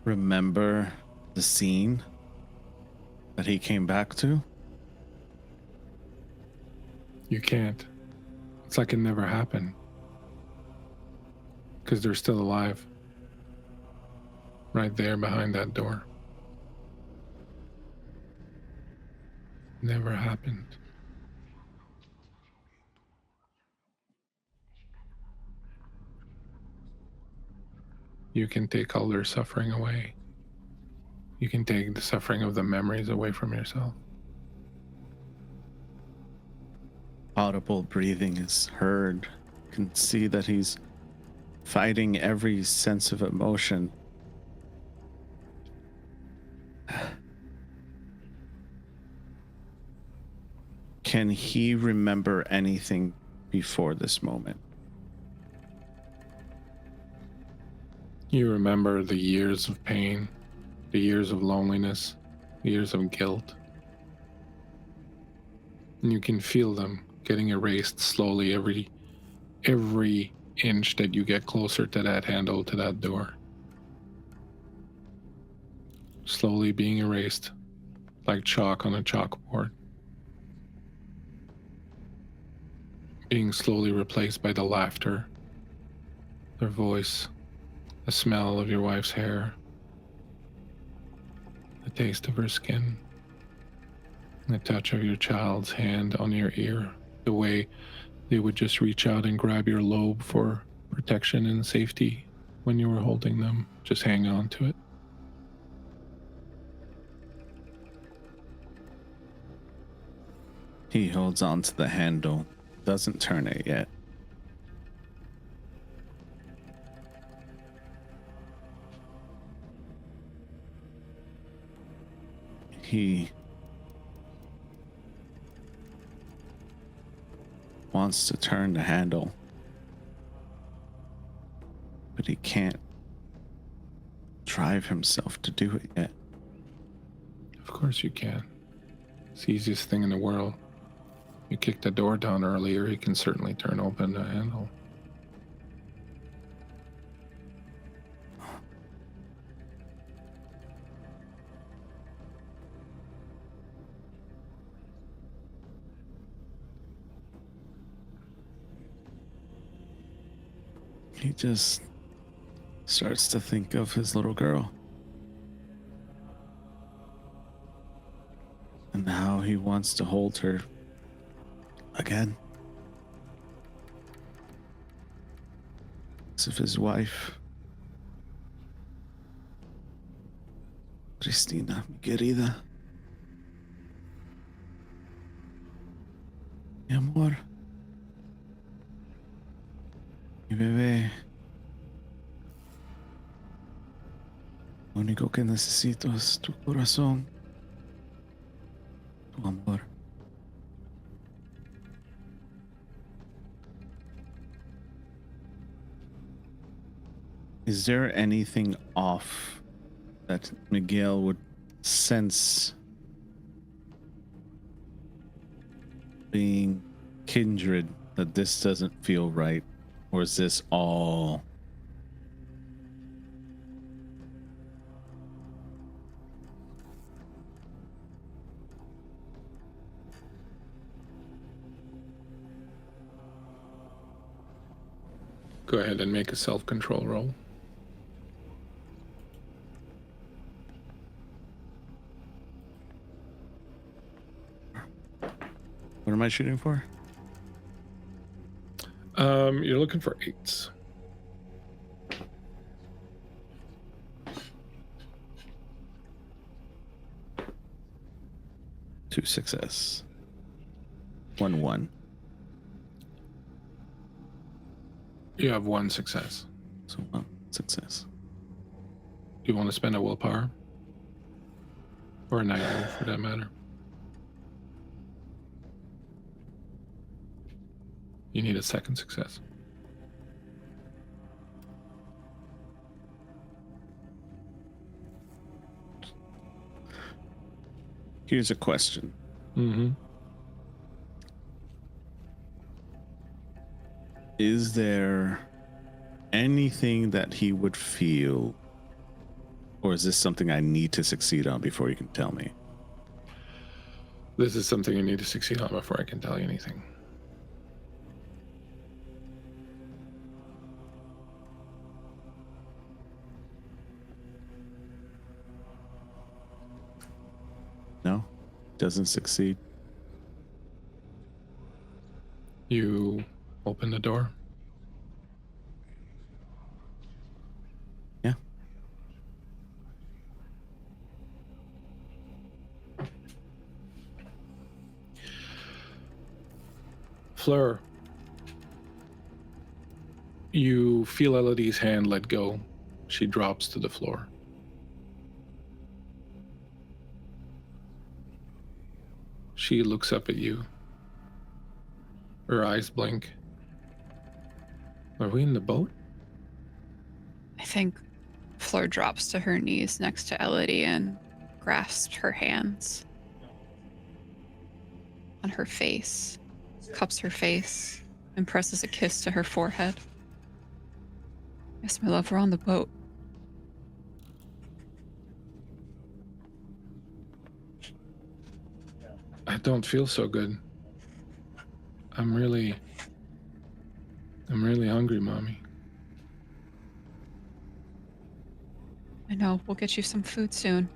remember the scene that he came back to? You can't. It's like it never happened. Because they're still alive. Right there behind that door. Never happened. You can take all their suffering away. You can take the suffering of the memories away from yourself. Audible breathing is heard. You can see that he's fighting every sense of emotion. Can he remember anything before this moment? You remember the years of pain, the years of loneliness, the years of guilt. And you can feel them getting erased slowly every inch that you get closer to that handle, to that door. Slowly being erased like chalk on a chalkboard. Being slowly replaced by the laughter, their voice, the smell of your wife's hair, the taste of her skin, the touch of your child's hand on your ear, the way they would just reach out and grab your lobe for protection and safety when you were holding them. Just hang on to it. He holds on to the handle, doesn't turn it yet. He wants to turn the handle, but he can't drive himself to do it yet. Of course you can. It's the easiest thing in the world. You kicked the door down earlier, he can certainly turn open the handle. He just starts to think of his little girl and how he wants to hold her again. As if his wife, Cristina, mi querida, mi amor, mi bebé, lo único que necesito es tu corazón, tu amor. Is there anything off that Miguel would sense being Kindred, that this doesn't feel right? Or is this all Go ahead and make a self-control roll. What am I shooting for? You're looking for 8s. Two success. 1-1. You have 1 success. So 1 success. Do you want to spend a willpower? Or a nightmare, for that matter? You need a 2nd success. Here's a question. Mm-hmm. Is there anything that he would feel, or is this something I need to succeed on before you can tell me? This is something you need to succeed on before I can tell you anything. No, doesn't succeed. You open the door. Yeah. Fleur, you feel Elodie's hand let go. She drops to the floor. She looks up at you. Her eyes blink. Are we in the boat? I think Fleur drops to her knees next to Elodie and grasps her hands on her face, cups her face, and presses a kiss to her forehead. Yes, my love, we're on the boat. I don't feel so good. I'm really hungry, Mommy. I know, we'll get you some food soon.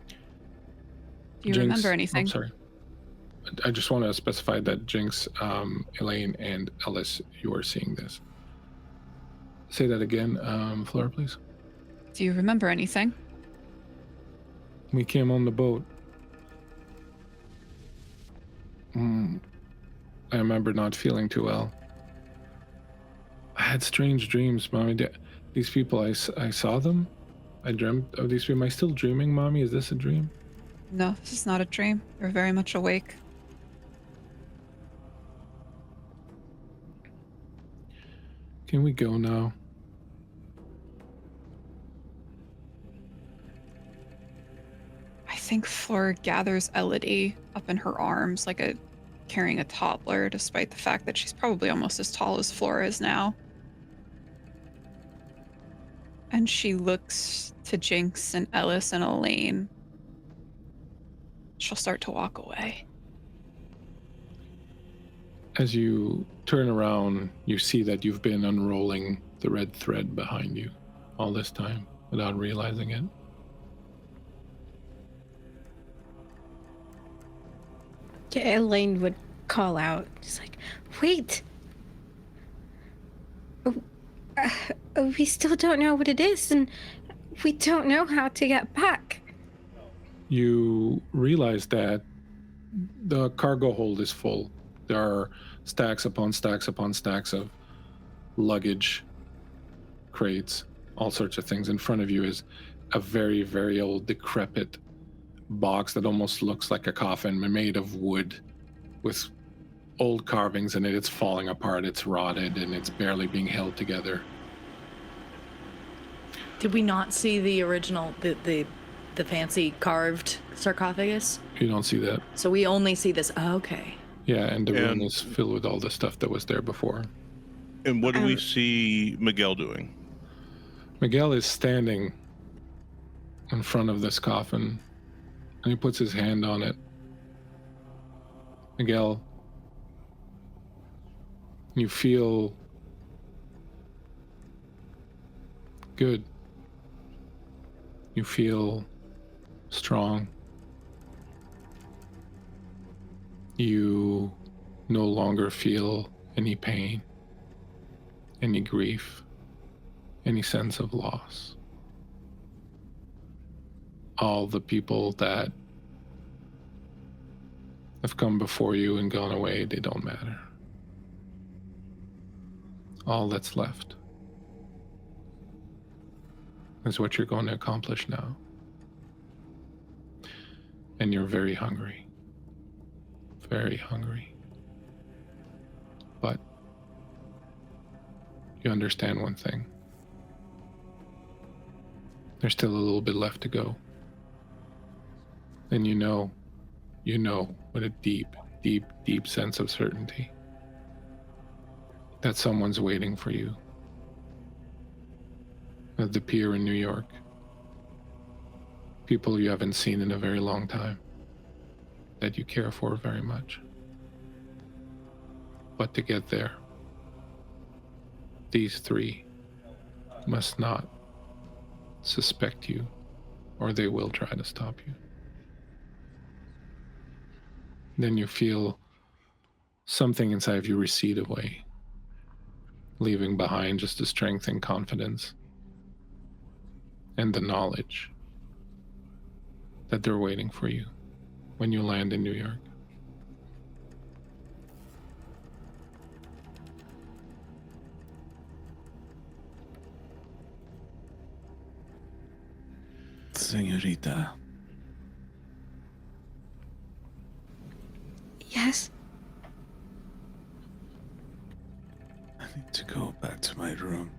Do you Jinx, remember anything? I'm sorry. I just want to specify that Jinx, Elaine, and Ellis, you are seeing this. Say that again, Fleur, please. Do you remember anything? We came on the boat. I remember not feeling too well. I had strange dreams, Mommy. These people, I saw them. I dreamt of these people. Am I still dreaming, Mommy? Is this a dream? No, this is not a dream. You're very much awake. Can we go now? I think Fleur gathers Elodie up in her arms like carrying a toddler, despite the fact that she's probably almost as tall as Fleur is now. And she looks to Jinx and Ellis and Elaine. She'll start to walk away. As you turn around, you see that you've been unrolling the red thread behind you all this time without realizing it. Yeah, Elaine would call out. She's like, wait. We still don't know what it is, and we don't know how to get back. You realize that the cargo hold is full. There are stacks upon stacks upon stacks of luggage, crates, all sorts of things. In front of you is a very, very old, decrepit box that almost looks like a coffin made of wood with old carvings in it. It's falling apart, it's rotted, and it's barely being held together. Did we not see the original, the fancy carved sarcophagus? You don't see that. So we only see this. Oh, okay. Yeah, and the room is filled with all the stuff that was there before. And what do we see Miguel doing? Miguel is standing in front of this coffin, and he puts his hand on it. Miguel, you feel good. You feel strong. You no longer feel any pain, any grief, any sense of loss. All the people that have come before you and gone away, they don't matter. All that's left is what you're going to accomplish now. And you're very hungry. Very hungry. But you understand one thing. There's still a little bit left to go. And you know with a deep, deep, deep sense of certainty that someone's waiting for you at the pier in New York. people you haven't seen in a very long time, that you care for very much. But to get there, these three must not suspect you, or they will try to stop you. Then you feel something inside of you recede away, leaving behind just the strength and confidence and the knowledge that they're waiting for you when you land in New York. Señorita. Yes. I need to go back to my room.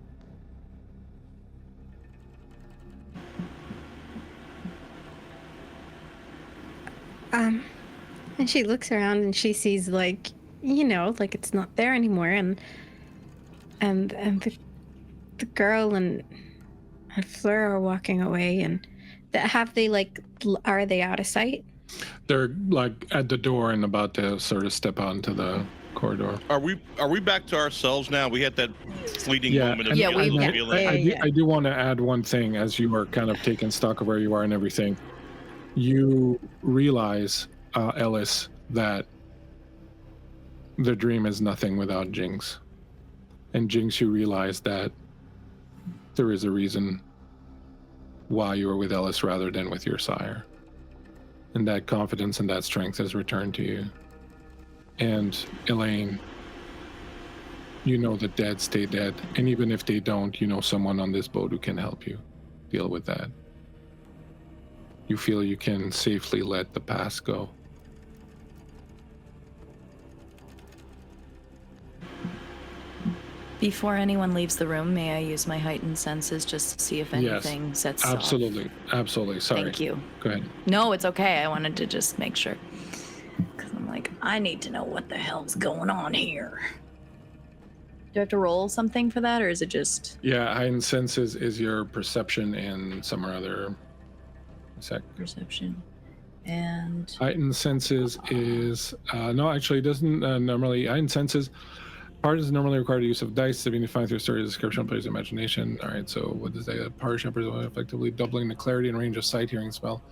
And she looks around and she sees, like, you know, like it's not there anymore, and the girl and Fleur are walking away, and have they, like, are they out of sight? They're like at the door and about to sort of step out into the corridor. Are we back to ourselves now? We had that fleeting moment of feeling. I do want to add one thing as you are kind of taking stock of where you are and everything. You realize, Ellis, that the dream is nothing without Jinx. And Jinx, you realize that there is a reason why you were with Ellis rather than with your sire. And that confidence and that strength has returned to you. And Elaine, you know the dead stay dead. And even if they don't, you know someone on this boat who can help you deal with that. You feel you can safely let the past go. Before anyone leaves the room, may I use my heightened senses just to see if anything sets off? Absolutely. Sorry. Thank you. Go ahead. No, it's okay. I wanted to just make sure. Because I'm like, I need to know what the hell's going on here. Do I have to roll something for that, or is it just... Yeah, heightened senses is your perception and some other... Perception. And... Heightened senses is... no, actually, it doesn't normally... Heightened senses... Part is normally required use of dice to be defined through a story description of player's imagination. All right, so what does that? Part represents effectively doubling the clarity and range of sight, hearing, smell.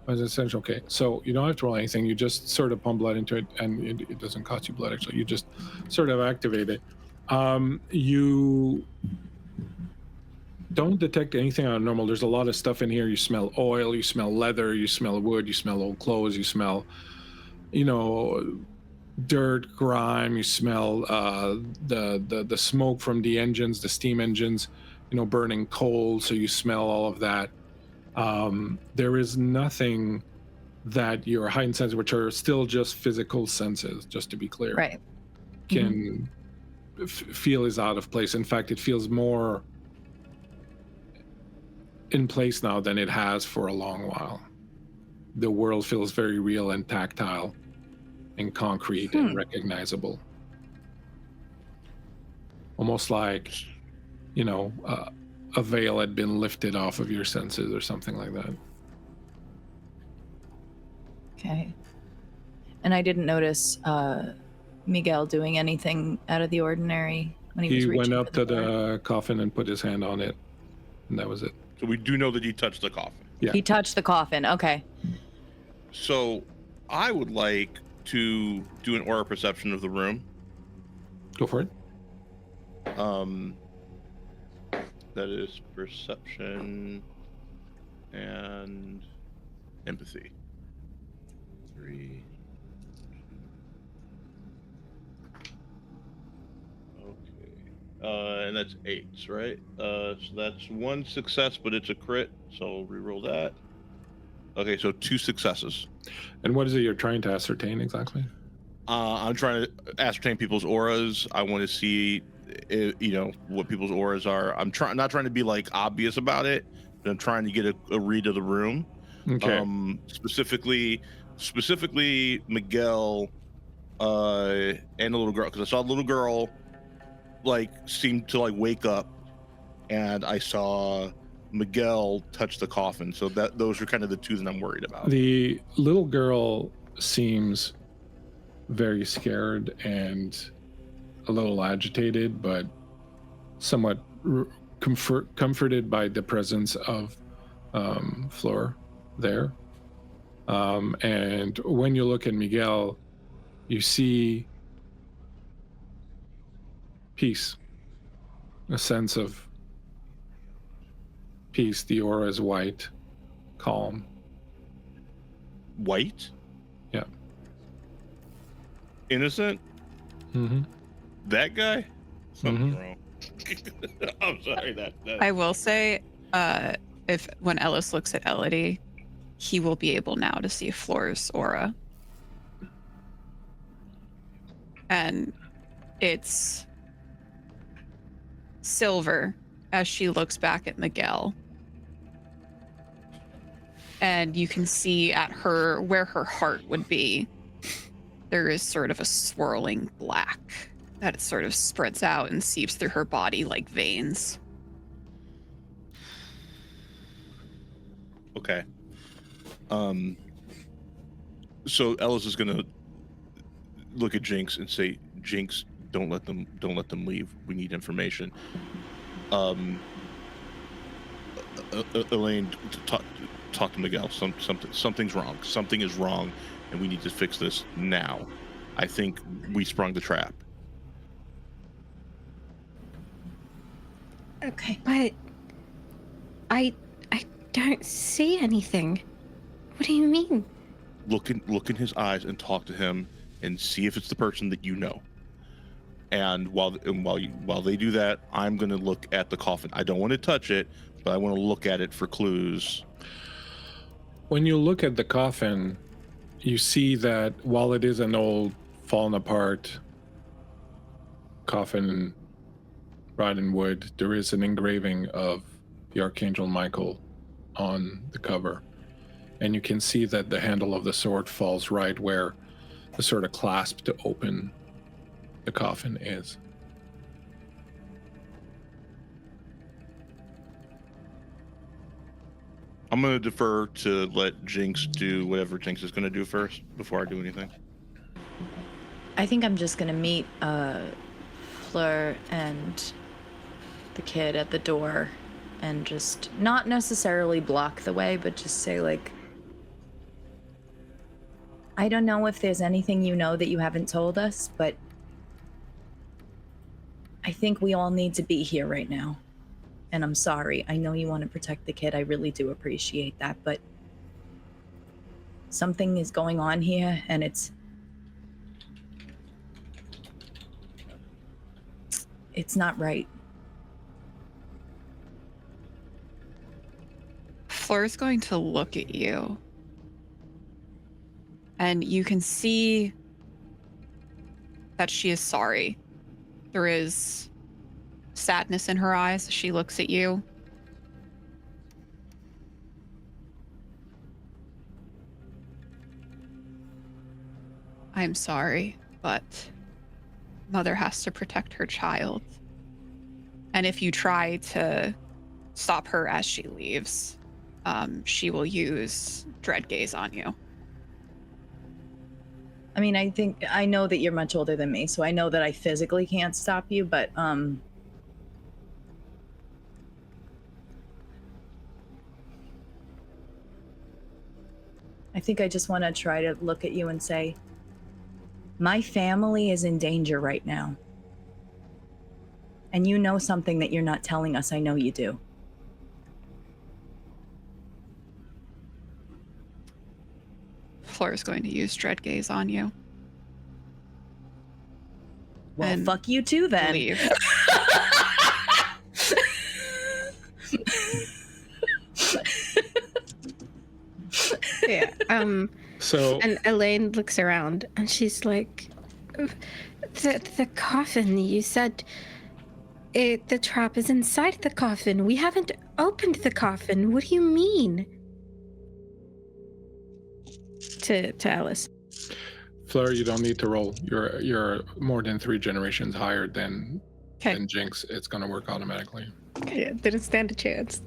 As essential. Okay, so you don't have to roll anything. You just sort of pump blood into it, and it doesn't cost you blood. Actually, you just sort of activate it. You don't detect anything out of normal. There's a lot of stuff in here. You smell oil. You smell leather. You smell wood. You smell old clothes. You smell, dirt, grime. You smell the smoke from the engines, the steam engines, burning coal. So you smell all of that. There is nothing that your heightened senses, which are still just physical senses, just to be clear, right, can feel is out of place. In fact, it feels more in place now than it has for a long while. The world feels very real and tactile and concrete and recognizable. Almost like, a veil had been lifted off of your senses or something like that. Okay. And I didn't notice Miguel doing anything out of the ordinary when he was reaching went up for to the coffin and put his hand on it, and that was it. So we do know that he touched the coffin. Yeah. He touched the coffin. Okay. So I would like to do an aura perception of the room. Go for it. That is perception and empathy. 3. Okay. And that's 8s, right? So that's 1 success, but it's a crit, so I'll reroll that. Okay, so 2 successes. And what is it you're trying to ascertain exactly? I'm trying to ascertain people's auras. I want to see, what people's auras are. I'm not trying to be like obvious about it, but I'm trying to get a read of the room. Okay. Specifically Miguel and the little girl, because I saw the little girl seemed to wake up, and I saw Miguel touch the coffin. So those are kind of the two that I'm worried about. The little girl seems very scared and a little agitated, but somewhat comforted by the presence of Fleur there. And when you look at Miguel, you see peace, a sense of peace. The aura is white, calm. White? Yeah. Innocent? Mm-hmm. That guy? Something's wrong. I'm sorry. That I will say, if when Ellis looks at Elodie, he will be able now to see Fleur's aura. And it's silver as she looks back at Miguel. And you can see at her, where her heart would be, there is sort of a swirling black that it sort of spreads out and seeps through her body like veins. Okay. So Ellis is gonna look at Jinx and say, Jinx, don't let them leave. We need information. Elaine, talk to Miguel. Something's wrong. Something is wrong, and we need to fix this now. I think we sprung the trap. Okay, but I don't see anything. What do you mean? Look in his eyes and talk to him and see if it's the person that you know. And while they do that, I'm going to look at the coffin. I don't want to touch it, but I want to look at it for clues. When you look at the coffin, you see that while it is an old, fallen apart coffin, wrought in wood, there is an engraving of the Archangel Michael on the cover. And you can see that the handle of the sword falls right where the sort of clasp to open the coffin is. I'm going to defer to let Jinx do whatever Jinx is going to do first before I do anything. I think I'm just going to meet Fleur and the kid at the door and just not necessarily block the way, but just say, like, I don't know if there's anything you know that you haven't told us, but I think we all need to be here right now. And I'm sorry. I know you want to protect the kid. I really do appreciate that, but something is going on here, and it's not right. Fleur's going to look at you. And you can see that she is sorry. There is sadness in her eyes as she looks at you. I'm sorry, but Mother has to protect her child. And if you try to stop her as she leaves, she will use Dread Gaze on you. I mean, I know that you're much older than me, so I know that I physically can't stop you, but I think I just want to try to look at you and say, my family is in danger right now. And you know something that you're not telling us. I know you do. Fleur is going to use Dread Gaze on you. Well, and fuck you too, then. Leave. Yeah. So and Elaine looks around and she's like, the coffin, you said the trap is inside the coffin. We haven't opened the coffin. What do you mean? To Ellis. Fleur, you don't need to roll. You're more than 3 generations higher than Jinx. It's gonna work automatically. Yeah, didn't stand a chance.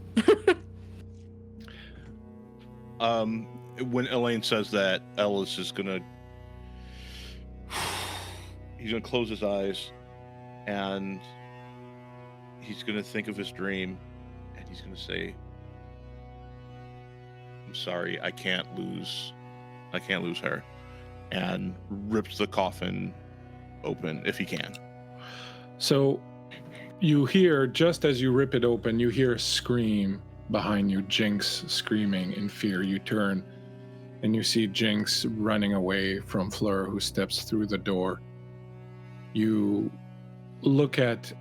When Elaine says that, Ellis is gonna close his eyes, and he's gonna think of his dream, and he's gonna say, "I'm sorry, I can't lose her," and rips the coffin open if he can. So you hear, just as you rip it open, you hear a scream behind you, Jinx screaming in fear. You turn and you see Jinx running away from Fleur, who steps through the door. You look at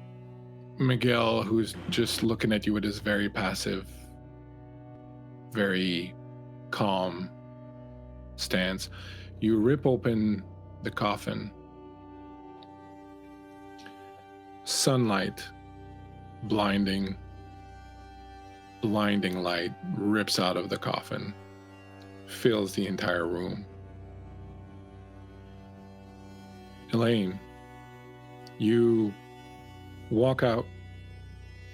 Miguel, who's just looking at you with his very passive, very calm stance. You rip open the coffin. Sunlight, blinding light rips out of the coffin, fills the entire room. Elaine, you walk out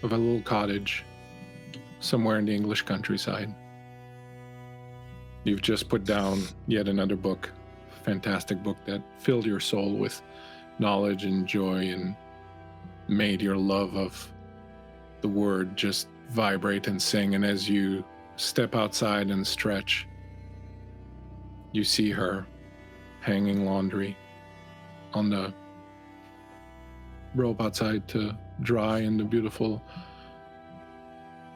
of a little cottage somewhere in the English countryside. You've just put down yet another book, fantastic book that filled your soul with knowledge and joy and made your love of the word just vibrate and sing. And as you step outside and stretch, you see her hanging laundry on the rope outside to dry in the beautiful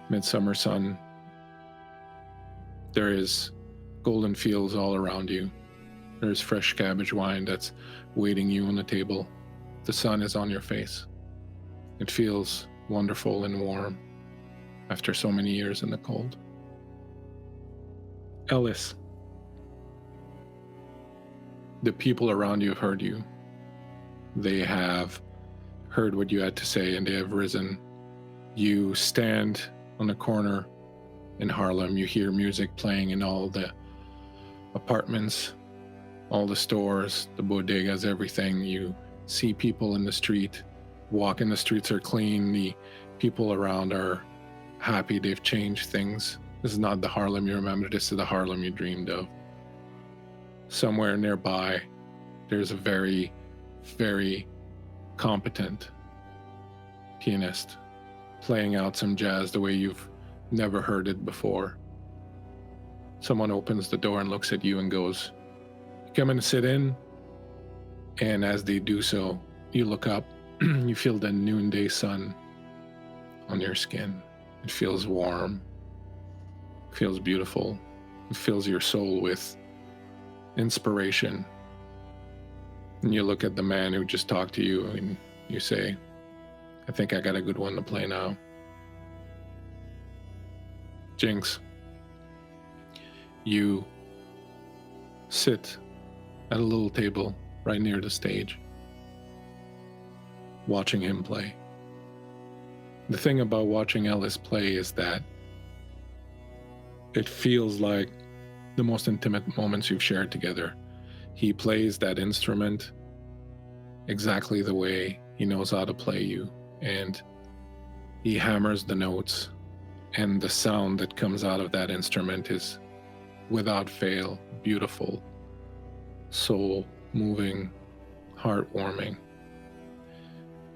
midsummer sun. There is golden fields all around you. There's fresh cabbage wine that's waiting you on the table. The sun is on your face. It feels wonderful and warm after so many years in the cold. Ellis, the people around you have heard you. They have heard what you had to say, and they have risen. You stand on a corner in Harlem. You hear music playing in all the apartments, all the stores, the bodegas, everything. You see people in the street. Walking the streets are clean. The people around are happy. They've changed things. This is not the Harlem you remember. This is the Harlem you dreamed of. Somewhere nearby, there's a very, very competent pianist playing out some jazz the way you've never heard it before. Someone opens the door and looks at you and goes, "You come in to sit in?" And as they do so, you look up. You feel the noonday sun on your skin. It feels warm. It feels beautiful. It fills your soul with inspiration. And you look at the man who just talked to you and you say, "I think I got a good one to play now." Jinx, you sit at a little table right near the stage, watching him play. The thing about watching Ellis play is that it feels like the most intimate moments you've shared together. He plays that instrument exactly the way he knows how to play you, and he hammers the notes, and the sound that comes out of that instrument is without fail beautiful, soul-moving, heartwarming.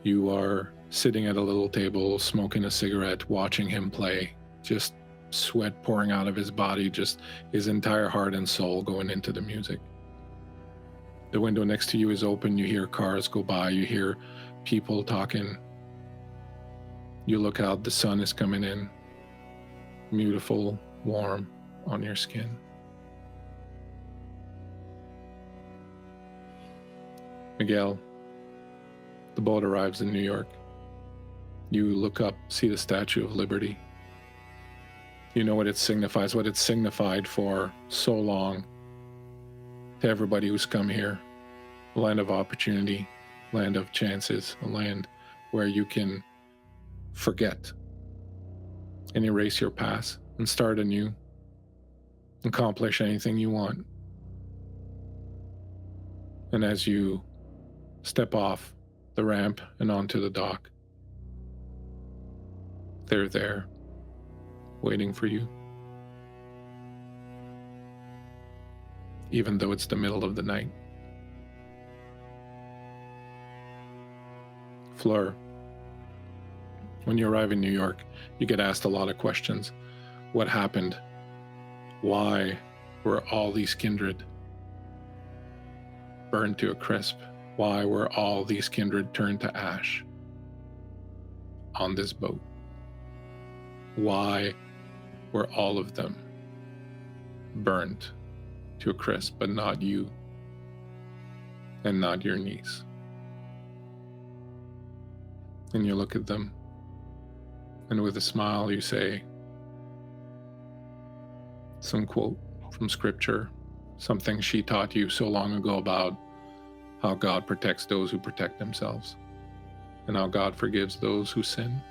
You are sitting at a little table, smoking a cigarette, watching him play, just sweat pouring out of his body, just his entire heart and soul going into the music. The window next to you is open. You hear cars go by. You hear people talking. You look out, the sun is coming in. Beautiful, warm on your skin. Miguel, the boat arrives in New York. You look up, see the Statue of Liberty. You know what it signifies, what it signified for so long to everybody who's come here. A land of opportunity, land of chances, a land where you can forget and erase your past and start anew, accomplish anything you want. And as you step off the ramp and onto the dock, they're there, waiting for you. even though it's the middle of the night. Fleur, when you arrive in New York, you get asked a lot of questions. What happened? Why were all these kindred burned to a crisp? Why were all these kindred turned to ash on this boat? Why were all of them burned to a crisp, but not you and not your niece? And you look at them, and with a smile you say some quote from scripture, something she taught you so long ago about how God protects those who protect themselves and how God forgives those who sin.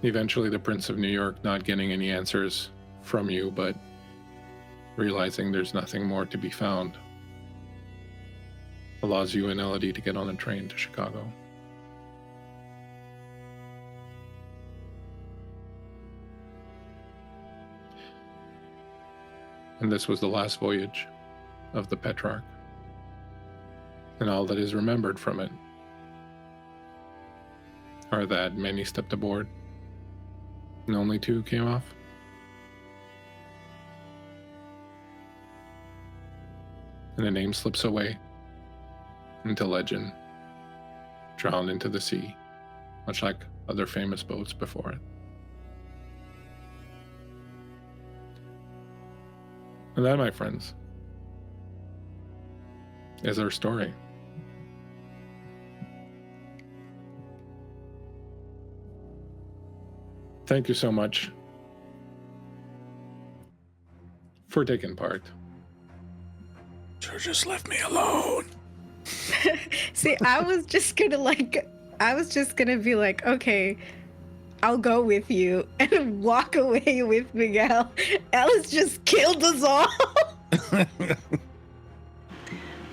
Eventually, the Prince of New York, not getting any answers from you, but realizing there's nothing more to be found, allows you and Elodie to get on a train to Chicago. And this was the last voyage of the Petrach, and all that is remembered from it are that many stepped aboard and only 2 came off. And the name slips away into legend, drowned into the sea, much like other famous boats before it. And that, my friends, is our story. Thank you so much for taking part. You just left me alone. See, I was just gonna be like, okay, I'll go with you, and walk away with Miguel. Ellis just killed us all.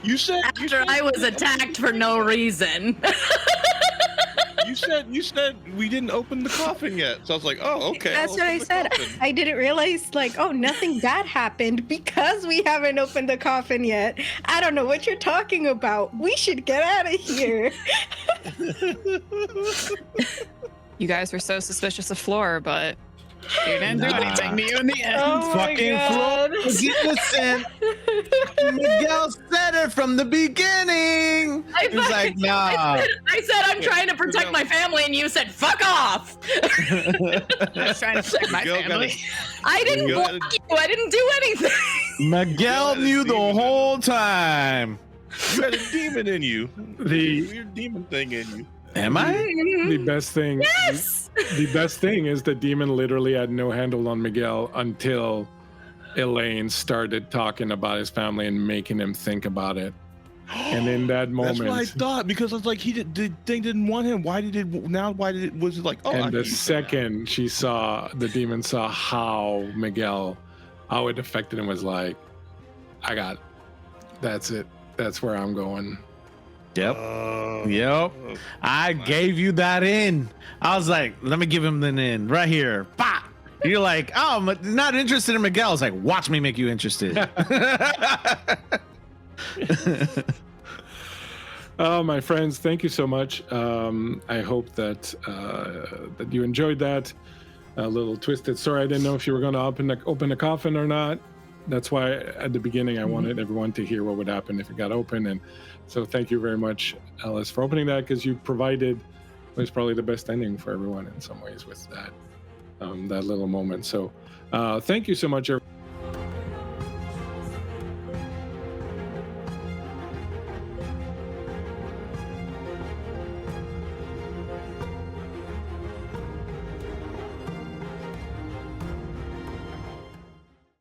You said I was attacked for no reason. You said we didn't open the coffin yet. So I was like, oh, okay. That's what I said. I didn't realize, like, oh, nothing bad happened because we haven't opened the coffin yet. I don't know what you're talking about. We should get out of here. You guys were so suspicious of Fleur, but she didn't do anything to you in the end. Oh my Fucking God. Fleur was innocent. Miguel said it from the beginning. He was like, nah. I said I'm trying to protect my family, and you said fuck off. I was trying to protect my Miguel family. I didn't block you. I didn't do anything. Miguel knew the whole time. You had a demon in you. The Weird demon thing in you. Am I? the best thing Yes. the best thing is the demon literally had no handle on Miguel until Elaine started talking about his family and making him think about it. And in that moment, That's what I thought, because I was like, the thing didn't want him. Was it like, oh, and the second she saw, the demon saw how it affected him, was like, that's it. That's where I'm going. Yep. Yep. I gave you that in. I was like, let me give him the in right here. Bah! You're like, oh, I'm not interested in Miguel. I was like, watch me make you interested. Oh, my friends, thank you so much. I hope that that you enjoyed that little twisted story. I didn't know if you were going to open the coffin or not. That's why at the beginning I wanted everyone to hear what would happen if it got open. And so thank you very much, Ellis, for opening that, because you provided was probably the best ending for everyone in some ways with that that little moment. So thank you so much, everyone.